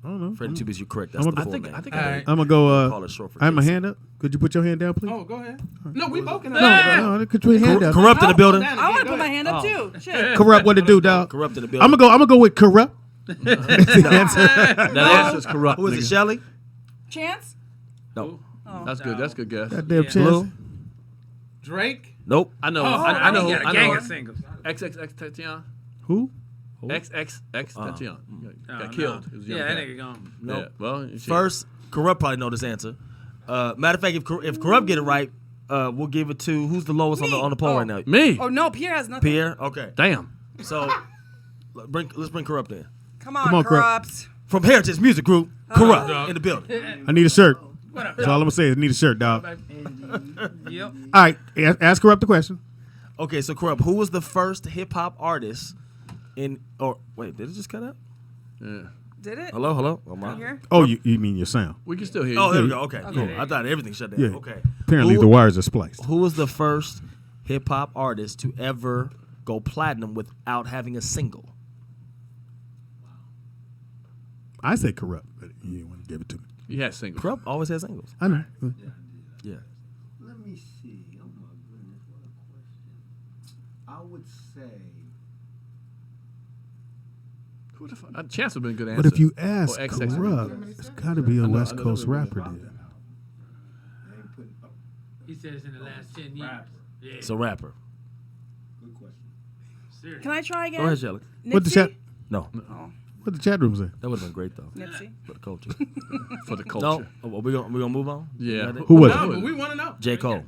I don't know. Freddie Tubi's, you're correct. That's I'm the a- full I think. name. I think. All I right. I'm gonna go. Call it short for I have my Jason. hand up. Could you put your hand down, please? Oh, go ahead. No, we both can. No, could you put your hand down? Corrupt in the building. I want to put my hand up too. Shit. Corrupt. What to do, dog? Corrupt in the building. I'm gonna go with corrupt. That answer's corrupt. Who is it, nigga. Shelly? Chance. No. That's good. That's a good guess. Goddamn Yeah. chance. Blue? Drake. Nope. I know. Oh, I know. He got a I gang know. of singles. XXX Tatiana. Who? XXX Tatiana. Oh, Got killed. It was a young Yeah, that guy. nigga gone. Yeah. Well, she- First, Corrupt probably know this answer. Matter of fact, if Corrupt get it right, we'll give it to who's the lowest on the poll right now. Me. Oh no, Pierre has nothing. Pierre. Okay. Damn. So let's bring Corrupt in. Come on, Come on, corrupt. From Heritage Music Group, Corrupt in the building. I need a shirt. What up? That's all I'm gonna say is need a shirt, dog. Yep. All right, ask corrupt the question. Okay, so Corrupt, who was the first hip hop artist in? Or wait, did it just cut out? Yeah. Did it? Hello. Oh, Can my. you hear? Oh, you mean your sound? We can still hear you. Oh, there we go. Okay, cool. I thought everything shut down. Yeah. Okay. Apparently Who- the wires are spliced. Who was the first hip hop artist to ever go platinum without having a single? I say corrupt, but you didn't want to give it to me. You had singles. Corrupt always has singles. I know. Yeah. Let me see. Oh my goodness, what a question. I would say. Who the fuck? Chance would have been a good answer. But if you ask Or XX. corrupt, it's got to be a West I know Coast they would. rapper then. I ain't putting up. He said it's in the last 10 years. Yeah. So rapper. Good question. Serious. Can I try again? Go ahead, Shelly. What the chat? No, What the chat room say? that would have been great though Nipsey. for the culture. For the culture. No, oh, we gonna move on. Yeah. Who was No, it? but we want to know. J. Cole.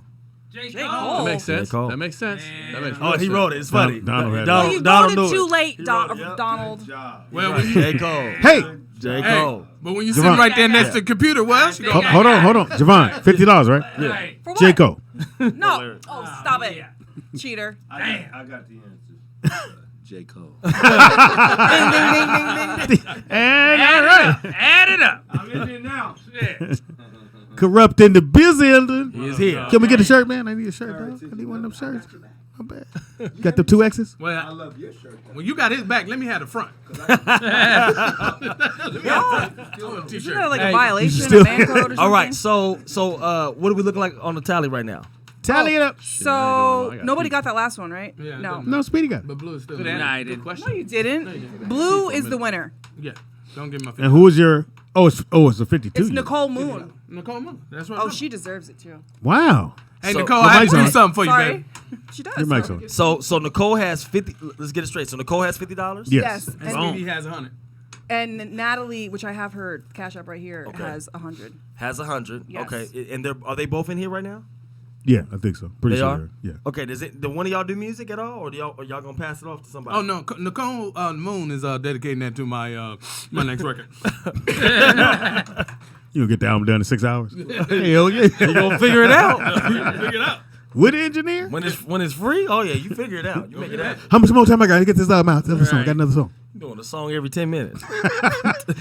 J. J. Cole. Cole. That makes sense. J. Cole. That makes sense. That makes Oh, real he sense. wrote it. It's funny. Donald had it. Oh, you Donald voted knew too it. late, He wrote it, yep. Donald. Well, when you, J. Cole. Hey, J. hey, Cole. but when you Javon. sit right there next to the computer, what else you gonna hold on. Javon, $50, right? Right. For what? J. Cole. No. Oh, stop it. Cheater. I got the answer. J. Cole. Ding, ding, ding, ding, ding. And all right. Add it up. I'm in here now. Yeah. Corrupt in the building. He is here. Can we get a shirt, man? I need a shirt, dog. I need one of them shirts. My bad. Got the 2 X's? I Well, love your shirt. Though. when you got his back, let me have the front. Isn't that like a Hey, violation still- of man code or something? All right, so what do we look like on the tally right now? Tally it up. So I got nobody two. got that last one, right? Yeah, No. don't- No, Speedy got it. But blue is still Good in. Nah, answer. I Good didn't. question. No, you didn't. Blue is the winner. Yeah, don't give my. And who was your? It's a 52. It's Nicole Moon. Nicole Moon. That's what. Oh, she deserves it too. Wow. Hey, So- Nicole, Your I had mic's to do on. something for you, Sorry. baby. She does. Your mic's on. So Nicole has 50. Let's get it straight. So Nicole has $50. Yes. Yes. And Speedy has 100. And Natalie, which I have her cash app right here, Okay. has 100. Has 100. Yes. Okay, and are they both in here right now? Yeah, I think so. Pretty They sure. are. Yeah. Okay. Do one of y'all do music at all, or are y'all gonna pass it off to somebody? Oh no, Nicole Moon is dedicating that to my my next record. You gonna get the album done in 6 hours? Hell yeah. You gonna figure it out Figure it out. With the engineer? when it's free. Oh yeah, you figure it out. You make it happen. How much more time I got to get this album out? Another song. Got another song. You doing a song every 10 minutes.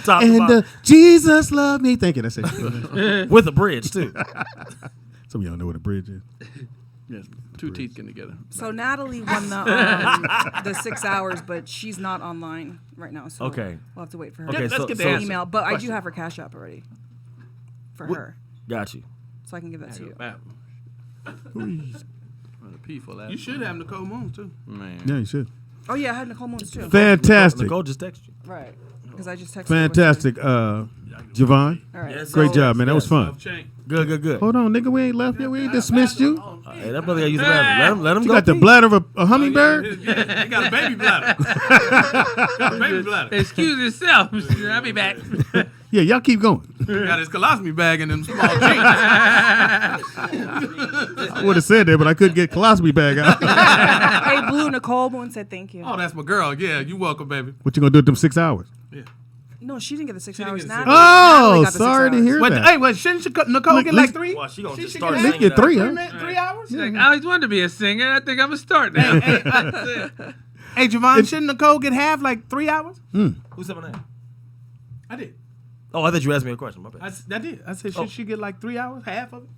Top to And bottom. Jesus love me. Thank you. That's it. With a bridge too. Some of y'all know what a bridge is. Yes. Two teeth getting together. So Natalie won the 6 hours, but she's not online right now. So Okay. we'll have to wait for her. Okay, Let's so- get the so- answer. Email, but I do Question. have her cash app already for What- her, Got you. so I can give that to you. You should have Nicole Moon too. Man. Yeah, you should. Oh yeah, I had Nicole Moons too. Fantastic. Nicole just texted you. Right, because I just texted. her with Fantastic. Javon. All right. Yes, Great sir. job, man. That was Yes. fun. Chain. Good. Hold on, nigga. We ain't left yet. We ain't dismissed you. All Hey, that brother got to use the bathroom. Let him You go. got the pee. bladder of a hummingbird? He got a baby bladder. Got a baby bladder. Excuse yourself. I'll be back. Yeah, y'all keep going. Got his colostomy bag in them small jeans. I would have said that, but I couldn't get colostomy bag out. Hey, Blue, Nicole Moon said thank you. Oh, that's my girl. Yeah, you welcome, baby. What you gonna do with them 6 hours? No, she didn't get the 6 hours. get the 6 Natalie Oh, got the 6 sorry to hours. hear Wait, that. hey, wait, shouldn't Nicole Look, get like listen- 3? Well, she gonna She just should start get Let's singing get 3, that. huh? 3 hours? Like, I always wanted to be a singer. I think I'm a start now. Hey, Jovan, shouldn't Nicole get half like 3 hours? Who said my name? I did. Oh, I thought you asked me a question. My bad. I did. I said, should she get like 3 hours, half of it?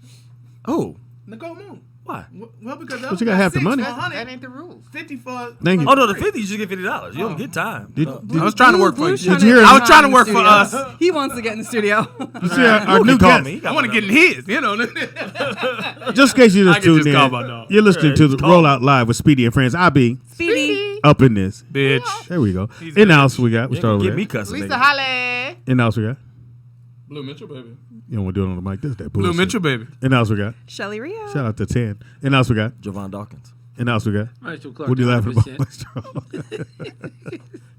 Oh, Nicole Moon. why? Well, because But you got half the money. That ain't the rules. 50 for. Thank you. Oh no, the 50 you just get $50. You don't get time. Did, No. did, I was trying to work for you. Blue's trying Did you hear- I was trying to in work the for studio. us. He wants to get in the studio. you see our new Call guest? me. I want to get in his, you know. Just in case you I just can tuned just call in, my dog. you're listening to the Rollout Live with Speedy and Friends. I be Speedy. up in this. Bitch. There we go. He's In good. house we got. We You start ain't over gonna get me there. cussing. Lisa nigga. Holly. In house we got. Blue Mitchell, baby. You don't want to do it on the mic. This that Blue bullshit. Mitchell, baby. In house we got. Shelly Rio. Shout out to 10. In house we got. Jovan Dawkins. In house we got. Maestro Clark, What are you laughing about? 100%.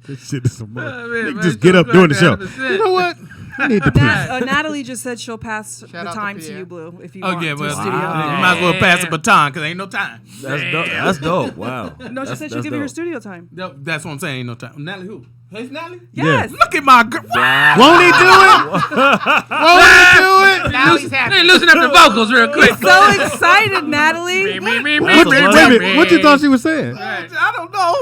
This shit is some more. man, Nigga Maestro just get up Clark, during the show. 100%. You know what? I need to pee. Natalie just said she'll pass the out to time to Pierre. you, Blue, if you Oh, want yeah, to well, the studio. you might as well pass the baton because ain't no time. That's dope. That's dope. Wow. No, she said she'll give you her studio time. That's what I'm saying. Ain't no time. Natalie who? Hey, Natalie? Yes. Look at my girl. Won't he do it? Won't he do it? Now he's happy. Hey, loosen up the vocals real quick. So excited, Natalie. What you thought she was saying? I don't know.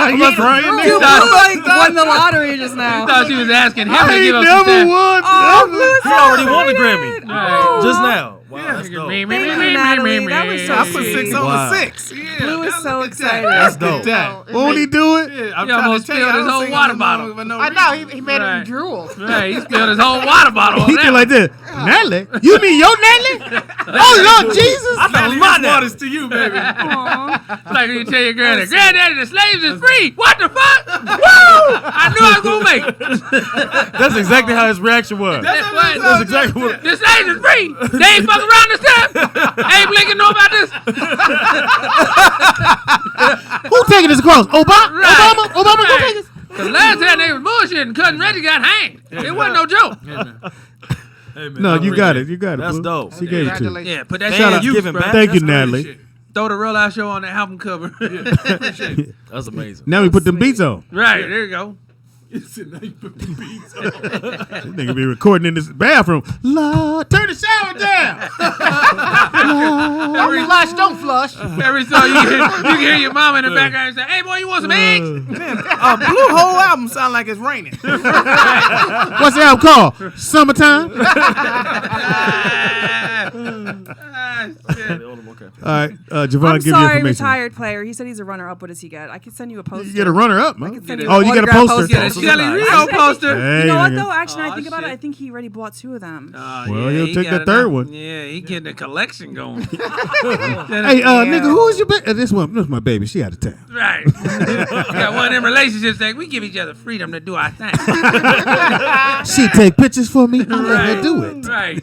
You crying, You nigga? Blue won the lottery just now. thought she was asking him I to give ain't up some never time. won. Oh, Blue is He so already won the excited. Grammy. Oh. Just now. Wow, that's dope. Thank you, Natalie. That was so I put sweet. 6 Wow. over 6. Yeah, Blue is look so at excited. that. That's Look at dope. that. Won't he do it? Yeah, I'm He trying almost to tell you, spilled I his don't whole sing water no bottle. more for no I reason. know he made Right. him drool. Right, he spilled his whole water bottle on He that. did like this. Natalie? You mean your Natalie? Oh, Lord Jesus. I thought it was Natalie, my this name. water's to you, baby. Aw. It's like when you tell your granddaddy, Granddaddy, the slaves is free. What the fuck? Woo! I knew I was going to make it. That's exactly how his reaction was. That's exactly what. The slaves is free. They ain't fucking around this time. Ain't Blinken know about this. Who taking this across? Obama? Right. Obama gonna take this? The last time they was bullshitting, Cousin Reggie got hanged. It wasn't no joke. Hey, man, No, I you got it. You got it. That's Boo. dope. She gave it to you. Congratulations. Yeah, put that Shout shit out on you, giving bro. back. Thank you, That's great Natalie. shit. Throw the Real Out Show on the album cover. That's amazing. Now we put them beats on. Right, there you go. Now you put the beats on. This nigga be recording in this bathroom. Lord, turn the shower down. Don't flush, don't flush. Every song you can hear your mama in the background say, "Hey boy, you want some eggs?" Blue whole album sound like it's raining. What's the album called? Summertime? Shit. All right, Jovan, I'm give you sorry, information. retired player. He said he's a runner-up. What does he get? I could send you a poster. You get a runner-up, man. can send you Oh, an you get a autographed poster. Get a poster. Shelly nice. Rio poster. Hey, You know what nigga. though? Actually, Aw, I think about it. shit. I think he already bought 2 of them. Well, he'll he take got the third enough. one. Yeah, he getting the collection going. Hey, nigga, who is your baby? This my baby. She out of town. Right. Got one of them relationships that we give each other freedom to do our thing. She take pictures for me. I let her do it. Right.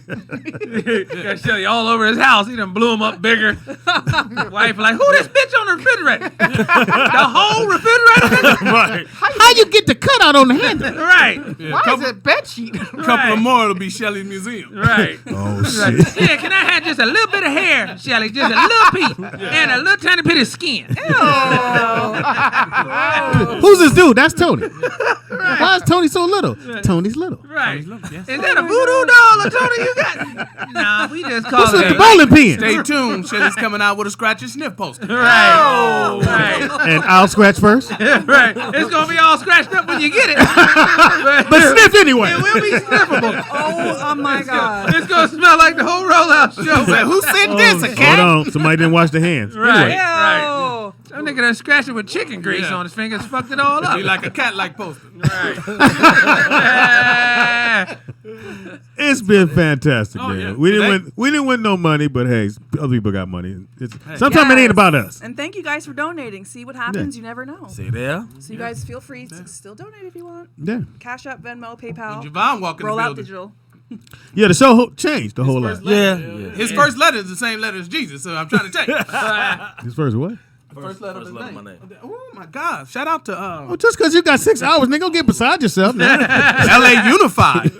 Got Shelly all over his house. He done blew him up bigger. Wife like, who this bitch on the refrigerator? The whole refrigerator? Right. How you get the cutout on the handle? Right. Why is it bed sheet? Couple of more, it'll be Shelly's museum. Right. Oh, Like, shit. yeah, can I have just a little bit of hair, Shelly? Just a little piece. And a little tiny bit of skin. Who's this dude? That's Tony. Why is Tony so little? Tony's little. Right. Is that a voodoo doll or Tony you got? Nah, we just call What's with it the a... bowling pin? Stay tuned. Shelly's coming out with a scratch and sniff poster. Right. Right. And I'll scratch first. Right. It's going to be all scratched up when you get it. But sniff anyway. It will be sniffable. Oh my God. It's going to smell like the whole rollout show. Say, who said this? A Hold cat? on. Somebody didn't wash their hands. Right. Anyway. Right. Ew. That nigga done scratched it with chicken grease Yeah. on his fingers, fucked it all up. Be like a cat-like poster. It's been fantastic, Oh, man. yeah. We didn't Today- win. We didn't win no money, but hey, other people got money. Sometimes it ain't Yes. about us. And thank you guys for donating. See what happens. You never know. See there? So you guys feel free to still donate if you want. Yeah. Cash App, Venmo, PayPal. Jovan walking the Roll out building. digital. Yeah, the show changed the whole lot. His first letter is the same letter as Jesus, so I'm trying to tell you. His first what? First letter of his name. Oh my God! Shout out to Oh, just because you got 6 hours, nigga, don't get beside yourself now. LA Unified.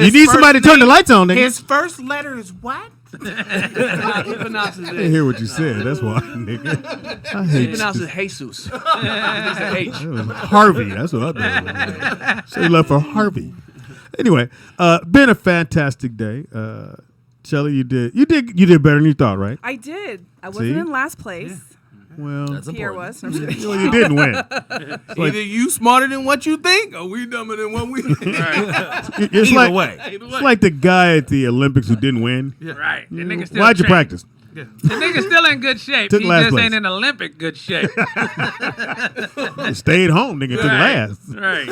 You need somebody to turn the lights on, nigga. His first letter is what? He pronounces I didn't hear what you said. That's why, nigga. I He hate you. pronounces Jesus. It's a H. That was Harvey. That's what I thought. So you left for Harvey. Anyway, been a fantastic day. Shelly, you did better than you thought, right? I did. I wasn't See? in last place. Well, That's Pierre important. was. No, I'm just kidding. well, you didn't win. Either you smarter than what you think, or we dumber than what we think. It's Either like way. it's like the guy at the Olympics who didn't win. Right. The nigga still Why'd you trained. practice? The nigga still in good shape. Took He last just place. ain't in Olympic good shape. Stayed home, nigga. Took last. Right.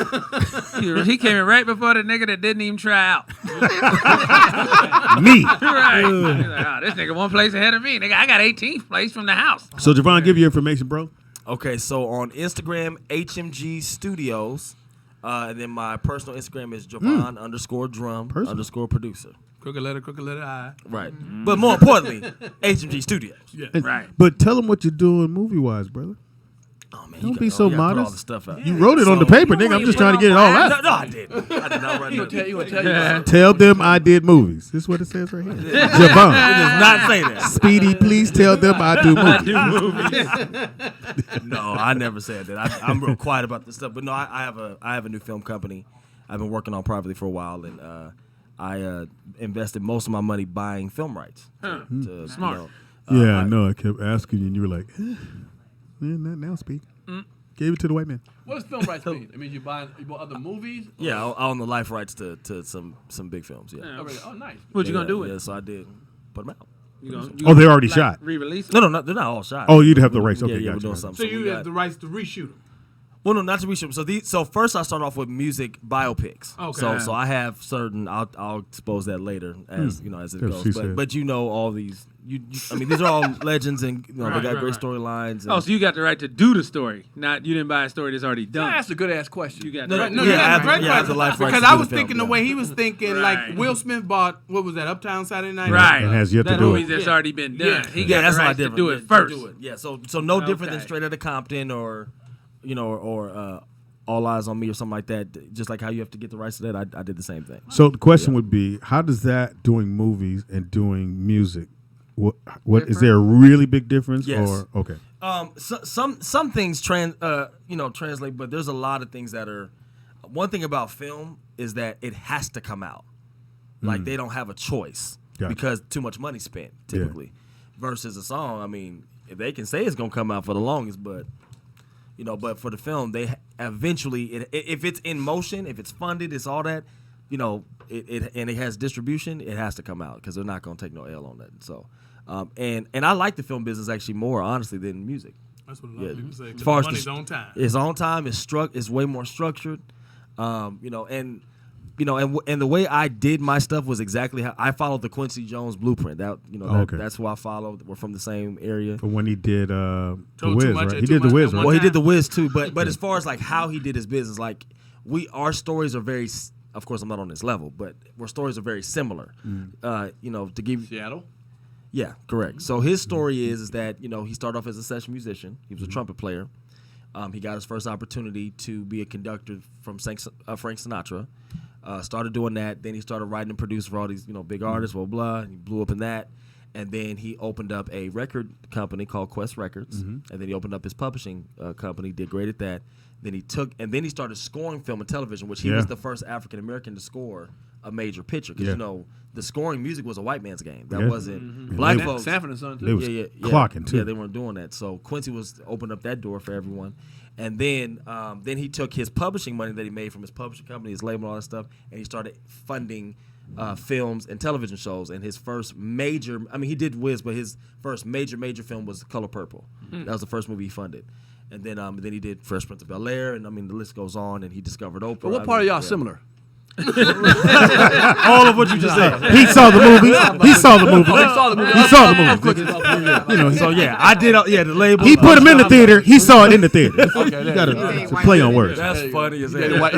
He came in right before the nigga that didn't even try out. Me. Right. He's like, oh, this nigga one place ahead of me. Nigga, I got 18th place from the house. So Jovan, give you information, bro. Okay, so on Instagram, HMG Studios, and then my personal Instagram is Jovan _drum _ producer. Crooked letter I. Right. But more importantly, HMG Studios. Right. But tell them what you're doing movie wise, brother. Oh, man, Don't you be gotta- so you gotta put all modest. the stuff out. You wrote it on the paper, nigga. I'm just trying to get it all out. No, I didn't. I did not write He it. gonna tell you. Tell them I did movies. This is what it says right here. It Jovan. does not say that. Speedy, please tell them I do movies. No, I never said that. I'm real quiet about this stuff. But no, I have a new film company I've been working on privately for a while, and I invested most of my money buying film rights. To, Smart. Yeah, I know. I kept asking you, and you were like, now speak. Gave it to the white man. What does film rights mean? It means you bought other movies? Or- Yeah, I own the life rights to some big films. Yeah. Oh, really? Oh, nice. What you gonna do with Yeah, it? so I did put them out. Oh, they're already shot. Re-release it? No, they're not all shot. Oh, you'd have the rights. Okay, yeah, we're gotcha. doing gotcha. something. So you we have got- the rights to reshoot them. Well, no, not to reshoot. So I started off with music biopics. Okay. So I have certain. I'll expose that later as as it Yes, she goes. said. But you know all these. I mean, these are all legends, and they got right, great right. storylines. and- Oh, so you got the right to do the story. Not you didn't buy a story that's already done. That's a good ass question. You got No, the right no, to yeah, do I it. have to- Great yeah, I have question. the life rights Because to I do was the film, thinking the yeah. way he was thinking, Right. like Will Smith bought, what was that, Uptown Saturday Night? Right. And has yet to that do movie it. that's already been done. Yeah. He Yeah, got that's the a lot rights to different. do Yeah, it first. Yeah, so no different than Okay. Straight Outta Compton or All Eyes on Me or something like that. Just like how you have to get the rights to that, I did the same thing. So the question would be, how does that doing movies and doing music? What is there a really big difference? Yes. Or okay. Some things translate, but there's a lot of things that are. One thing about film is that it has to come out. Like they don't have a choice Gotcha. because too much money spent typically. Versus a song, I mean, if they can say it's gonna come out for the longest, but for the film, they eventually, if it's in motion, if it's funded, it's all that, and it has distribution, it has to come out because they're not gonna take no L on that. So, and I like the film business actually more honestly than music. That's what a lot of people say. As far as Money's the, on time. it's on time. It's way more structured. And the way I did my stuff was exactly how I followed the Quincy Jones blueprint. Okay. That's who I followed. We're from the same area. For when he did the Told too Wiz, much right? at He too did the much Wiz, at right? one Well, he time. did the Wiz too, but as far as like how he did his business, like our stories are very. Of course, I'm not on this level, but our stories are very similar. To give Seattle? Yeah, correct. So his story is that he started off as a session musician. He was a trumpet player. He got his first opportunity to be a conductor from Frank Sinatra. Started doing that. Then he started writing and producing for all these big artists. Blah blah. And he blew up in that. And then he opened up a record company called Quest Records. And then he opened up his publishing company. Did great at that. Then he started scoring film and television, which he was the first African American to score a major picture. Because the scoring music was a white man's game. That wasn't black folks. Sanford and Son, too. They was clocking too. Yeah, they weren't doing that. So Quincy opened up that door for everyone. And then he took his publishing money that he made from his publishing company, his label, all that stuff, and he started funding films and television shows. And his first major, he did Wiz, but his first major film was Color Purple. That was the first movie he funded. And then he did Fresh Prince of Bel-Air, and the list goes on. And he discovered Oprah. But what part of y'all similar? All of what you just said. He saw the movie. He saw the movie. He saw the movie. He saw the Of course, movie. you know, So yeah, I did. Yeah, the label. He put him in the theater. He saw it in the theater. You okay, gotta did white play on women. words. That's funny as he did hell. it white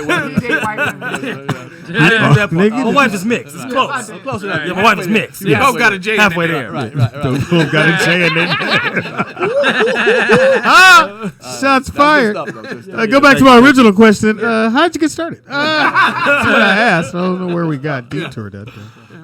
women. He did white women. I didn't do that part. Nigga. My wife is mixed. It's close. Close enough. Yeah, my wife is mixed. You both got a J in Halfway there. there. Right. Boom, got a J in there. Shots fired. Go back to my original question. How'd you get started? That's what I asked. I don't know where we got detoured at.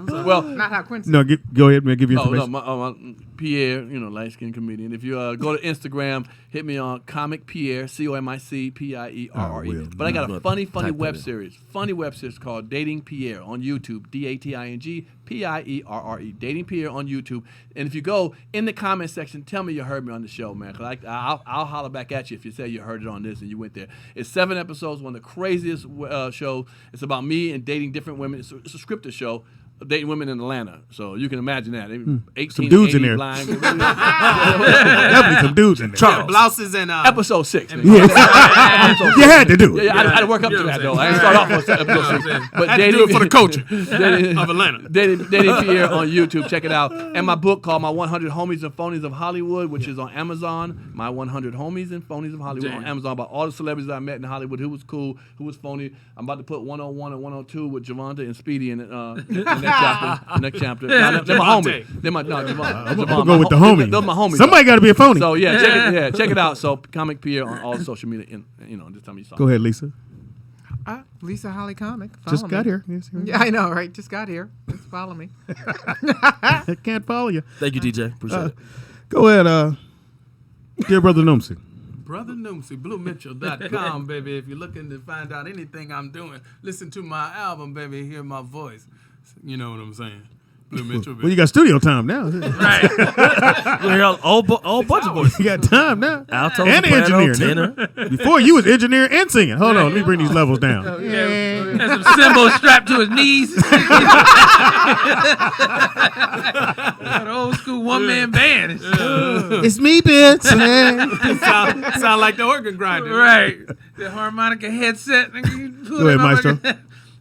Well, Not how Quincy. No, go ahead, man. Give you oh no, information. Pierre, light skinned comedian. If you go to Instagram, hit me on Comic Pierre, COMICPIERRE. Oh, well, But I got a funny type that web in. series. Funny web series called Dating Pierre on YouTube. DATING PIERRE. Dating Pierre on YouTube. And if you go in the comment section, tell me you heard me on the show, man. Cause I'll holler back at you if you say you heard it on this and you went there. It's 7 episodes, one of the craziest shows. It's about me and dating different women. It's a scripted show. Dating women in Atlanta, so you can imagine that. 18 Some dudes in there. blind. Definitely some dudes in there. Yeah, blouses and Episode 6. man. You had to do it. Yeah, I had to work up to that though. I didn't start off on episode 6. But I had to do it for the culture dating, of Atlanta. Dating Pierre on YouTube. Check it out. And my book called My 100 Homies and Phonies of Hollywood, which is on Amazon. My 100 Homies and Phonies of Hollywood on Amazon, about all the celebrities I met in Hollywood, who was cool, who was phony. I'm about to put 101 and 102 with Javonta and Speedy in the next chapter. They're my homies. They're my Javon. I'm gonna go with the homies. They're my homies. Somebody got to be a phony. So check it out. So Comic Pierre on all social media. This time you saw. Go ahead, Lisa. Lisa Holly Comic. Just Follow got me. here. Yes, Yeah, I know, right? Just got here. Just follow me. I can't follow you. Thank you, DJ. Appreciate it. Go ahead, dear brother Nomsy. Brother Noomsy, BlueMitchell.com, baby. If you're looking to find out anything I'm doing, listen to my album, baby. Hear my voice. You know what I'm saying? Blue Mitchell, baby. Well, you got studio time now. Right. All bunch of boys. You got time now. Alto, And soprano, engineer. tenor. Before you was engineer and singing. Hold on, let me bring these levels down. And some cymbals strapped to his knees. An old school one-man band. It's me, bitch. Sound like the organ grinder. Right. The harmonica headset. Go ahead, Maestro.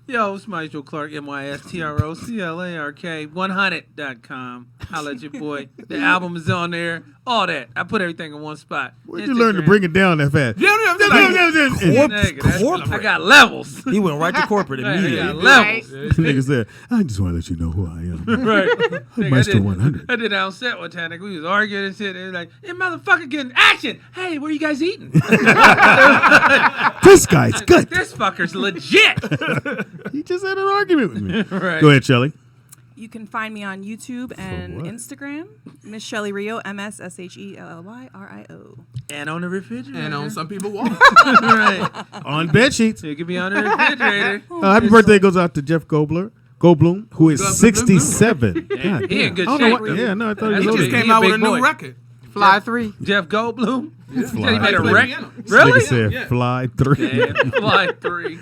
Yo, it's Maestro Clark, MYSTROCLARK, 100.com. Holla at your boy. The album is on there. All that. I put everything in one spot. Where'd you learn to bring it down that fast? I got levels. He went right to corporate I immediately. got levels. Nigga said, I just want to let you know who I am. Right. Maestro 100. I did that on set one time. Nigga, we was arguing and shit. They was like, hey, motherfucker, getting action. Hey, what are you guys eating? This guy's good. This fucker's legit. He just had an argument with me. Right. Go ahead, Shelly. You can find me on YouTube and what? Instagram, Miss Shelly Rio, MSSHELLYRIO. And on the refrigerator. And on some people walk. Right. On bed sheets. You could be on the refrigerator. Happy birthday goes out to Jeff Goldblum, who is 67. God He in good damn. I don't know shape, what- though. Yeah, no, I thought That's he was just older. Came He a out with big a new boy. record. Fly 3. Jeff Goldblum. Fly. Said he made a Play record. piano. Really? Nigga said Fly 3. Damn, Fly 3.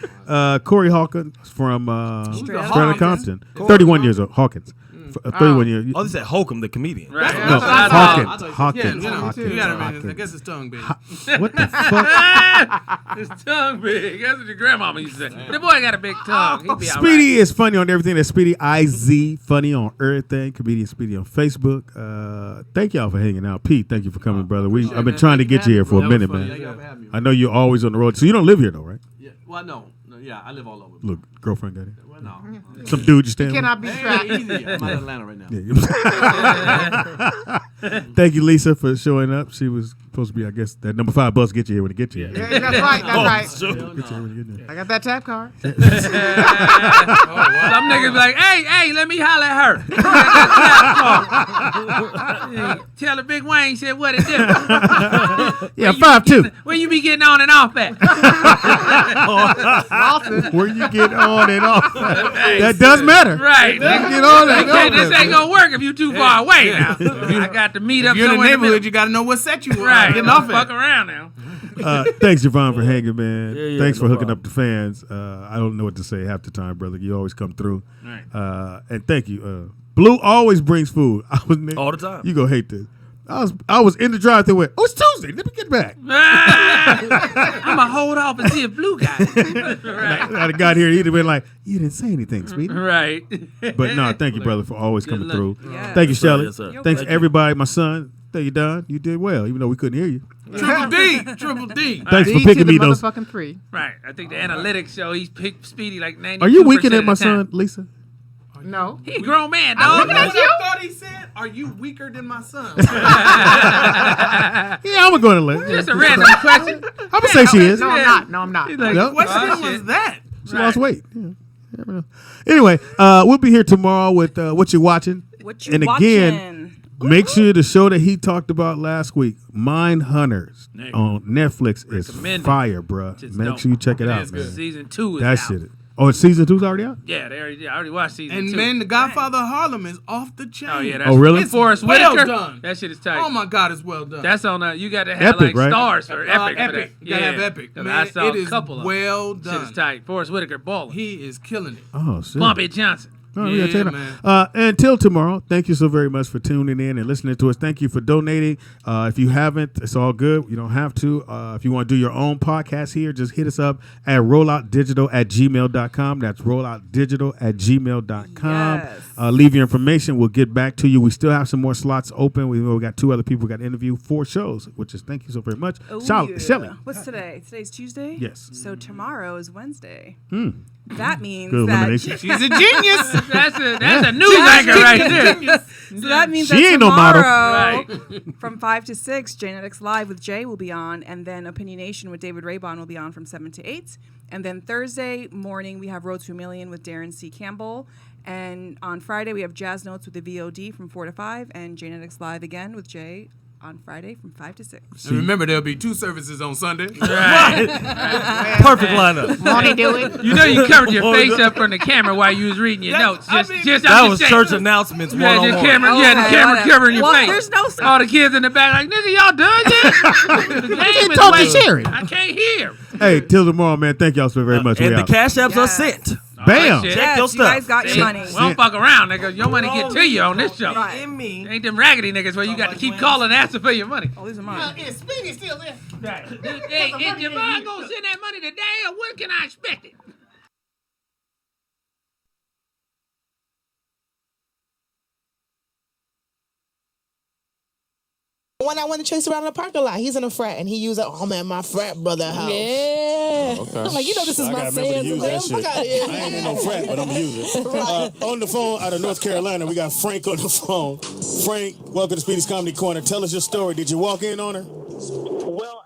Corey Hawkins from Straight Strata Up. Compton. 31 years old. Hawkins. 31 years. Oh, they said Holcomb, the comedian. Right. No, That's Hawkins. Yeah, Hawkins. you know, Hawkins. you gotta Hawkins. I guess it's tongue big. What the fuck? His tongue big. That's what your grandmama used to say. The boy got a big tongue. He be all right. Speedy is funny on everything. That's Speedy IZ, funny on everything. Comedian Speedy on Facebook. Thank y'all for hanging out. Pete, thank you for coming, brother. I've been trying to get you here for a minute, man. I know you're always on the road, so you don't live here though, right? Yeah. Well, no. Yeah, I live all over. Look, girlfriend got it. Well, no. Some dude you stand with. Cannot be trapped. Easy. I'm out of Atlanta right now. Yeah. Thank you, Lisa, for showing up. She was supposed to be, I guess, that number 5 bus get you here when it gets you here. Yeah, that's right. That's right. Get you here when you get there. I got that tap card. Some niggas be like, hey, let me holler at her. Tell the Big Wayne said what it do. Yeah, 5'2". Where you be getting on and off at? Where you get on and off. That does matter. Right. You get on and off. This ain't gonna work if you too far away now. I got to meet up If you're in the somewhere in the neighborhood, you gotta know what set you are. Right. Getting off Fuck at. around now. Thanks, Jovan, for hanging, man. Yeah, Thanks no for hooking problem. up the fans. I don't know what to say half the time, brother. You always come through. Right. And thank you. Blue always brings food. All the time. You gonna hate this. I was in the drive-thru. Went, oh, it's Tuesday. Let me get back. I'm gonna hold off and see if Blue got it. Right. I'd have got here. He'd have been like, you didn't say anything, sweetie. Right. But no, thank you, brother, for always coming luck. through. Yes. Thank you, Yes, sir. Shelly. Yes, sir. Thanks, Thank you. everybody. My son. Thank you, Don. You did well, even though we couldn't hear you. Triple D. Triple D. Thanks for D picking to the me those. motherfucking 3. Right. I think the analytics show he's picked Speedy like 90%. Are you weakening at my of the time. son, Lisa? No. He a grown man, I dog. know what I thought he said. Are you weaker than my son? Yeah, I'm going to let. Just a random question. I'm gonna say she is. No, I'm not. No, I'm not. He's like, No. What oh, shit was shit. that? She lost weight. Yeah. Never know. Anyway, we'll be here tomorrow with what you're watching. What you And watching? again, make sure the show that he talked about last week, Mind Hunters, on Netflix is Recommend it. fire, bruh. It's Make dope. sure you check it out, is man. good. Season 2 is That out. shit. Oh, season 2's already out? Yeah, I already watched season 2. And man, the Godfather of Harlem is off the chain. Oh, yeah. That's Oh, really? It's Forrest well Whitaker. done. That shit is tight. Oh my God, it's well done. That's on you got to have Epic, like right? stars for Epic. for Epic. that. You gotta have Epic. 'Cause Man, I saw it a is couple of well them. Shit is done. tight. Forrest Whitaker balling. He is killing it. Oh, shit. Bumpy Johnson. Oh, yeah, check it man. out. Until tomorrow, thank you so very much for tuning in and listening to us. Thank you for donating. If you haven't, it's all good. You don't have to. If you want to do your own podcast here, just hit us up at rolloutdigital@gmail.com. That's rolloutdigital@gmail.com. Yes. Leave your information. We'll get back to you. We still have some more slots open. We got 2 other people we got to interview, 4 shows, which is thank you so very much. Oh, Shelly. yeah. What's today? Today's Tuesday? Yes. So tomorrow is Wednesday. That means Good that elimination. She's a genius. That's a news anchor right there. so that means She that ain't no model. tomorrow Right. from 5 to 6, Genetics Live with Jay will be on, and then Opinionation with David Raybon will be on from 7 to 8. And then Thursday morning we have Road to a Million with Darren C. Campbell. And on Friday we have Jazz Notes with the VOD from 4 to 5, and Genetics Live again with Jay on Friday from 5 to 6. And remember, there'll be 2 services on Sunday. Perfect lineup. Won't he do it? You know you covered your face up from the camera while you was reading your notes. I Just, mean, just That I'm was just church saying. announcements Yeah, the 101. camera, yeah, the Okay, camera whatever. covering your Well, face. there's no All the kids in the back like, nigga, y'all done yet? The game is talk to waiting. Sherry. I can't hear. Hey, till tomorrow, man. Thank y'all so very much. And We the out. cash apps are Yes. sent. Bam. shit. Check Yes, your you stuff. guys got your See, money. we don't fuck around, nigga. Your money get to you on this show. Right. In me. Ain't them raggedy niggas where you got to keep calling and asking for your money. Oh, these are mine. Is Speedy still there? Right. Hey, is Jovan gonna send that money today, or when can I expect it? When I went to chase around in the parking lot, he's in a frat, and he used I'm at my frat brother house. Yeah. Okay. I'm like, you know, this is I my gotta remember to saying. use that shit. I ain't in no frat, but I'm using it. On the phone out of North Carolina, we got Frank on the phone. Frank, welcome to Speedy's Comedy Corner. Tell us your story. Did you walk in on her? Well,